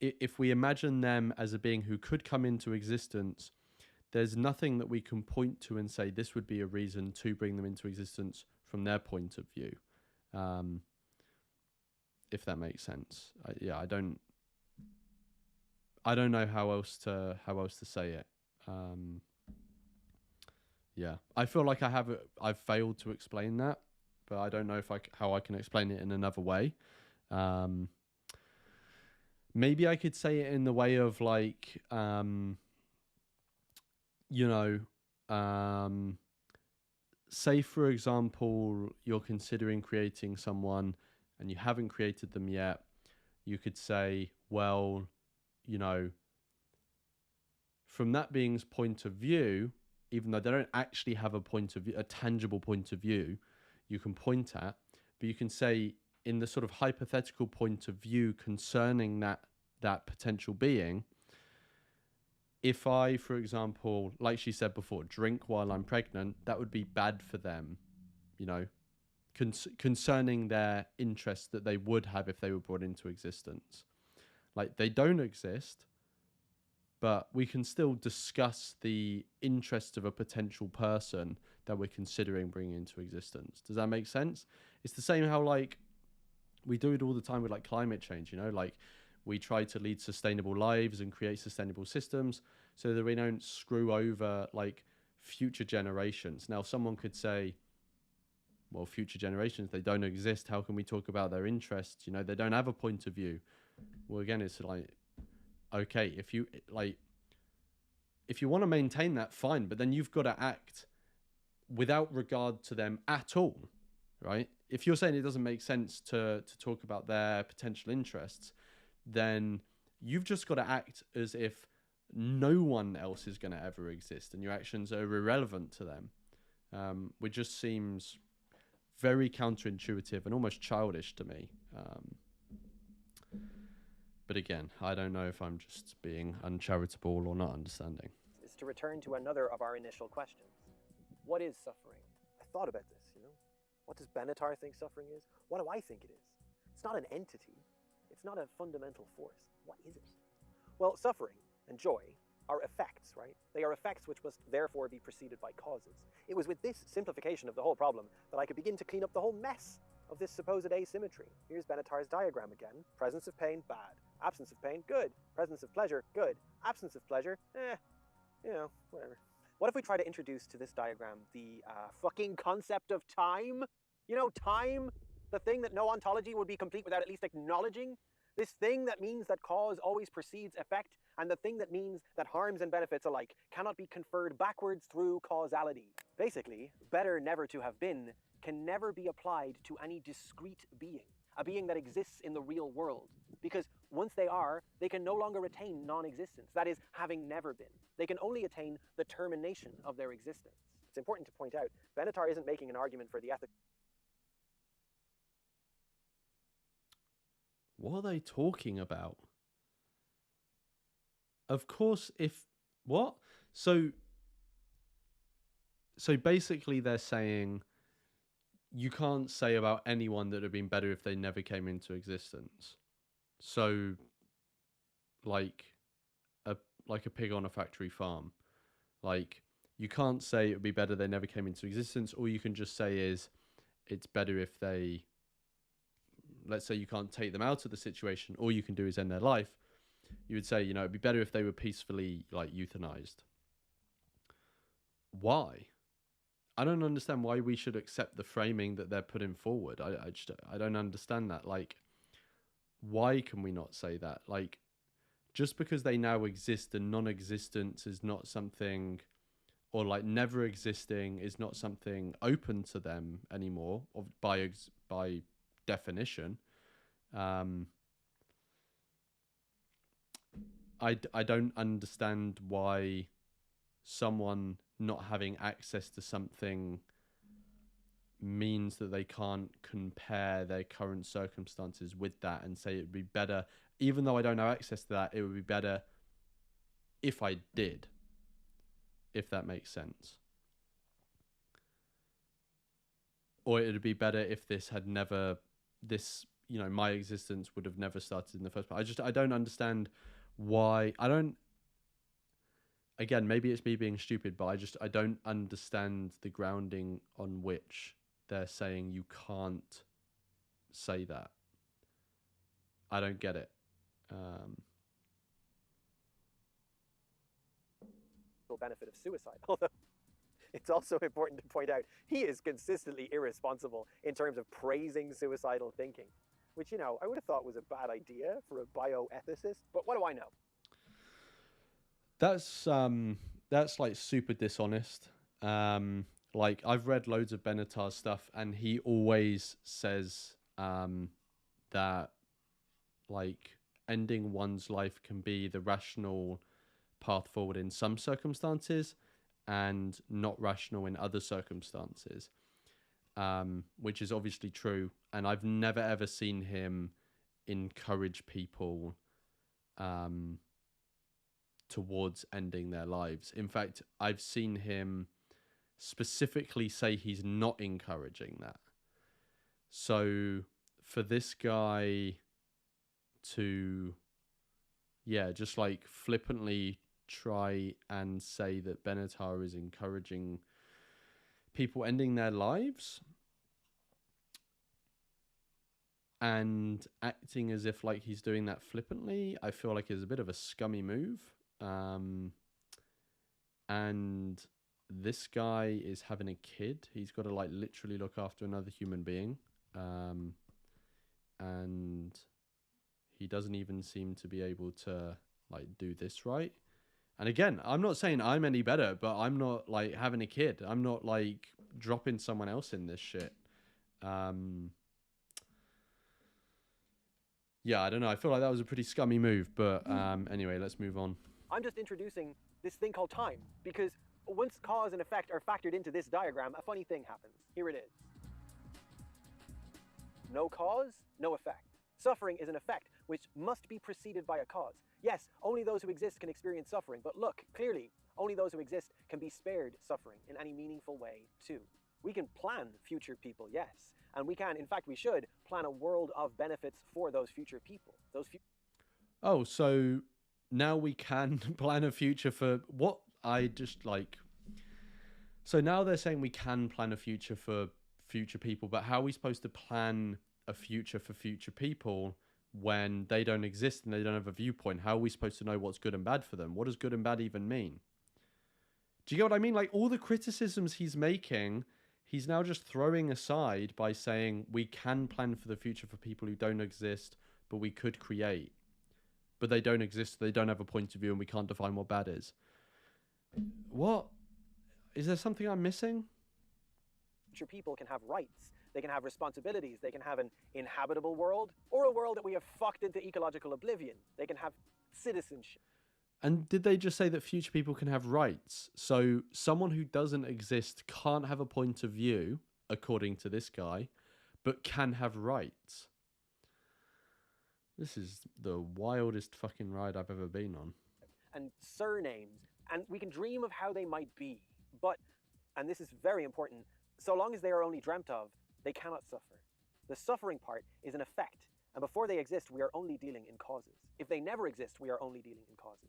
If we imagine them as a being who could come into existence, there's nothing that we can point to and say this would be a reason to bring them into existence from their point of view. If that makes sense. I don't know how else to say it. Yeah, I feel like I've failed to explain that, but I don't know how I can explain it in another way. Maybe I could say it in the way of, like, say, for example, you're considering creating someone and you haven't created them yet. You could say, well, from that being's point of view, even though they don't actually have a point of view, a tangible point of view you can point at, but you can say, in the sort of hypothetical point of view concerning that potential being, if I, for example, like she said before, drink while I'm pregnant, that would be bad for them, concerning their interest that they would have if they were brought into existence. Like, they don't exist, but we can still discuss the interest of a potential person that we're considering bringing into existence. Does that make sense? It's the same how, like, we do it all the time with, like, climate change, like, we try to lead sustainable lives and create sustainable systems so that we don't screw over, like, future generations. Now, someone could say, well, future generations, they don't exist. How can we talk about their interests? They don't have a point of view. Well, again, it's like, okay, if you want to maintain that, fine, but then you've got to act without regard to them at all, right? If you're saying it doesn't make sense to talk about their potential interests, then you've just got to act as if no one else is going to ever exist and your actions are irrelevant to them, which just seems very counterintuitive and almost childish to me. But again, I don't know if I'm just being uncharitable or not understanding. Is to return to another of our initial questions. What is suffering? I thought about this, What does Benatar think suffering is? What do I think it is? It's not an entity. It's not a fundamental force. What is it? Well, suffering and joy are effects, right? They are effects which must therefore be preceded by causes. It was with this simplification of the whole problem that I could begin to clean up the whole mess of this supposed asymmetry. Here's Benatar's diagram again. Presence of pain, bad. Absence of pain, good. Presence of pleasure, good. Absence of pleasure, whatever. What if we try to introduce to this diagram the fucking concept of time? Time? The thing that no ontology would be complete without at least acknowledging? This thing that means that cause always precedes effect, and the thing that means that harms and benefits alike cannot be conferred backwards through causality. Basically, better never to have been can never be applied to any discrete being, a being that exists in the real world. Because once they are, they can no longer retain non-existence, that is, having never been. They can only attain the termination of their existence. It's important to point out, Benatar isn't making an argument for the ethical... What are they talking about? Of course, what? So basically they're saying you can't say about anyone that would have been better if they never came into existence. So like a pig on a factory farm. Like, you can't say it would be better they never came into existence. All you can just say is it's better if they, let's say you can't take them out of the situation, all you can do is end their life. You would say, it'd be better if they were peacefully euthanized. Why? I don't understand why we should accept the framing that they're putting forward. I don't understand that. Why can we not say that? Just because they now exist and non-existence is not something, or never existing is not something open to them anymore, by definition. I don't understand why someone not having access to something means that they can't compare their current circumstances with that and say it would be better, even though I don't have access to that, it would be better if I did, if that makes sense. Or it would be better if this had never, my existence would have never started in the first place. I don't understand why. Again, maybe it's me being stupid, but I don't understand the grounding on which they're saying you can't say that. I don't get it. Benefit of suicide. Although it's also important to point out he is consistently irresponsible in terms of praising suicidal thinking, which, I would have thought was a bad idea for a bioethicist, but what do I know? That's super dishonest. I've read loads of Benatar's stuff, and he always says that ending one's life can be the rational path forward in some circumstances and not rational in other circumstances, which is obviously true. And I've never ever seen him encourage people towards ending their lives. In fact, I've seen him specifically say he's not encouraging that. So for this guy to just flippantly try and say that Benatar is encouraging people ending their lives and acting as if he's doing that flippantly, I feel like is a bit of a scummy move. And this guy is having a kid. He's got to literally look after another human being. And he doesn't even seem to be able to do this right. And again, I'm not saying I'm any better, but I'm not having a kid. I'm not dropping someone else in this shit. I don't know. I feel like that was a pretty scummy move, but anyway, let's move on. I'm just introducing this thing called time, because once cause and effect are factored into this diagram, a funny thing happens. Here it is. No cause, no effect. Suffering is an effect which must be preceded by a cause. Yes, only those who exist can experience suffering, but look, clearly, only those who exist can be spared suffering in any meaningful way, too. We can plan future people, yes, and we can, in fact, we should plan a world of benefits for those future people. So now we can plan a future for what I just like. So now they're saying we can plan a future for future people, but how are we supposed to plan a future for future people when they don't exist and they don't have a viewpoint? How are we supposed to know what's good and bad for them? What does good and bad even mean? Do you get what I mean? Like, all the criticisms he's making, he's now just throwing aside by saying we can plan for the future for people who don't exist, but we could create. But they don't exist, they don't have a point of view, and we can't define what bad is. What? Is there something I'm missing? Future people can have rights, they can have responsibilities, they can have an inhabitable world, or a world that we have fucked into ecological oblivion. They can have citizenship. And did they just say that future people can have rights? So someone who doesn't exist can't have a point of view, according to this guy, but can have rights. This is the wildest fucking ride I've ever been on. And surnames, and we can dream of how they might be. But, and this is very important, so long as they are only dreamt of, they cannot suffer. The suffering part is an effect, and before they exist, we are only dealing in causes. If they never exist, we are only dealing in causes.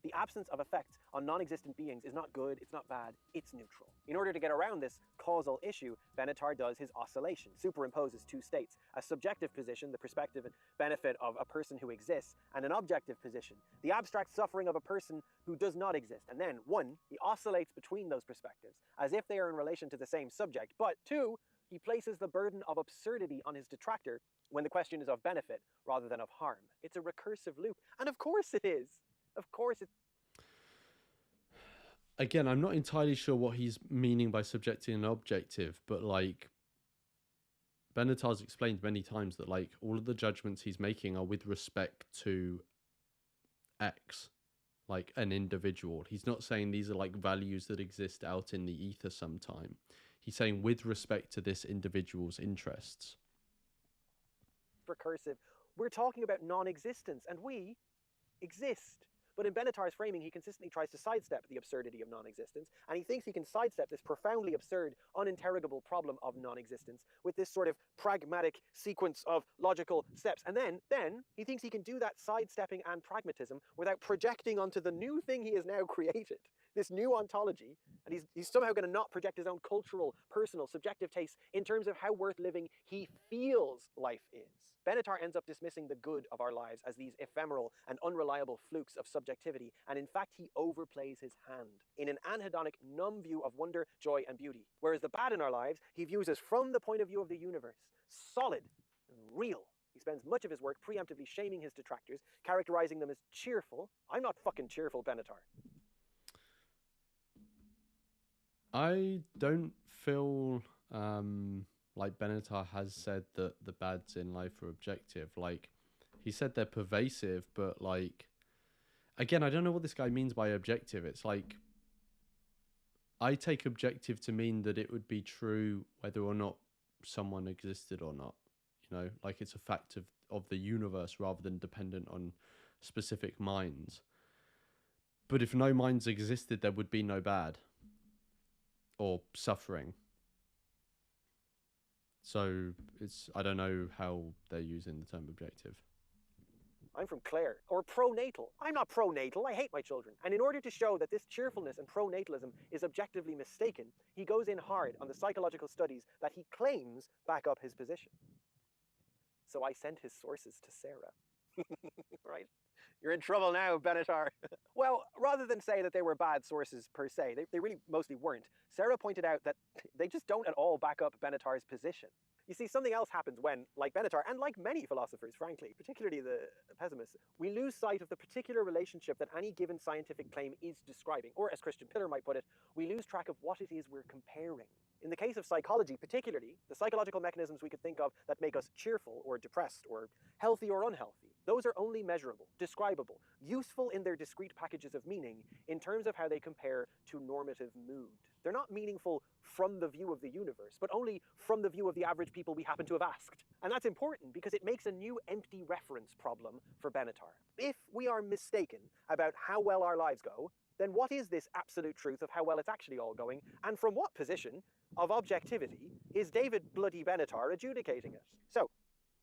The absence of effects on non-existent beings is not good, it's not bad, it's neutral. In order to get around this causal issue, Benatar does his oscillation, superimposes two states, a subjective position, the perspective and benefit of a person who exists, and an objective position, the abstract suffering of a person who does not exist. And then, one, he oscillates between those perspectives, as if they are in relation to the same subject, but two, he places the burden of absurdity on his detractor when the question is of benefit rather than of harm. It's a recursive loop, and of course it is. Of course it's... Again, I'm not entirely sure what he's meaning by subjective and objective, but like Benatar's explained many times that like all of the judgments he's making are with respect to X, like an individual. He's not saying these are like values that exist out in the ether sometime. He's saying with respect to this individual's interests. Recursive. We're talking about non-existence, and we exist. But in Benatar's framing, he consistently tries to sidestep the absurdity of non-existence, and he thinks he can sidestep this profoundly absurd, uninterrogable problem of non-existence with this sort of pragmatic sequence of logical steps. And then he thinks he can do that sidestepping and pragmatism without projecting onto the new thing he has now created, this new ontology, and he's somehow going to not project his own cultural, personal, subjective tastes in terms of how worth living he feels life is. Benatar ends up dismissing the good of our lives as these ephemeral and unreliable flukes of subjectivity, and in fact he overplays his hand in an anhedonic, numb view of wonder, joy, and beauty. Whereas the bad in our lives he views as from the point of view of the universe, solid and real. He spends much of his work preemptively shaming his detractors, characterizing them as cheerful. I'm not fucking cheerful, Benatar. I don't feel like Benatar has said that the bads in life are objective. Like, he said they're pervasive, but like, again, I don't know what this guy means by objective. It's like, I take objective to mean that it would be true whether or not someone existed or not. You know, like it's a fact of the universe rather than dependent on specific minds. But if no minds existed, there would be no bad or suffering. So I don't know how they're using the term objective. I'm from Clare, or pronatal. I'm not pronatal, I hate my children. And in order to show that this cheerfulness and pronatalism is objectively mistaken, he goes in hard on the psychological studies that he claims back up his position. So I sent his sources to Sarah. Right? You're in trouble now, Benatar. Well, rather than say that they were bad sources per se, they really mostly weren't. Sarah pointed out that they just don't at all back up Benatar's position. You see, something else happens when, like Benatar, and like many philosophers, frankly, particularly the pessimists, we lose sight of the particular relationship that any given scientific claim is describing. Or, as Christian Pillar might put it, we lose track of what it is we're comparing. In the case of psychology, particularly, the psychological mechanisms we could think of that make us cheerful or depressed or healthy or unhealthy, those are only measurable, describable, useful in their discrete packages of meaning in terms of how they compare to normative mood. They're not meaningful from the view of the universe, but only from the view of the average people we happen to have asked. And that's important because it makes a new empty reference problem for Benatar. If we are mistaken about how well our lives go, then what is this absolute truth of how well it's actually all going, and from what position of objectivity is David Bloody Benatar adjudicating it? So,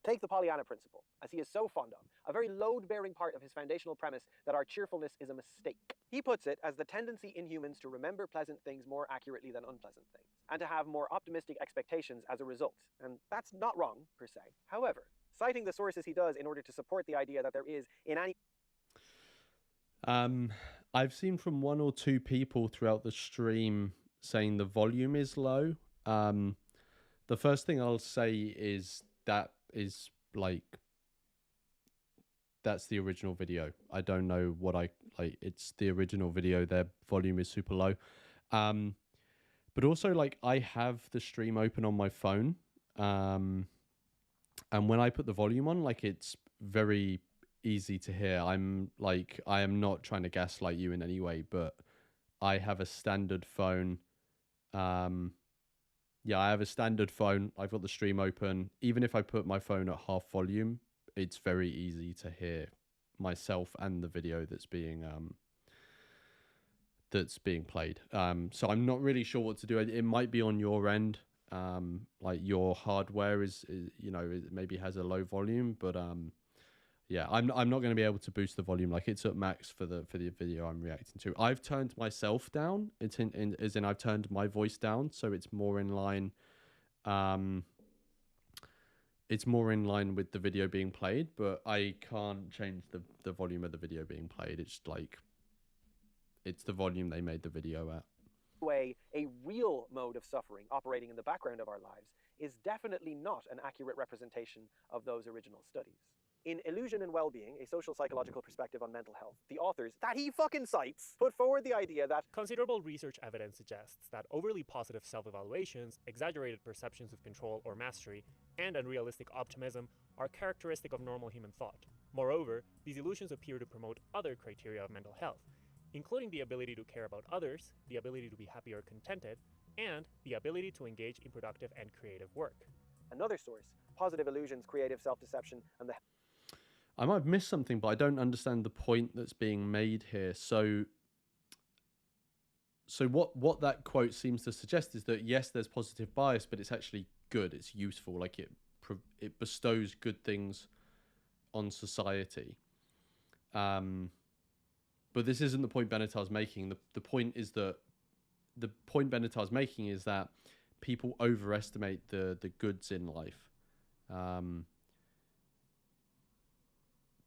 Take the Pollyanna principle, as he is so fond of, a very load-bearing part of his foundational premise that our cheerfulness is a mistake. He puts it as the tendency in humans to remember pleasant things more accurately than unpleasant things, and to have more optimistic expectations as a result. And that's not wrong, per se. However, citing the sources he does in order to support the idea that there is, in any... I've seen from one or two people throughout the stream saying the volume is low. The first thing I'll say is that is like, that's the original video. I don't know what it's the original video. Their volume is super low. But also, like, I have the stream open on my phone. And when I put the volume on, like, it's very easy to hear. I am not trying to gaslight you in any way, but I have a standard phone. Yeah, I have a standard phone. I've got the stream open. Even if I put my phone at half volume, it's very easy to hear myself and the video that's being played. So I'm not really sure what to do. It might be on your end. Like your hardware is you know, it maybe has a low volume, but yeah, I'm not going to be able to boost the volume. Like, it's at max for the video I'm reacting to. I've turned myself down. It's as in I've turned my voice down, so it's more in line. It's more in line with the video being played, but I can't change the volume of the video being played. It's like, it's the volume they made the video at. Way, a real mode of suffering operating in the background of our lives is definitely not an accurate representation of those original studies. In Illusion and Wellbeing, a social psychological perspective on mental health, the authors, that he fucking cites, put forward the idea that considerable research evidence suggests that overly positive self-evaluations, exaggerated perceptions of control or mastery, and unrealistic optimism are characteristic of normal human thought. Moreover, these illusions appear to promote other criteria of mental health, including the ability to care about others, the ability to be happy or contented, and the ability to engage in productive and creative work. Another source, Positive Illusions, Creative Self-Deception, and the... I might have missed something, but I don't understand the point that's being made here. So what that quote seems to suggest is that, yes, there's positive bias, but it's actually good. It's useful. Like, it bestows good things on society. But this isn't the point Benatar's making. The point is that the point Benatar's making is that people overestimate the goods in life.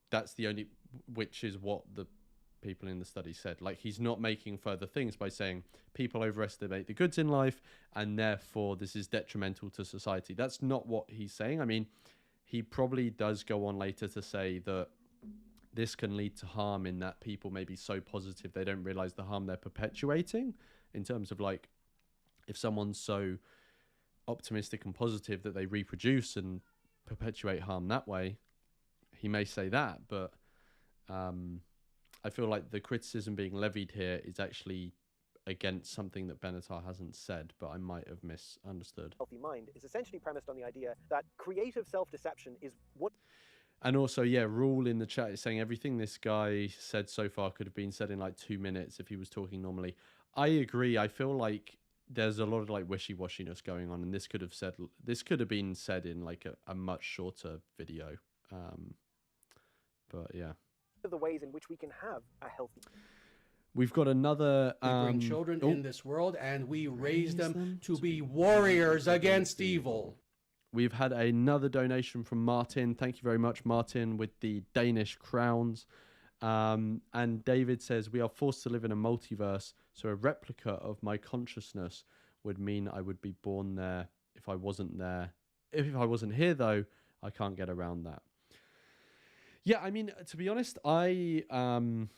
That's the only, which is what the people in the study said. Like, he's not making further things by saying people overestimate the goods in life and therefore this is detrimental to society. That's not what he's saying. I mean, he probably does go on later to say that this can lead to harm in that people may be so positive they don't realize the harm they're perpetuating, in terms of, like, if someone's so optimistic and positive that they reproduce and perpetuate harm that way. He may say that, but I feel like the criticism being levied here is actually against something that Benatar hasn't said, but I might have misunderstood. Healthy mind is essentially premised on the idea that creative self-deception is what... And also, yeah, Rule in the chat is saying everything this guy said so far could have been said in like 2 minutes if he was talking normally. I agree. I feel like there's a lot of like wishy-washiness going on, and this could have been said in like a much shorter video. But yeah, the ways in which we can have a healthy... We've got another... We bring children in this world and we raise them to be warriors against evil. We've had another donation from Martin. Thank you very much, Martin, with the Danish crowns. And David says, we are forced to live in a multiverse, so a replica of my consciousness would mean I would be born there if I wasn't there. If I wasn't here, though, I can't get around that. Yeah, I mean, to be honest, I don't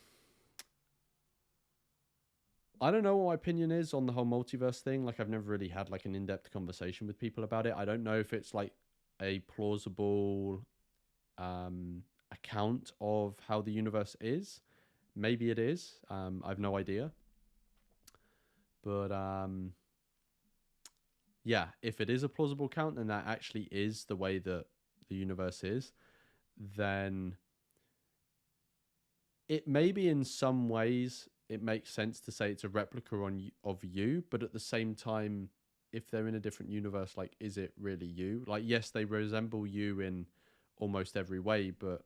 know what my opinion is on the whole multiverse thing. Like, I've never really had like an in-depth conversation with people about it. I don't know if it's like a plausible account of how the universe is. Maybe it is. I've no idea. But yeah, if it is a plausible account and that actually is the way that the universe is, then it maybe in some ways it makes sense to say it's a replica of you, but at the same time, if they're in a different universe, like, is it really you? Like, yes, they resemble you in almost every way, but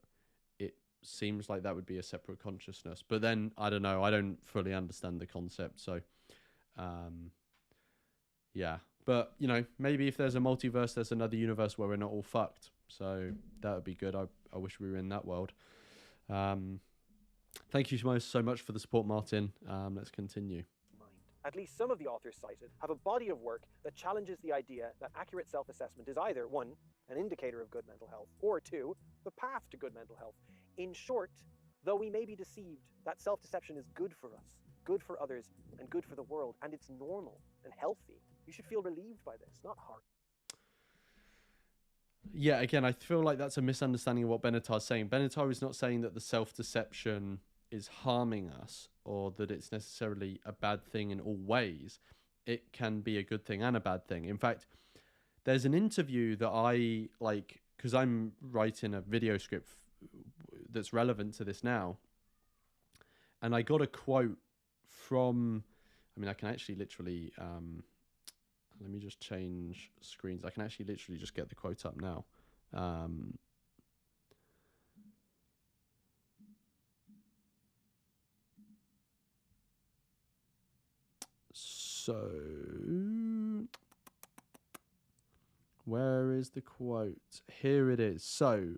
it seems like that would be a separate consciousness. But then, I don't know, I don't fully understand the concept, so yeah. But, you know, maybe if there's a multiverse, there's another universe where we're not all fucked. So that would be good. I wish we were in that world. Thank you so much for the support, Martin. Let's continue. At least some of the authors cited have a body of work that challenges the idea that accurate self-assessment is either, 1, an indicator of good mental health, or 2, the path to good mental health. In short, though we may be deceived, that self-deception is good for us, good for others, and good for the world, and it's normal and healthy. You should feel relieved by this, not hard. Yeah, again, I feel like that's a misunderstanding of what Benatar's saying. Benatar is not saying that the self-deception is harming us or that it's necessarily a bad thing in all ways. It can be a good thing and a bad thing. In fact, there's an interview that I like, because I'm writing a video script that's relevant to this now, and I got a quote from, I mean, I can actually literally, let me just change screens. I can actually literally just get the quote up now. So, where is the quote? Here it is. So,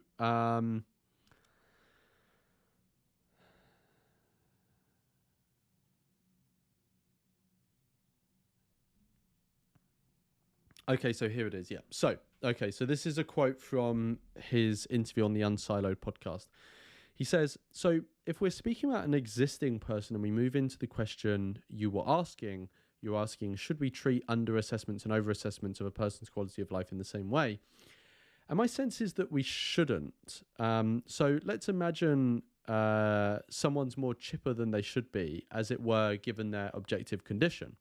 okay, so here it is. Yeah. So, okay, so this is a quote from his interview on the Unsiloed podcast. He says, so if we're speaking about an existing person and we move into the question you're asking, should we treat under-assessments and over-assessments of a person's quality of life in the same way? And my sense is that we shouldn't. So let's imagine someone's more chipper than they should be, as it were, given their objective condition.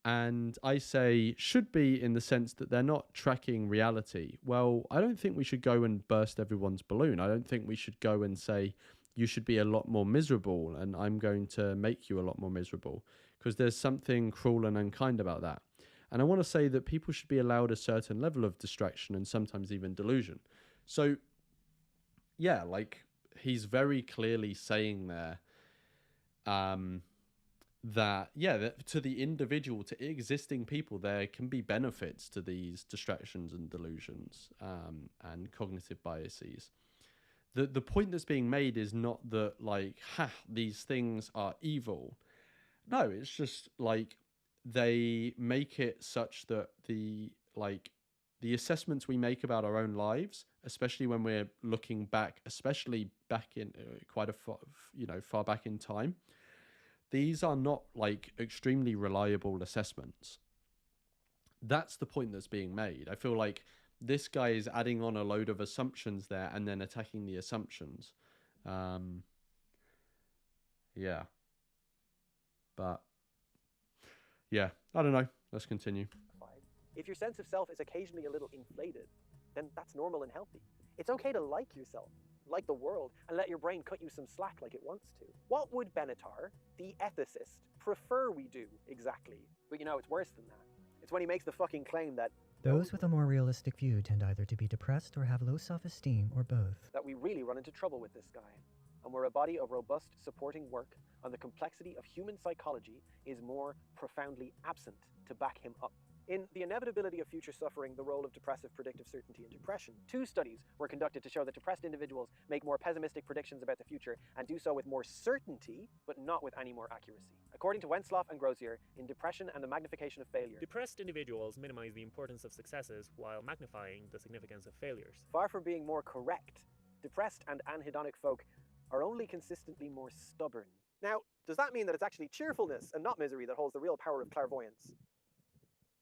And I say should be in the sense that they're not tracking reality. Well, I don't think we should go and burst everyone's balloon. I don't think we should go and say you should be a lot more miserable and I'm going to make you a lot more miserable, because there's something cruel and unkind about that. And I want to say that people should be allowed a certain level of distraction and sometimes even delusion. So, yeah, like he's very clearly saying there, that to the individual, to existing people, there can be benefits to these distractions and delusions and cognitive biases. The point that's being made is not that like these things are evil. No, it's just like they make it such that the assessments we make about our own lives, especially when we're looking back, especially back in quite a far back in time, these are not like extremely reliable assessments. That's the point that's being made. I feel like this guy is adding on a load of assumptions there and then attacking the assumptions. Yeah. But, yeah, I don't know. Let's continue. If your sense of self is occasionally a little inflated, then that's normal and healthy. It's okay to like yourself, like the world, and let your brain cut you some slack like it wants to. What would Benatar, the ethicist, prefer we do exactly? But you know, it's worse than that. It's when he makes the fucking claim that Those with a more realistic view tend either to be depressed or have low self-esteem, or both. that we really run into trouble with this guy. And where a body of robust supporting work on the complexity of human psychology is more profoundly absent to back him up. In The Inevitability of Future Suffering, the Role of Depressive Predictive Certainty in Depression, 2 studies were conducted to show that depressed individuals make more pessimistic predictions about the future and do so with more certainty, but not with any more accuracy. According to Wentzloff and Grozier, in Depression and the Magnification of Failure, Depressed individuals minimize the importance of successes while magnifying the significance of failures. far from being more correct, depressed and anhedonic folk are only consistently more stubborn. Now, does that mean that it's actually cheerfulness and not misery that holds the real power of clairvoyance?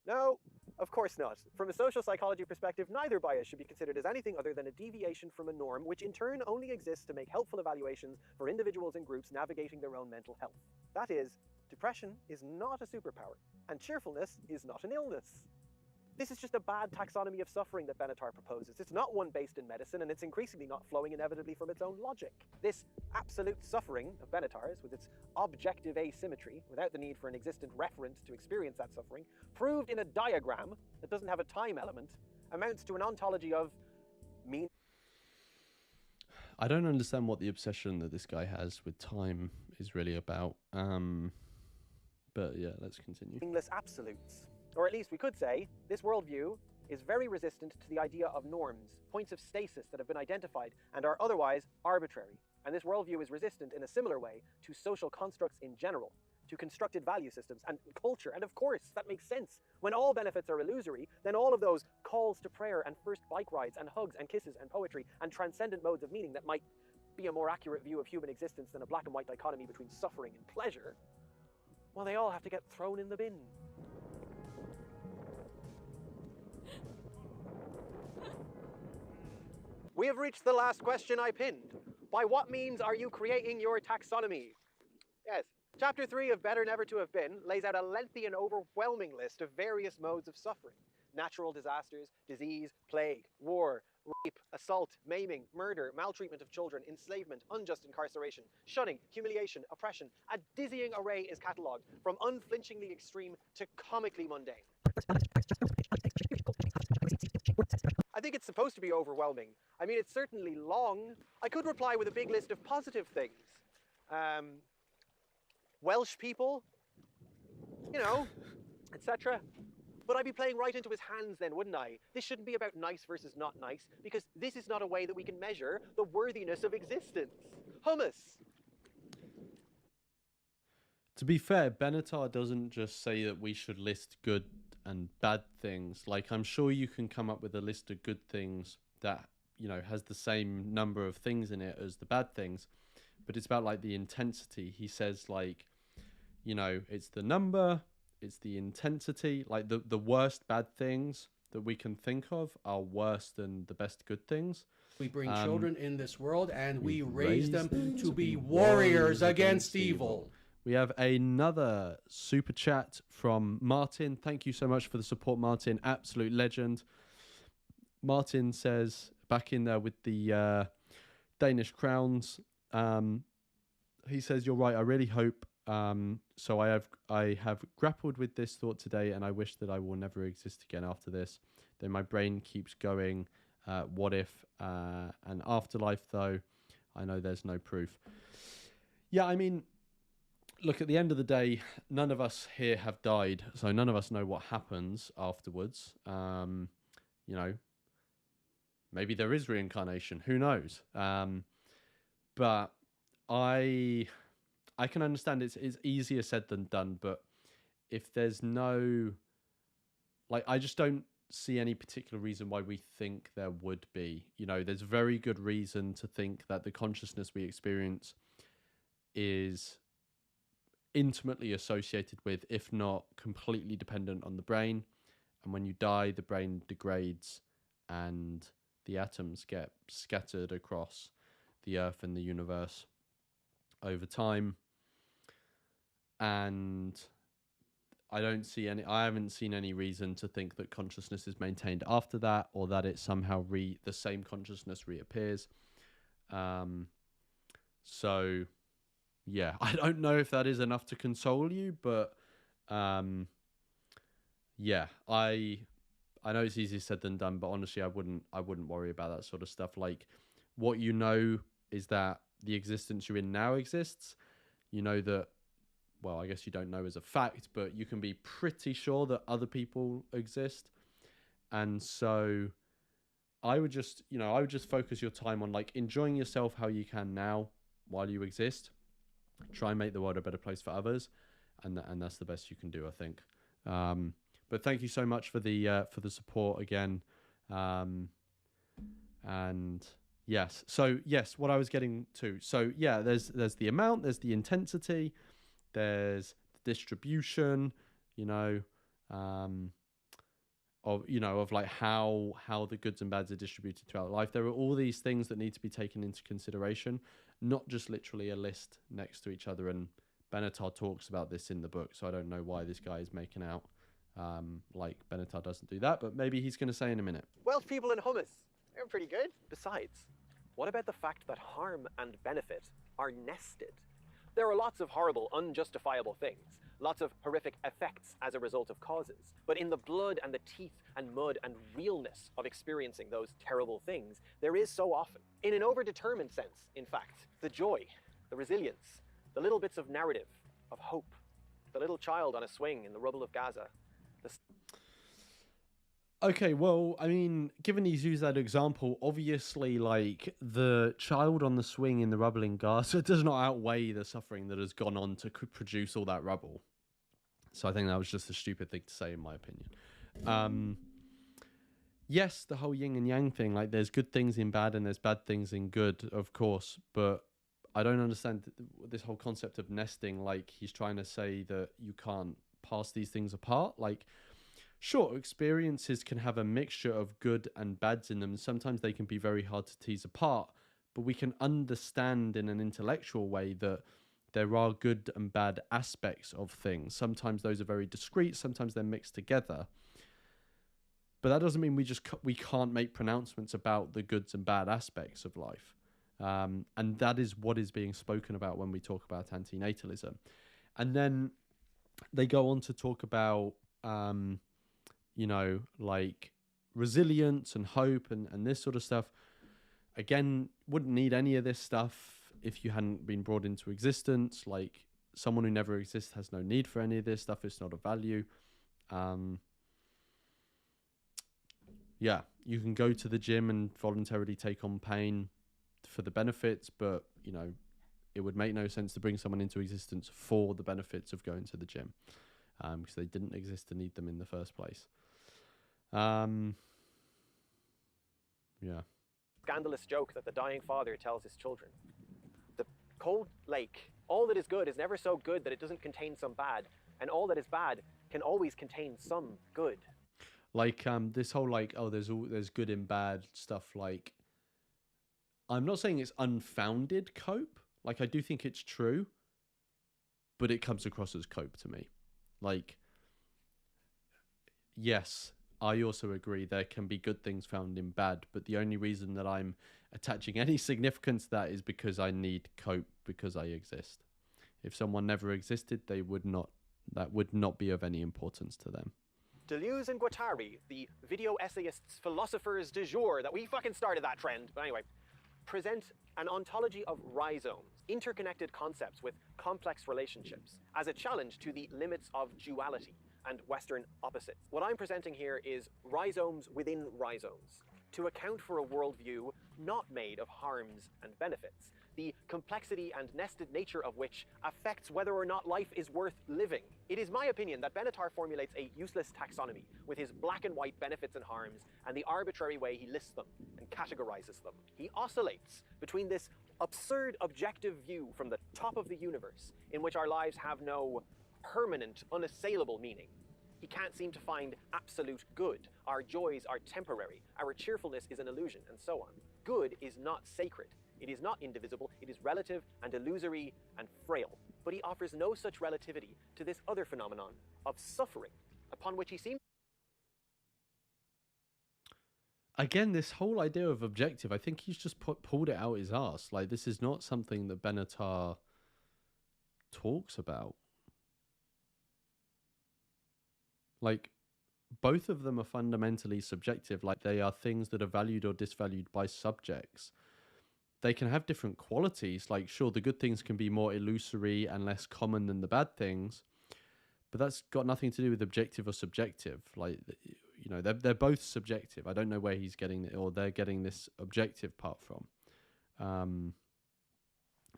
No, of course not. From a social psychology perspective, neither bias should be considered as anything other than a deviation from a norm, which in turn only exists to make helpful evaluations for individuals and groups navigating their own mental health. That is, depression is not a superpower, and cheerfulness is not an illness. This is just a bad taxonomy of suffering that Benatar proposes. It's not one based in medicine, and it's increasingly not flowing inevitably from its own logic. This absolute suffering of Benatar's, with its objective asymmetry, without the need for an existent referent to experience that suffering, proved in a diagram that doesn't have a time element, amounts to an ontology of mean. I don't understand what the obsession that this guy has with time is really about. But yeah, let's continue. Meaningless absolutes. Or at least we could say, this worldview is very resistant to the idea of norms, points of stasis that have been identified and are otherwise arbitrary. And this worldview is resistant in a similar way to social constructs in general, to constructed value systems and culture. And of course, that makes sense. When all benefits are illusory, then all of those calls to prayer and first bike rides and hugs and kisses and poetry and transcendent modes of meaning that might be a more accurate view of human existence than a black and white dichotomy between suffering and pleasure, well, they all have to get thrown in the bin. We have reached the last question I pinned. By what means are you creating your taxonomy? Yes. Chapter 3 of Better Never to Have Been lays out a lengthy and overwhelming list of various modes of suffering. Natural disasters, disease, plague, war, rape, assault, maiming, murder, maltreatment of children, enslavement, unjust incarceration, shunning, humiliation, oppression. A dizzying array is catalogued, from unflinchingly extreme to comically mundane. I think it's supposed to be overwhelming. I mean, it's certainly long. I could reply with a big list of positive things. Welsh people, you know, etc. But I'd be playing right into his hands then, wouldn't I? This shouldn't be about nice versus not nice, because this is not a way that we can measure the worthiness of existence. Hummus! To be fair, Benatar doesn't just say that we should list good and bad things. Like, I'm sure you can come up with a list of good things that, you know, has the same number of things in it as the bad things, but it's about, like, the intensity. He says, like, you know, it's the number, it's the intensity. Like, the worst bad things that we can think of are worse than the best good things. We bring children in this world and we raise them to be warriors against evil. We have another super chat from Martin. Thank you so much for the support, Martin. Absolute legend. Martin says, back in there with the Danish crowns, he says, "You're right. I really hope so. I have grappled with this thought today, and I wish that I will never exist again after this. Then my brain keeps going. What if an afterlife? Though I know there's no proof." Yeah, I mean, look, at the end of the day, none of us here have died, so none of us know what happens afterwards. You know, maybe there is reincarnation. Who knows? But I can understand it's easier said than done. But if there's no, like, I just don't see any particular reason why we think there would be. You know, there's very good reason to think that the consciousness we experience is intimately associated with, if not completely dependent on the brain. And when you die, the brain degrades and the atoms get scattered across the earth and the universe over time. And I haven't seen any reason to think that consciousness is maintained after that, or that it somehow the same consciousness reappears. So yeah, I don't know if that is enough to console you, but yeah, I know it's easier said than done, but honestly, I wouldn't worry about that sort of stuff. Like, what you know is that the existence you're in now exists. You know that, well, I guess you don't know as a fact, but you can be pretty sure that other people exist. And so I would just focus your time on, like, enjoying yourself how you can now while you exist. Try and make the world a better place for others, and that's the best you can do, I think. But thank you so much for the support again. And yes, so yes, what I was getting to. So yeah, there's the amount, there's the intensity, there's the distribution, of like how the goods and bads are distributed throughout life. There are all these things that need to be taken into consideration, not just literally a list next to each other. And Benatar talks about this in the book, so I don't know why this guy is making out like Benatar doesn't do that, but maybe he's going to say in a minute. Welsh people and hummus, they're pretty good. Besides, what about the fact that harm and benefit are nested? There are lots of horrible, unjustifiable things, lots of horrific effects as a result of causes. But in the blood and the teeth and mud and realness of experiencing those terrible things, there is so often, in an overdetermined sense, in fact, the joy, the resilience, the little bits of narrative, of hope, the little child on a swing in the rubble of Gaza. Okay, well, I mean, given he's used that example, obviously, like, the child on the swing in the rubble in Gaza does not outweigh the suffering that has gone on to produce all that rubble. So I think that was just a stupid thing to say, in my opinion. Yes, the whole yin and yang thing, like, there's good things in bad and there's bad things in good, of course, but I don't understand this whole concept of nesting. Like, he's trying to say that you can't parse these things apart. Like, sure, experiences can have a mixture of good and bads in them. Sometimes they can be very hard to tease apart, but we can understand in an intellectual way that there are good and bad aspects of things. Sometimes those are very discrete, sometimes they're mixed together. But that doesn't mean we can't make pronouncements about the goods and bad aspects of life. And that is what is being spoken about when we talk about antinatalism. And then they go on to talk about you know, like resilience and hope and this sort of stuff. Again, wouldn't need any of this stuff if you hadn't been brought into existence. Like, someone who never exists has no need for any of this stuff. It's not a value. Yeah, you can go to the gym and voluntarily take on pain for the benefits, but, you know, it would make no sense to bring someone into existence for the benefits of going to the gym, because they didn't exist to need them in the first place. Yeah. Scandalous joke that the dying father tells his children. The cold lake, all that is good is never so good that it doesn't contain some bad, and all that is bad can always contain some good. Like, this whole, like, oh, there's good and bad stuff. Like, I'm not saying it's unfounded cope. Like, I do think it's true, but it comes across as cope to me. Like, yes, I also agree there can be good things found in bad, but the only reason that I'm attaching any significance to that is because I need cope, because I exist. If someone never existed, that would not be of any importance to them. Deleuze and Guattari, the video essayists, philosophers du jour, that we fucking started that trend, but anyway, present an ontology of rhizomes, interconnected concepts with complex relationships, as a challenge to the limits of duality and Western opposites. What I'm presenting here is rhizomes within rhizomes, to account for a worldview not made of harms and benefits, the complexity and nested nature of which affects whether or not life is worth living. It is my opinion that Benatar formulates a useless taxonomy with his black and white benefits and harms and the arbitrary way he lists them and categorizes them. He oscillates between this absurd objective view from the top of the universe, in which our lives have no permanent, unassailable meaning. He can't seem to find absolute good. Our joys are temporary. Our cheerfulness is an illusion, and so on. Good is not sacred. It is not indivisible. It is relative and illusory and frail. But he offers no such relativity to this other phenomenon of suffering, upon which he seems... Again, this whole idea of objective, I think he's just pulled it out his ass. Like, this is not something that Benatar talks about. Like, both of them are fundamentally subjective. Like, they are things that are valued or disvalued by subjects. They can have different qualities. Like, sure, the good things can be more illusory and less common than the bad things, but that's got nothing to do with objective or subjective. Like, you know, they're both subjective. I don't know where he's getting it, or they're getting this objective part from.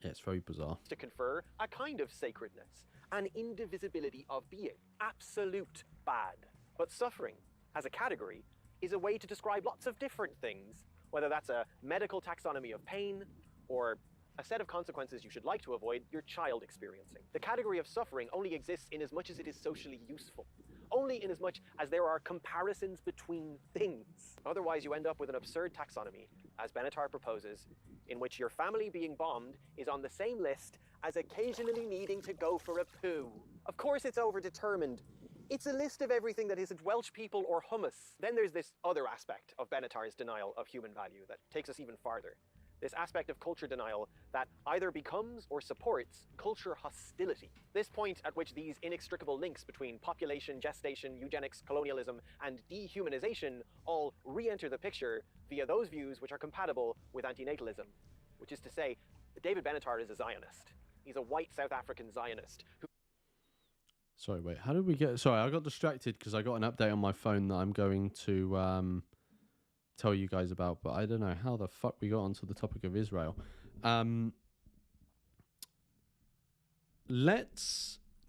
Yeah, it's very bizarre. To confer a kind of sacredness, an indivisibility of being, absolute bad. But suffering, as a category, is a way to describe lots of different things, whether that's a medical taxonomy of pain, or a set of consequences you should like to avoid your child experiencing. The category of suffering only exists in as much as it is socially useful, only in as much as there are comparisons between things. Otherwise, you end up with an absurd taxonomy, as Benatar proposes, in which your family being bombed is on the same list as occasionally needing to go for a poo. Of course it's overdetermined. It's a list of everything that isn't Welsh people or hummus. Then there's this other aspect of Benatar's denial of human value that takes us even farther. this aspect of culture denial that either becomes or supports culture hostility. This point at which these inextricable links between population, gestation, eugenics, colonialism, and dehumanization all re-enter the picture via those views which are compatible with antinatalism. Which is to say, David Benatar is a Zionist. He's a white South African Zionist who... Sorry, wait, how did we get... Sorry, I got distracted because I got an update on my phone that I'm going to tell you guys about, but I don't know how the fuck we got onto the topic of Israel. No,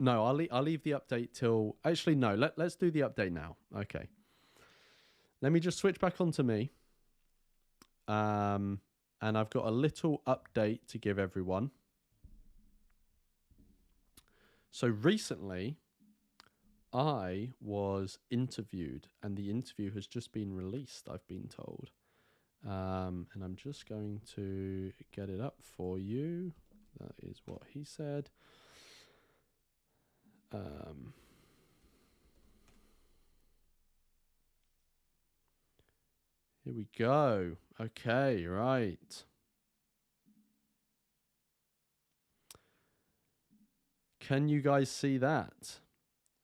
I'll leave the update till... Actually, no, let's do the update now. Okay. Let me just switch back onto me. And I've got a little update to give everyone. So recently, I was interviewed, and the interview has just been released, I've been told. And I'm just going to get it up for you. That is what he said. Here we go. Okay, right. Can you guys see that?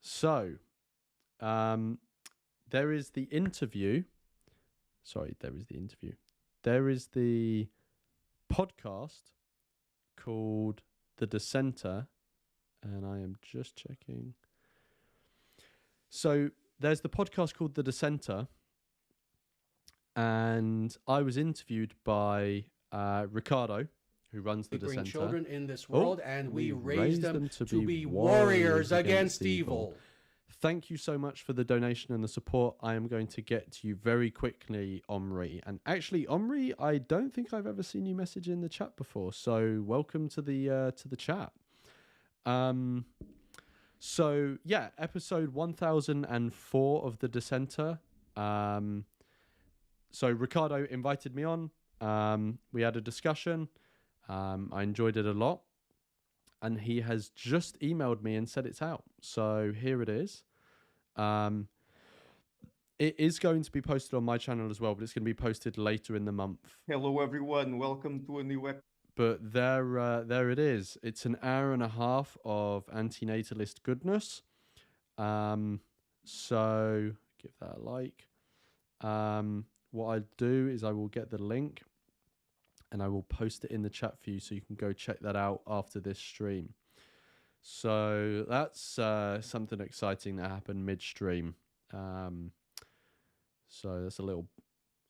So, there is the interview. Sorry, there is the interview. There is the podcast called The Dissenter, and I am just checking. So, there's the podcast called The Dissenter, and I was interviewed by Ricardo, who runs The Dissenter. We bring children in this world, and we raise them to be warriors against evil. Thank you so much for the donation and the support. I am going to get to you very quickly, Omri. And actually, Omri, I don't think I've ever seen you message in the chat before. So welcome to the chat. So yeah, episode 1004 of The Dissenter. So Ricardo invited me on. We had a discussion. I enjoyed it a lot. And he has just emailed me and said it's out. So here it is. It is going to be posted on my channel as well, but it's going to be posted later in the month. Hello, everyone. Welcome to a new episode. But there it is. It's an hour and a half of antinatalist goodness. So give that a like. What I'll do is I will get the link and I will post it in the chat for you so you can go check that out after this stream. So that's something exciting that happened midstream. So that's a little,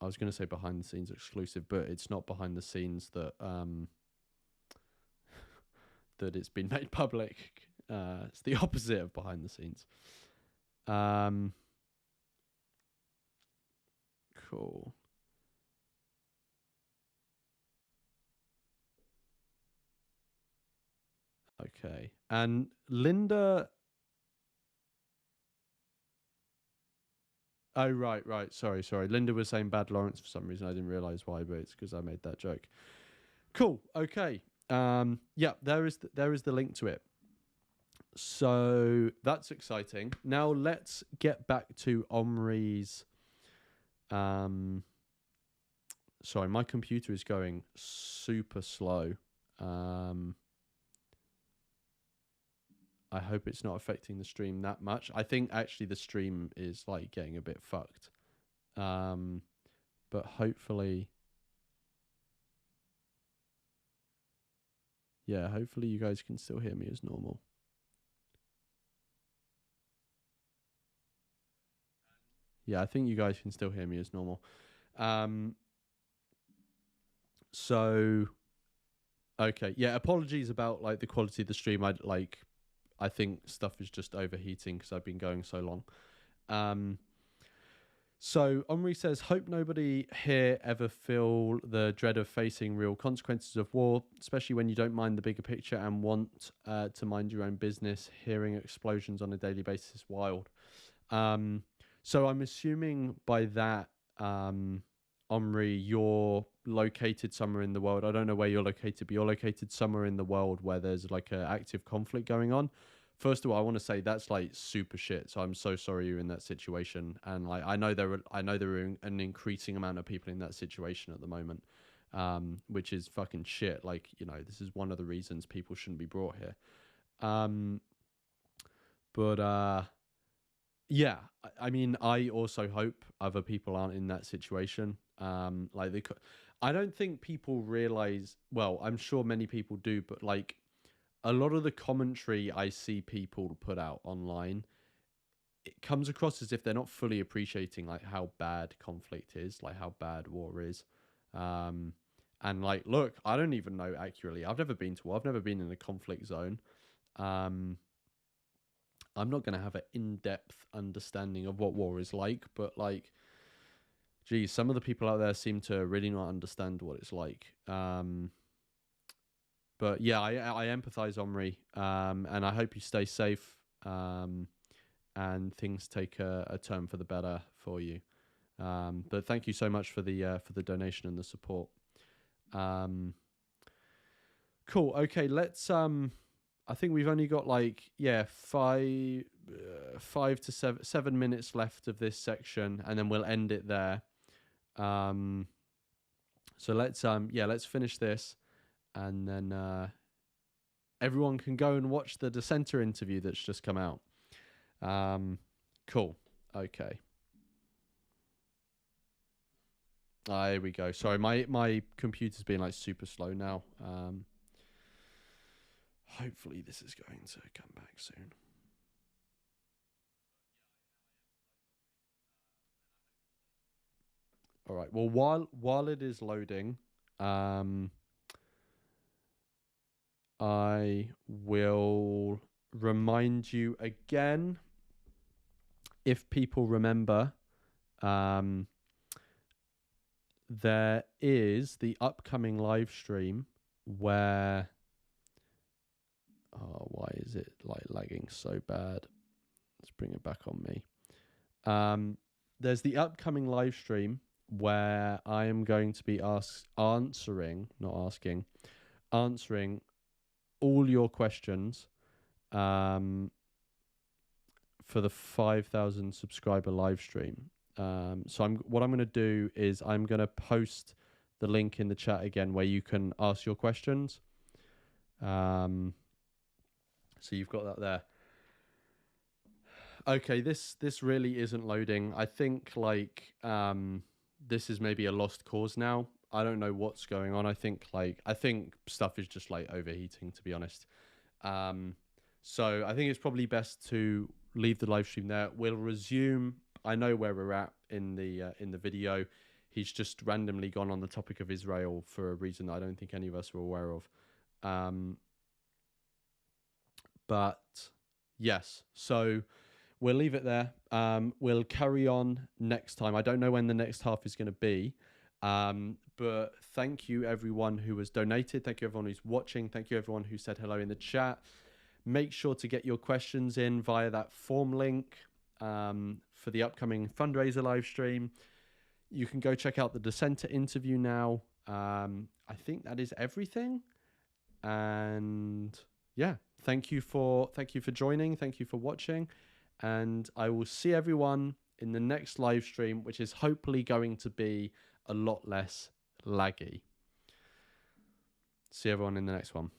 I was going to say behind the scenes exclusive, but it's not behind the scenes that that it's been made public. It's the opposite of behind the scenes. Cool. Okay. And Linda... Oh, right. Sorry. Linda was saying Bad Lawrence for some reason. I didn't realize why, but it's because I made that joke. Cool. Okay. Yeah, there is the link to it. So that's exciting. Now let's get back to Omri's... Sorry, my computer is going super slow. I hope it's not affecting the stream that much. I think actually the stream is like getting a bit fucked. But hopefully... Yeah, hopefully you guys can still hear me as normal. Yeah, I think you guys can still hear me as normal. So, okay. Yeah, apologies about like the quality of the stream. I think stuff is just overheating because I've been going so long. So Omri says, hope nobody here ever feel the dread of facing real consequences of war, especially when you don't mind the bigger picture and want to mind your own business. Hearing explosions on a daily basis is wild. So I'm assuming by that, Omri, you're located somewhere in the world. I don't know where you're located, but you're located somewhere in the world where there's like an active conflict going on. First of all, I want to say that's like super shit. So I'm so sorry you're in that situation. And like I know there are an increasing amount of people in that situation at the moment. which is fucking shit. Like, you know, this is one of the reasons people shouldn't be brought here. Yeah, I mean, I also hope other people aren't in that situation. Like, I don't think people realize, well, I'm sure many people do, but like a lot of the commentary I see people put out online, it comes across as if they're not fully appreciating like how bad conflict is, like how bad war is. And like, look, I don't even know accurately. I've never been to war. I've never been in a conflict zone. I'm not going to have an in-depth understanding of what war is like, but like, geez, some of the people out there seem to really not understand what it's like. But yeah, I empathize, Omri, and I hope you stay safe, and things take a turn for the better for you. But thank you so much for the donation and the support. Cool. Okay, let's I think we've only got like 5 to 7 minutes left of this section, and then we'll end it there. So let's finish this, and then everyone can go and watch the Dissenter interview that's just come out. Cool. Okay. Here we go. Sorry, my computer's being like super slow now. Hopefully this is going to come back soon. All right. Well, while it is loading, I will remind you again, if people remember, there is the upcoming live stream where... Oh, why is it like lagging so bad? Let's bring it back on me. There's the upcoming live stream where I am going to be answering all your questions for the 5,000 subscriber live stream. So what I'm going to do is I'm going to post the link in the chat again where you can ask your questions. So you've got that there. Okay, this really isn't loading. I think like this is maybe a lost cause now. I don't know what's going on. I think stuff is just like overheating, to be honest. So I think it's probably best to leave the live stream there. We'll resume. I know where we're at in the video. He's just randomly gone on the topic of Israel for a reason I don't think any of us are aware of. But yes, so we'll leave it there. We'll carry on next time. I don't know when the next half is going to be. But thank you everyone who has donated. Thank you everyone who's watching. Thank you everyone who said hello in the chat. Make sure to get your questions in via that form link for the upcoming fundraiser live stream. You can go check out the Dissenter interview now. I think that is everything. And yeah, thank you for joining. Thank you for watching. And I will see everyone in the next live stream, which is hopefully going to be a lot less laggy. See everyone in the next one.